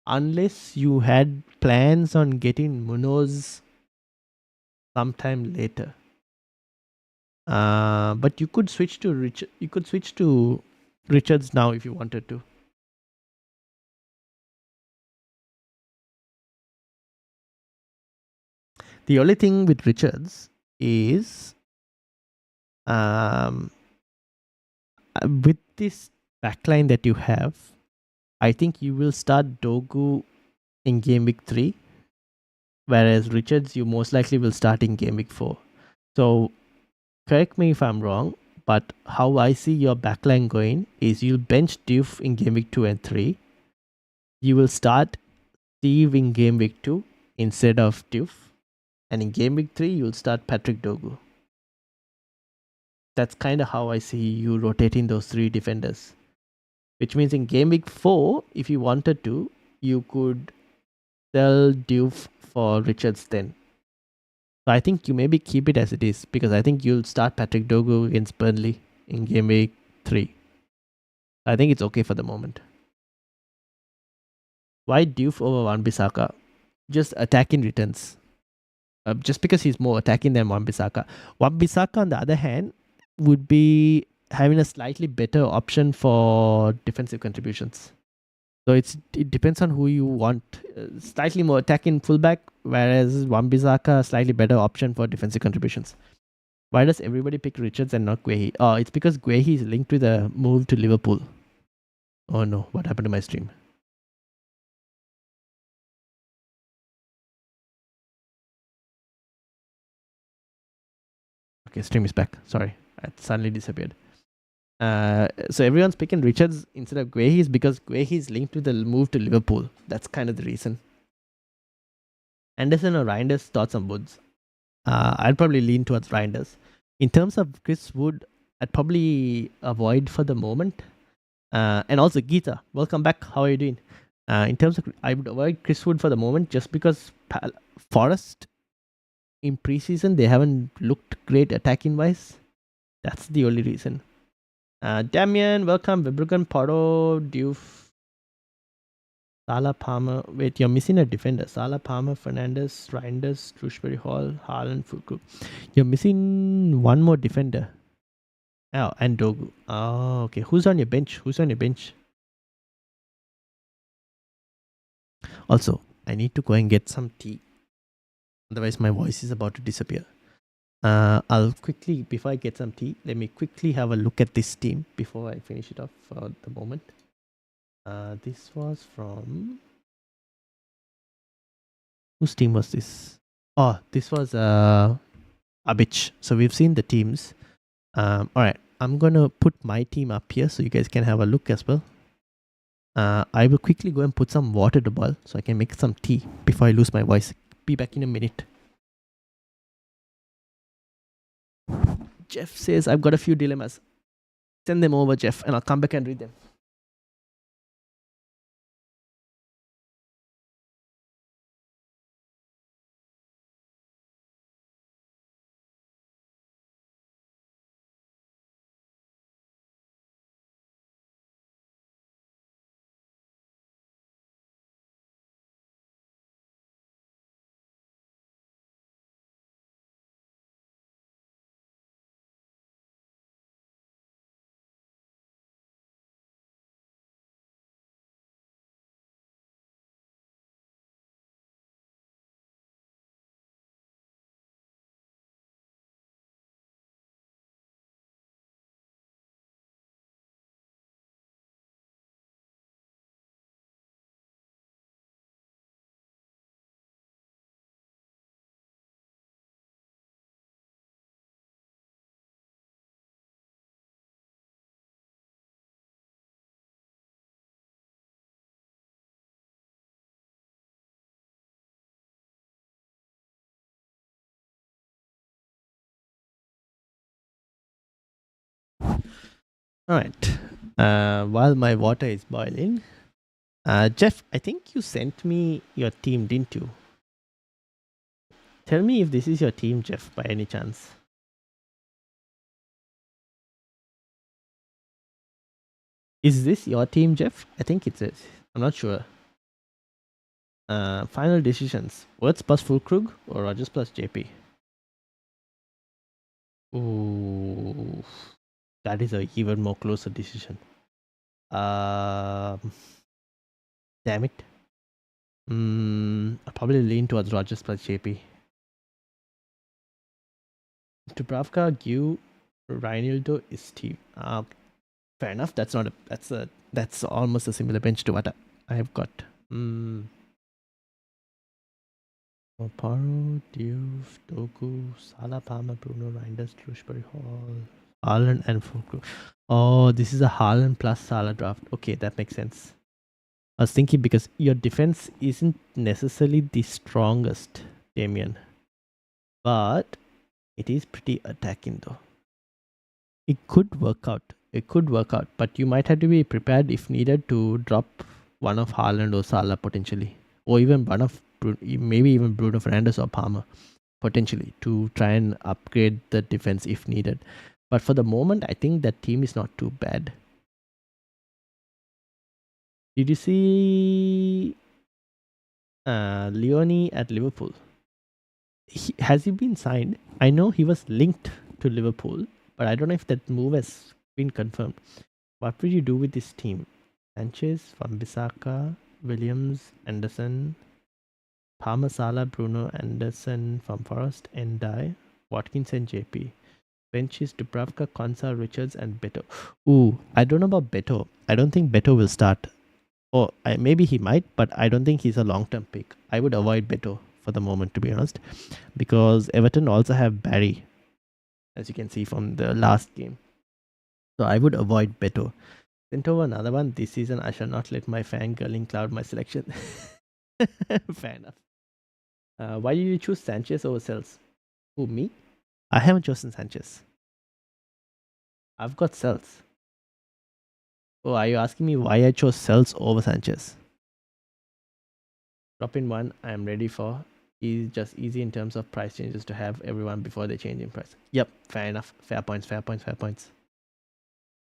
Unless you had plans on getting Munoz sometime later. But you could switch to Richards now if you wanted to. The only thing with Richards is with this backline that you have, I think you will start Dogu in game week 3, whereas Richards you most likely will start in game week 4. So correct me if I'm wrong, but how I see your backline going is you'll bench Diouf in game week 2 and 3. You will start Steve in game week 2 instead of Diouf. And in game week 3, you'll start Patrick Dogu. That's kind of how I see you rotating those 3 defenders. Which means in game week 4, if you wanted to, you could sell Diouf for Richards then. So I think you maybe keep it as it is because I think you'll start Patrick Dogu against Burnley in game week 3. I think it's okay for the moment. Why Diouf over Wan-Bissaka? Just attacking returns. Just because he's more attacking than Wan-Bissaka. Wan-Bissaka, on the other hand, would be having a slightly better option for defensive contributions. So it depends on who you want. Slightly more attacking fullback, whereas Wan-Bissaka slightly better option for defensive contributions. Why does everybody pick Richards and not Guehi? Oh, it's because Guehi is linked to the move to Liverpool. Oh no, what happened to my stream? Okay, stream is back. Sorry, it suddenly disappeared. So everyone's picking Richards instead of Guehi because Guehi is linked to the move to Liverpool. That's kind of the reason. Anderson or Reinders, thoughts on Woods? I'd probably lean towards Reinders. In terms of Chris Wood, I'd probably avoid for the moment. And also Geeta, welcome back. How are you doing? In terms of, I would avoid Chris Wood for the moment just because Forest in preseason they haven't looked great attacking wise. That's the only reason. Damian, welcome. Vibrugan, Paro, Diouf, Salah, Palmer. Wait, you're missing a defender. Salah, Palmer, Fernandes, Reinders, Shrewsbury Hall, Haaland, Fulkrug. You're missing one more defender. Oh, and Dogu. Oh, okay. Who's on your bench? Also, I need to go and get some tea. Otherwise, my voice is about to disappear. I'll quickly, before I get some tea, let me quickly have a look at this team before I finish it off for the moment. This was from... Whose team was this? Oh, this was Abich. So we've seen the teams. Alright, I'm going to put my team up here so you guys can have a look as well. I will quickly go and put some water to boil so I can make some tea before I lose my voice. Be back in a minute. Jeff says, I've got a few dilemmas. Send them over, Jeff, and I'll come back and read them. Alright. While my water is boiling, Jeff, I think you sent me your team, didn't you? Tell me if this is your team, Jeff, by any chance. Is this your team, Jeff? I think it is. I'm not sure. Final decisions. Words plus Fulkrug or Rogers plus JP? Ooh, that is a even more closer decision. Um, damn it. I'll probably lean towards Rogers plus JP. Dubravka, Gu, Reinildo is Steve. Fair enough. That's almost a similar bench to what I have got. Paro, Diouf, Doku, Salah, Palmer, Bruno, Reinders, Shrewsbury Hall, Haaland and Fulkrug. Oh, this is a Haaland plus Salah draft. Okay, that makes sense. I was thinking because your defense isn't necessarily the strongest, Damien, but it is pretty attacking though. It could work out. But you might have to be prepared if needed to drop one of Haaland or Salah potentially, or even one of maybe even Bruno Fernandes or Palmer potentially to try and upgrade the defense if needed. But for the moment, I think that team is not too bad. Did you see Leone at Liverpool? Has he been signed? I know he was linked to Liverpool, but I don't know if that move has been confirmed. What would you do with this team? Sanchez, Wan-Bissaka, Williams, Anderson, Palmer, Salah, Bruno, Anderson from Forest, Endai, Watkins and JP. Bench is Dubravka, Konsa, Richards and Beto. Ooh, I don't know about Beto. I don't think Beto will start. Or maybe he might, but I don't think he's a long-term pick. I would avoid Beto for the moment, to be honest, because Everton also have Barry, as you can see from the last game. So I would avoid Beto. Sent over another one. This season, I shall not let my fangirling cloud my selection. Fair enough. Why did you choose Sanchez over Cells? Who, me? I haven't chosen Sanchez. I've got Cells. Oh, are you asking me why I chose Cells over Sanchez? Drop in one, I am ready for. Is just easy in terms of price changes to have everyone before they change in price. Yep, fair enough. Fair points.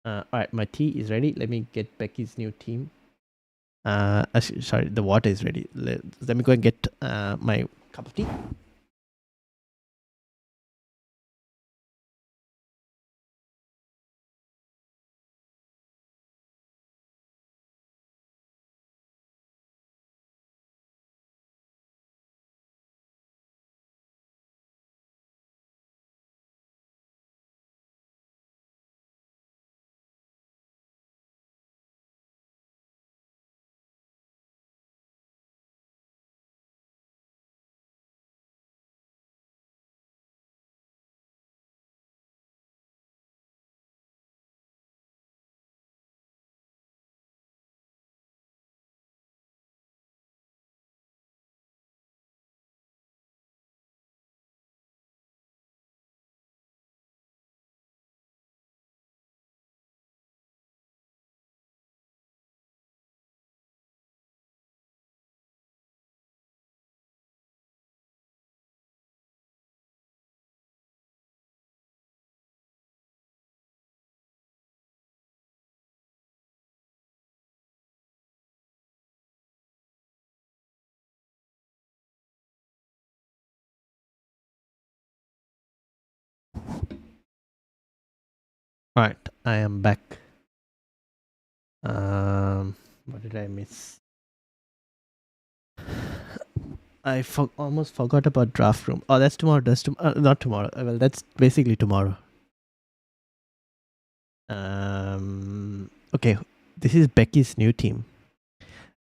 Alright, my tea is ready. Let me get Becky's new team. Sorry, the water is ready. Let me go and get my cup of tea. Alright, I am back. What did I miss? I almost forgot about draft room. Oh, that's tomorrow. Not tomorrow. Well, that's basically tomorrow. Okay, this is Becky's new team.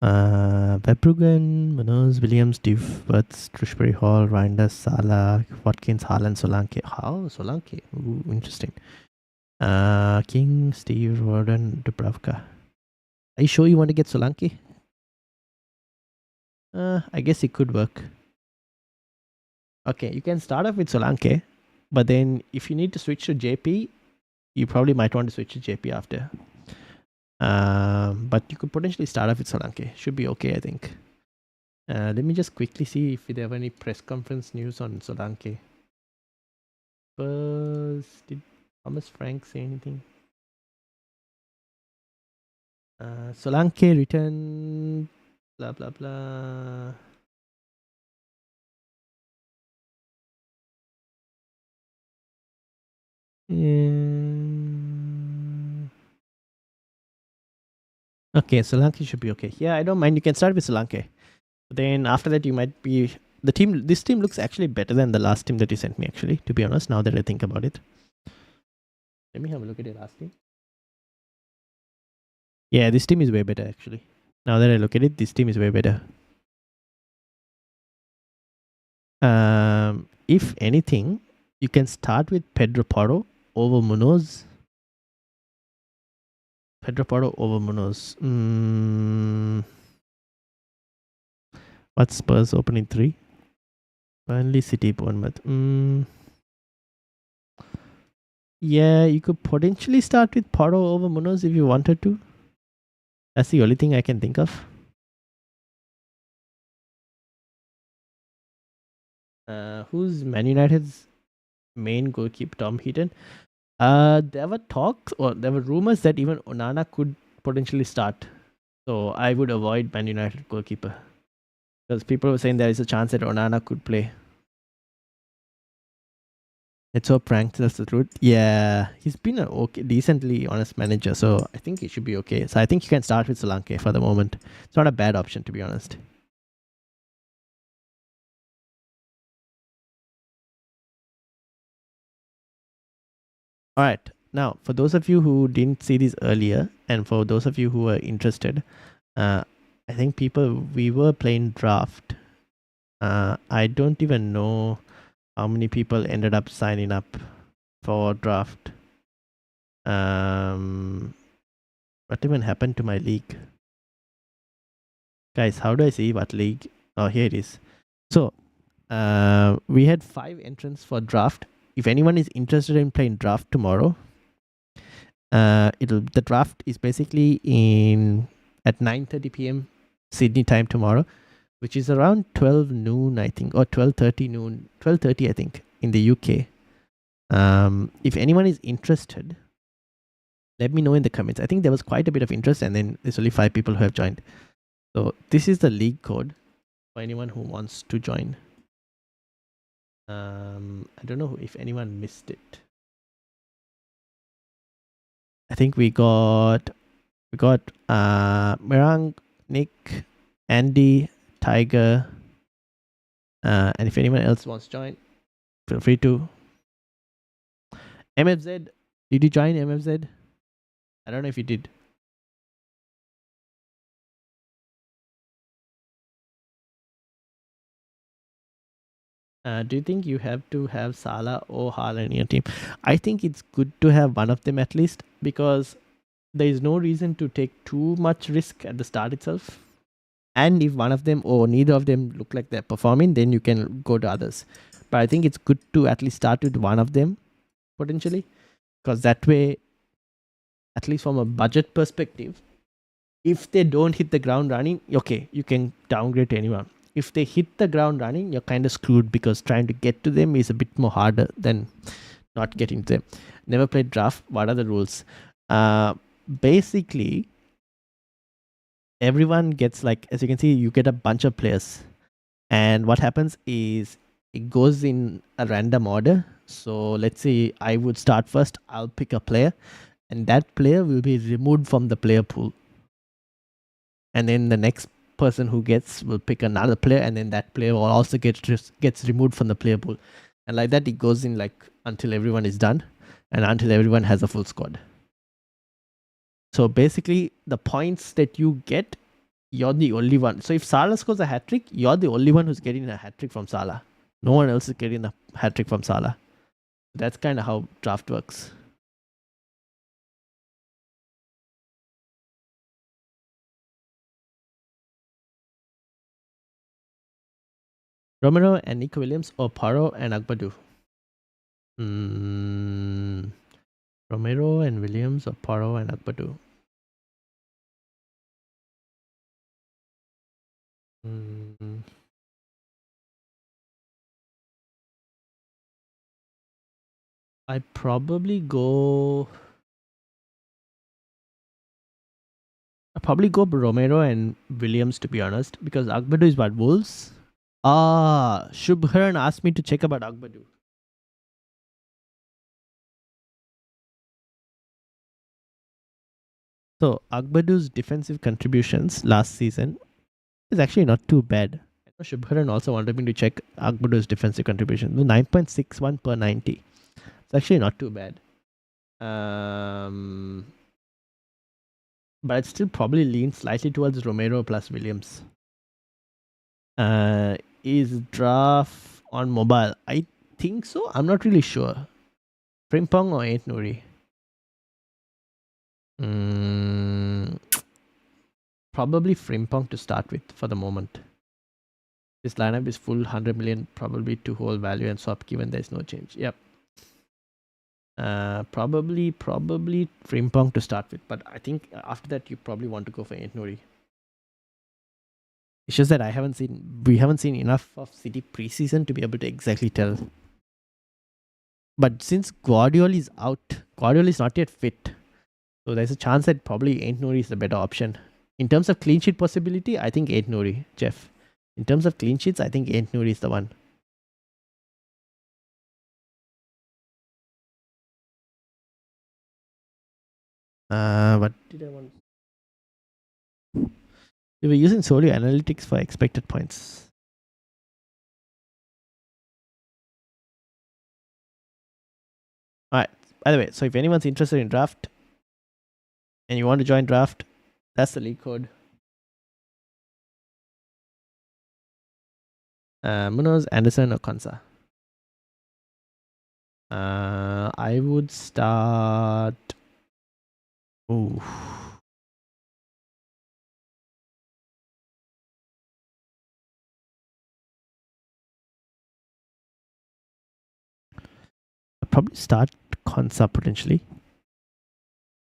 Verbruggen, Munoz, Williams, Divots, Shrewsbury Hall, Reinders, Salah, Watkins, Haaland, Solanke. How? Solanke. Ooh, interesting. King, Steve, Warden, Dubravka. Are you sure you want to get Solanke? I guess it could work. Okay, you can start off with Solanke, but then if you need to switch to JP, you probably might want to switch to JP after. But you could potentially start off with Solanke. Should be okay, I think. Let me just quickly see if there were any press conference news on Solanke. First, did Thomas Frank say anything? Solanke return. Blah blah blah. Okay, Solanke should be okay. Yeah, I don't mind. You can start with Solanke. Then after that, you might be the team. This team looks actually better than the last team that you sent me. Actually, to be honest, now that I think about it, let me have a look at your last team. Yeah, this team is way better actually. Now that I look at it, this team is way better. If anything, you can start with Pedro Porro over Munoz. Pedro Porro over Munoz. What's Spurs opening 3? Burnley, City, Bournemouth. Yeah, you could potentially start with Porro over Munoz if you wanted to. That's the only thing I can think of. Who's Man United's main goalkeeper? Tom Heaton. There were talks or there were rumors that even Onana could potentially start. So I would avoid Man United goalkeeper because people were saying there is a chance that Onana could play. It's so pranked. That's the truth. Yeah, he's been a okay, decently honest manager, so I think he should be okay. So I think you can start with Solanke for the moment. It's not a bad option, to be honest. All right. Now, for those of you who didn't see this earlier, and for those of you who are interested, I think we were playing draft. I don't even know how many people ended up signing up for draft. What even happened to my league? Guys, how do I see what league? Oh, here it is. So, we had 5 entrants for draft. If anyone is interested in playing draft tomorrow, the draft is basically at 9:30 p.m. Sydney time tomorrow, which is around 12 noon, I think, or 12:30 noon, 12:30 I think in the UK. If anyone is interested, let me know in the comments. I think there was quite a bit of interest, and then there's only 5 people who have joined. So this is the league code for anyone who wants to join. I don't know if anyone missed it. I think we got Mirang, Nick, Andy, Tiger, and if anyone else wants to join, feel free to. MFZ, did you join MFZ? I don't know if you did. Do you think you have to have Salah or Haaland in your team? I think it's good to have one of them at least because there is no reason to take too much risk at the start itself. And if one of them or neither of them look like they're performing, then you can go to others. But I think it's good to at least start with one of them potentially because that way, at least from a budget perspective, if they don't hit the ground running, okay, you can downgrade to anyone. If they hit the ground running, you're kind of screwed because trying to get to them is a bit more harder than not getting to them. Never played draft. What are the rules? Basically, everyone gets, like, as you can see, you get a bunch of players, and what happens is it goes in a random order. So let's say I would start first. I'll pick a player, and that player will be removed from the player pool, and then the next person who gets will pick another player, and then that player will also gets removed from the player pool, and like that it goes in, like, until everyone is done and until everyone has a full squad. So basically, the points that you get, you're the only one. So if Salah scores a hat trick, you're the only one who's getting a hat trick from Salah. No one else is getting a hat trick from Salah. That's kind of how draft works. Romero and Nick Williams or Paro and Agbadu? Romero and Williams or Paro and Agbadu? I'd probably go I'll probably go Romero and Williams, to be honest, because Agbadu is what, Wolves? Shubharan asked me to check about Agbadu. So Agbadu's defensive contributions last season is actually not too bad. I know Shubharan also wanted me to check Agbadu's defensive contribution. 9.61 per 90. It's actually not too bad. But I'd still probably lean slightly towards Romero plus Williams. Is draft on mobile? I think so. I'm not really sure. Frimpong or Ain't Nuri? Probably Frimpong to start with for the moment. This lineup is full 100 million, probably to hold value and swap given there's no change. Yep. Probably Frimpong to start with, but I think after that you probably want to go for Ain't Nuri. It's just that we haven't seen enough of City preseason to be able to exactly tell. But since Guardiola is out, Guardiola is not yet fit, so there's a chance that probably Ain't Nuri is the better option. In terms of clean sheet possibility, I think Ain't Nuri, Jeff. In terms of clean sheets, I think Ain't Nuri is the one. What did I want? We were using solely analytics for expected points. Alright, by the way, so if anyone's interested in draft and you want to join draft, that's the league code. Munoz, Anderson, or Konsa. I would start. Ooh. I'd probably start Konsa potentially.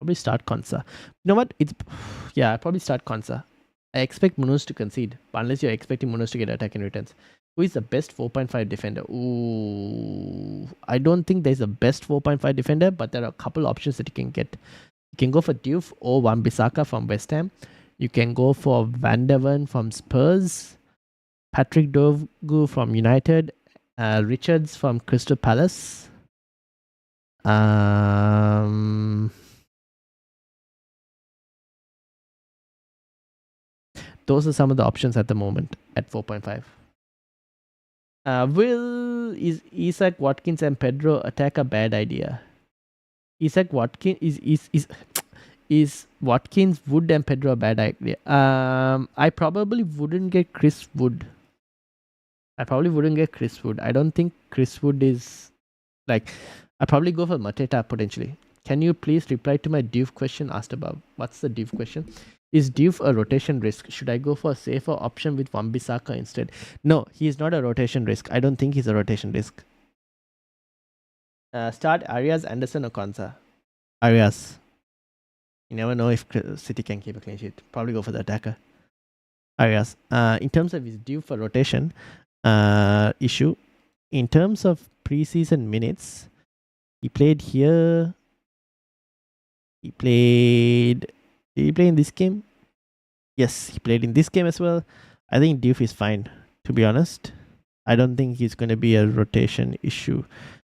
Probably start Konsa. You know what? I'd probably start Konsa. I expect Munoz to concede, but unless you're expecting Munoz to get attack and returns. Who is the best 4.5 defender? Ooh, I don't think there's a best 4.5 defender, but there are a couple options that you can get. You can go for Diouf or Wan-Bissaka from West Ham. You can go for Van der Ven from Spurs, Patrick Dorgu from United, Richards from Crystal Palace. Those are some of the options at the moment at 4.5. Is Isaac Watkins and Pedro attack a bad idea? Isaac Watkins is Watkins, Wood, and Pedro a bad idea? I probably wouldn't get Chris Wood. I don't think Chris Wood is like. I'd probably go for Mateta potentially. Can you please reply to my Diouf question asked above? What's the Diouf question? Is Diouf a rotation risk? Should I go for a safer option with Wan-Bissaka instead? No, he's not a rotation risk. I don't think he's a rotation risk. Start Arias, Anderson, or Konsa? Arias. You never know if City can keep a clean sheet. Probably go for the attacker. Arias. In terms of his due for rotation issue, in terms of preseason minutes, he played here. Did he play in this game? Yes, he played in this game as well. I think Diouf is fine, to be honest. I don't think he's going to be a rotation issue.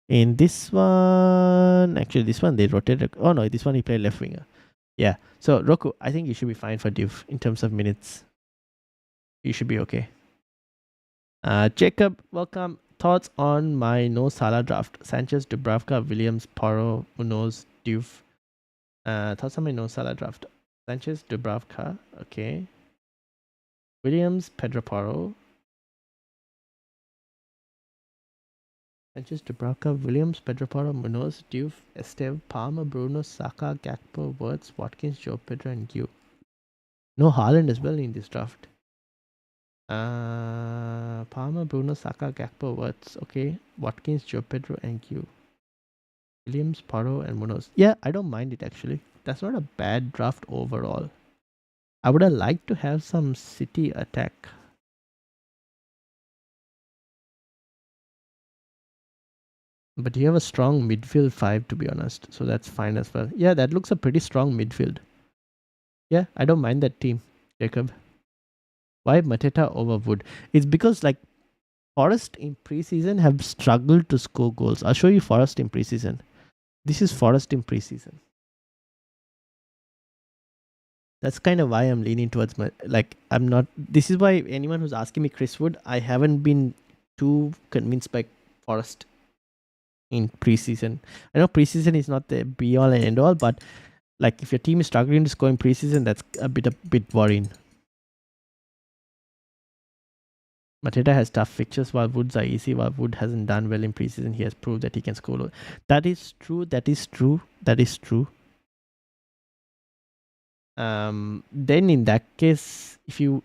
In this one, actually, this one they rotated. Oh no, this one he played left winger. Yeah. So Roku, I think you should be fine for Diouf in terms of minutes. You should be okay. Jacob, welcome. Thoughts on my no Salah draft? Sanchez, Dubravka, Williams, Porro, Munoz, Diouf. Thoughts on my no Salah draft? Sanchez, Dubravka, okay. Williams, Pedro Porro. Sanchez, Dubravka, Williams, Pedro Porro, Munoz, Diouf, Esteve, Palmer, Bruno, Saka, Gakpo, Wirtz, Watkins, Joe Pedro, and Gu. No Haaland as well in this draft. Palmer, Bruno, Saka, Gakpo, Wirtz, okay. Watkins, Joe Pedro, and Gu. Williams, Porro, and Munoz. Yeah, I don't mind it actually. That's not a bad draft overall. I would have liked to have some City attack. But you have a strong midfield 5, to be honest. So that's fine as well. Yeah, that looks a pretty strong midfield. Yeah, I don't mind that team, Jacob. Why Mateta over Wood? It's because like Forest in preseason have struggled to score goals. I'll show you Forest in preseason. This is Forest in preseason. That's kind of why I'm leaning towards my like I'm not. This is why anyone who's asking me Chris Wood, I haven't been too convinced by Forest in preseason. I know preseason is not the be all and end all, but like if your team is struggling to score in preseason, that's a bit worrying. Mateta has tough fixtures while Woods are easy. While Wood hasn't done well in preseason, he has proved that he can score. That is true. That is true. That is true. Then in that case, if you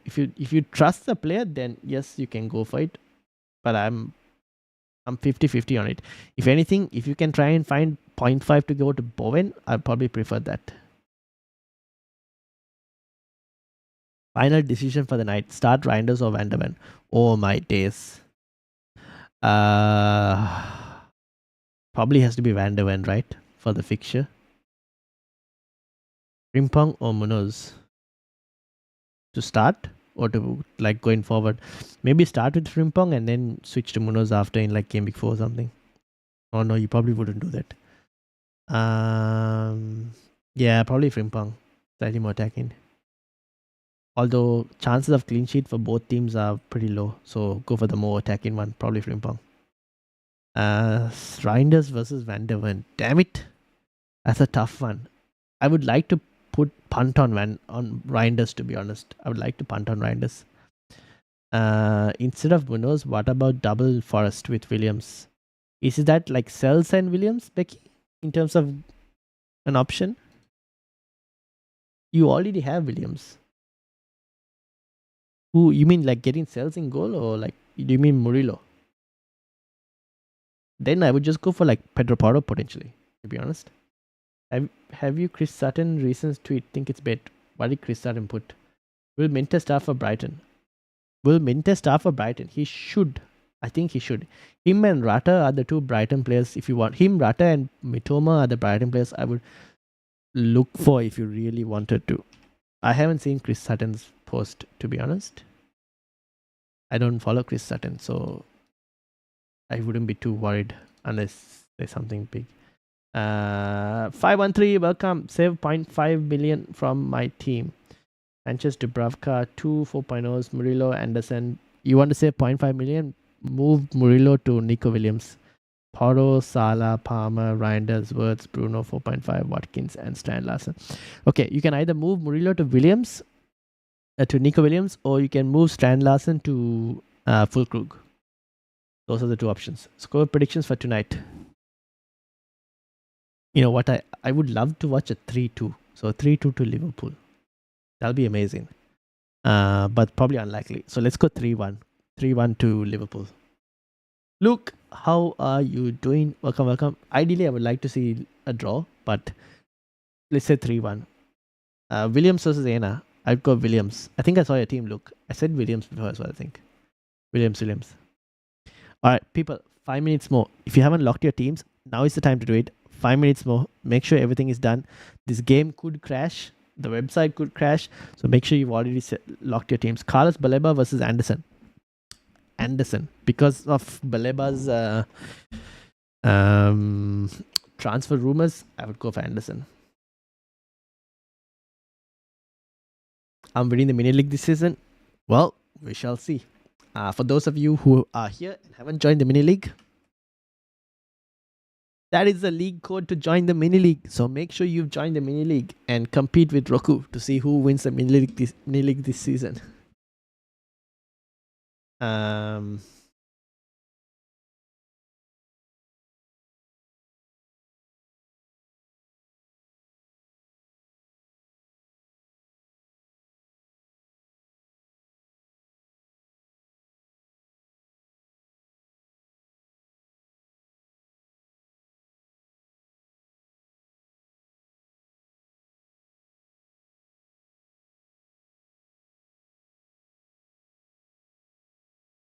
trust the player, then yes, you can go for it. But I'm 50-50 on it. If anything, if you can try and find 0.5 to go to Bowen, I probably prefer that. Final decision for the night: start Reinders or Vanderven. Oh my days. Probably has to be Vanderven, right, for the fixture. Frimpong or Munoz to start, or to like going forward. Maybe start with Frimpong and then switch to Munoz after in like game week 4 or something. Oh no, you probably wouldn't do that. Yeah, probably Frimpong. Slightly more attacking. Although chances of clean sheet for both teams are pretty low, so go for the more attacking one. Probably Frimpong. Reinders versus Vanderven. Damn it, that's a tough one. I would like to put punt on Reinders, to be honest. I would like to punt on Reinders. Instead of Munoz, what about double Forest with Williams? Is that like Sells and Williams, Becky, in terms of an option? You already have Williams. Who you mean like getting Sells in goal, or like do you mean Murillo? Then I would just go for like Pedro Porro potentially, to be honest. Have you Chris Sutton recent tweet? Think it's bet. What did Chris Sutton put? Will Minter start for Brighton? Will Minter start for Brighton? He should. I think he should. Him and Rata are the two Brighton players. If you want him, Rata and Mitoma are the Brighton players I would look for if you really wanted to. I haven't seen Chris Sutton's post, to be honest. I don't follow Chris Sutton, so I wouldn't be too worried unless there's something big. 513, welcome. Save 0.5 million from my team. Sanchez, Dubravka, 2 4.0s, Murillo, Anderson. You want to save 0.5 million? Move Murillo to Nico Williams. Porro, Salah, Palmer, Reinders, Wirtz, Bruno, 4.5, Watkins, and Stan Larsen. Okay, you can either move Murillo to Williams, to Nico Williams, or you can move Stan Larsen to Fulkrug. Those are the two options. Score predictions for tonight. You know what? I would love to watch a 3-2. So 3-2 to Liverpool. That'll be amazing. But probably unlikely. So let's go 3-1. 3-1 to Liverpool. Luke, how are you doing? Welcome, welcome. Ideally, I would like to see a draw, but let's say 3-1. Williams versus Aina. I'd go Williams. I think I saw your team, Luke. I said Williams before as well, I think. Williams. All right, people, 5 minutes more. If you haven't locked your teams, now is the time to do it. 5 minutes more. Make sure everything is done. This game could crash. The website could crash. So make sure you've already locked your teams. Carlos Baleba versus Anderson. Because of Baleba's transfer rumors, I would go for Anderson. I'm winning the mini league this season. Well, we shall see. For those of you who are here and haven't joined the mini league, that is the league code to join the mini league. So make sure you've joined the mini league and compete with Roku to see who wins the mini league this season.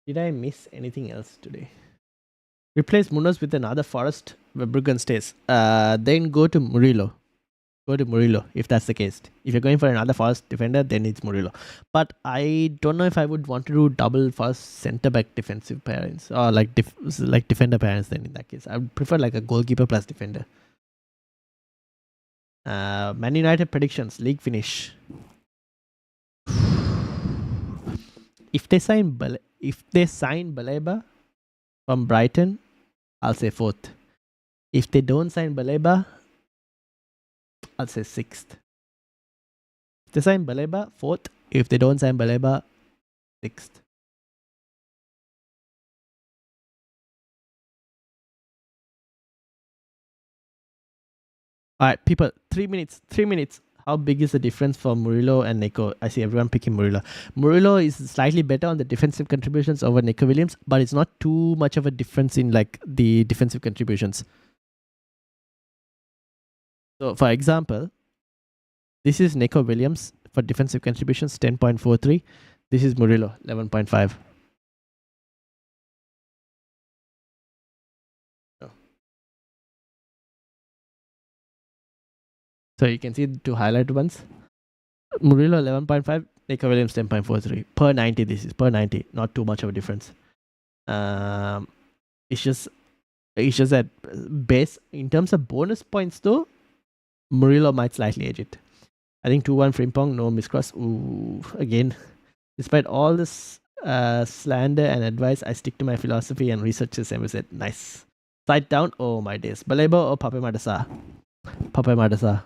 Did I miss anything else today? Replace Munoz with another Forest Verbruggen stays. Then go to Murillo. go to Murillo if that's the case. If you're going for another fast defender, then it's Murillo. But I don't know if I would want to do double fast centre back defensive pairings or like defender pairings. Then in that case, I would prefer like a goalkeeper plus defender. Man United predictions, league finish. If they sign Baleba from Brighton, I'll say 4th. If they don't sign Baleba, I'll say 6th. If they sign Baleba, 4th. If they don't sign Baleba, 6th. Alright, people, 3 minutes. 3 minutes. How big is the difference for Murillo and Nico? I see everyone picking Murillo. Murillo is slightly better on the defensive contributions over Nico Williams, but it's not too much of a difference in like the defensive contributions. So, for example, this is Nico Williams for defensive contributions, 10.43. This is Murillo, 11.5. So you can see the 2 highlighted ones. Murillo 11.5, Nico Williams 10.43. Per 90, this is per 90. Not too much of a difference. It's just that base in terms of bonus points though, Murillo might slightly edge it. I think 2-1 Frimpong, no miscross. Ooh, again. Despite all this slander and advice, I stick to my philosophy and research this MZ. Nice. Side down, oh my days. Balebo or Pape Madasa? Pape Madasa.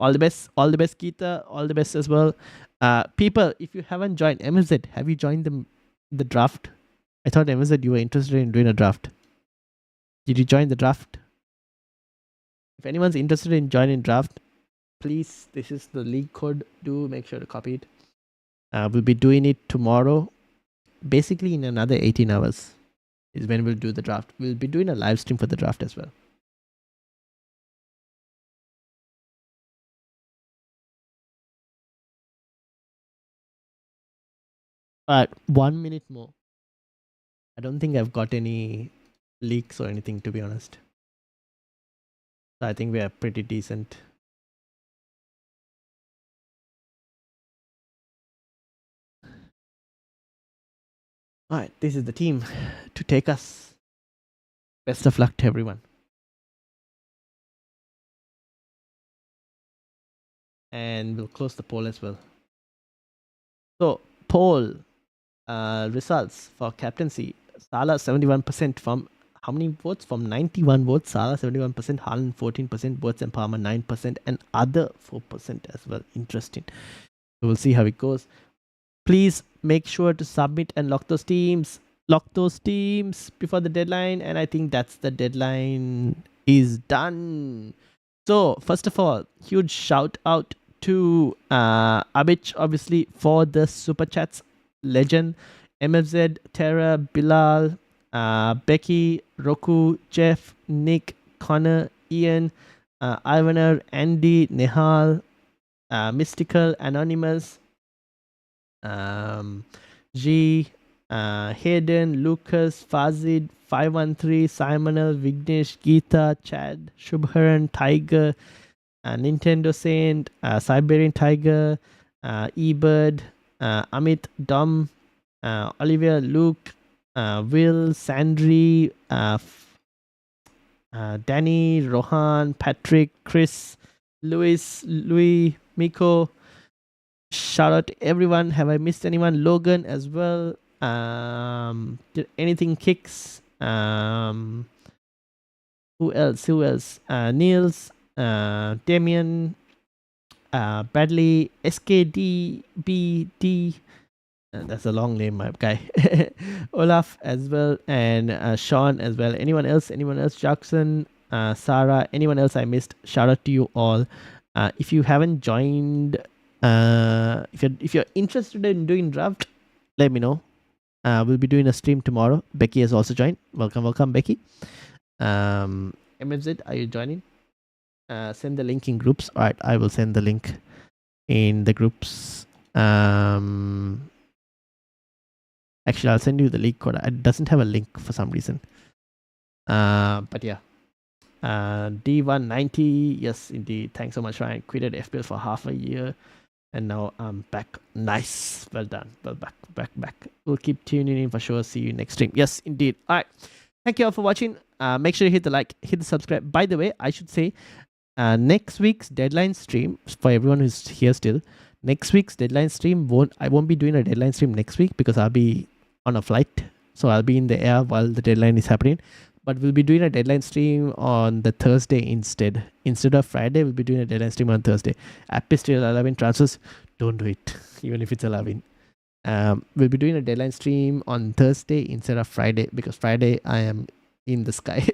All the best, Keita. All the best as well. People, if you haven't joined MZ, have you joined the draft? I thought MZ you were interested in doing a draft. Did you join the draft? If anyone's interested in joining draft, please, this is the league code. Do make sure to copy it. We'll be doing it tomorrow. Basically, in another 18 hours is when we'll do the draft. We'll be doing a live stream for the draft as well. Alright, 1 minute more. I don't think I've got any leaks or anything, to be honest. So I think we are pretty decent. Alright, this is the team to take us. Best of luck to everyone. And we'll close the poll as well. So, poll results for captaincy. Salah 71% from how many votes? From 91 votes. Salah 71%, Haaland 14%, Wirtz and Palmer 9%, and other 4% as well. Interesting. So we'll see how it goes. Please make sure to submit and lock those teams. Lock those teams before the deadline. And I think that's the deadline is done. So first of all, huge shout out to Abich, obviously, for the super chats. Legend, MFZ, Tara, Bilal, Becky, Roku, Jeff, Nick, Connor, Ian, Ivaner, Andy, Nehal, Mystical, Anonymous, G, Hayden, Lucas, Fazid, 513, Simonel, Vignesh, Geeta, Chad, Shubharan, Tiger, Nintendo Saint, Siberian Tiger, eBird, Amit, Dom, Olivia, Luke, Will, Sandri, Danny, Rohan, Patrick, Chris, Louis, Miko. Shout out to everyone. Have I missed anyone? Logan as well. Did anything kicks? Who else? Niels, Damien, Bradley, SKDBD. That's a long name, my guy. Olaf as well, and Sean as well. Anyone else? Jackson, Sarah, anyone else I missed? Shout out to you all. If you haven't joined, if you're interested in doing draft, let me know. We'll be doing a stream tomorrow. Becky has also joined. Welcome, Becky. MFZ, are you joining? Send the link in groups. All right, I will send the link in the groups. Actually, I'll send you the link code. It doesn't have a link for some reason. But yeah. D190. Yes, indeed. Thanks so much, Ryan. Quitted FPL for half a year. And now I'm back. Nice. Well done. Well, back. We'll keep tuning in for sure. See you next stream. Yes, indeed. All right. Thank you all for watching. Make sure you hit the like, hit the subscribe. By the way, I should say, next week's deadline stream, for everyone who's here still, next week's deadline stream, I won't be doing a deadline stream next week because I'll be on a flight. So I'll be in the air while the deadline is happening. But we'll be doing a deadline stream on the Thursday instead. Instead of Friday, we'll be doing a deadline stream on Thursday. App is still allowing transfers. Don't do it, even if it's allowing. We'll be doing a deadline stream on Thursday instead of Friday because Friday I am in the sky.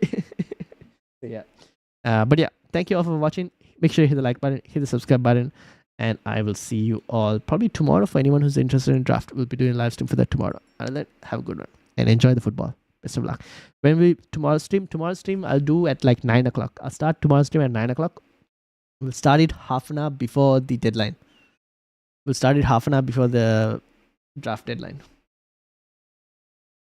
So yeah. But yeah, thank you all for watching. Make sure you hit the like button, hit the subscribe button, and I will see you all probably tomorrow. For anyone who's interested in draft, we'll be doing a live stream for that tomorrow. Other than that, have a good one and enjoy the football. Best of luck. When we tomorrow's stream I'll do at like 9 o'clock. I'll start tomorrow's stream at 9 o'clock. We'll start it half an hour before the deadline. We'll start it half an hour before the draft deadline.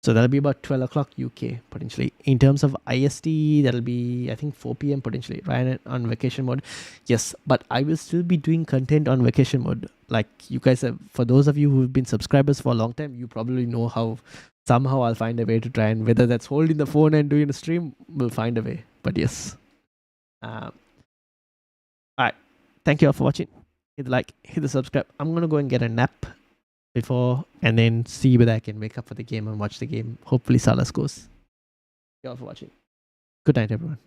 So that'll be about 12 o'clock UK potentially. In terms of IST, that'll be I think 4 p.m. potentially. Right on vacation mode. Yes, but I will still be doing content on vacation mode. Like you guys have, for those of you who've been subscribers for a long time, you probably know how somehow I'll find a way to try, and whether that's holding the phone and doing a stream, we'll find a way. But yes. All right. Thank you all for watching. Hit the like, hit the subscribe. I'm going to go and get a nap before and then see whether I can wake up for the game and watch the game. Hopefully Salah scores. Thank you all for watching. Good night, everyone.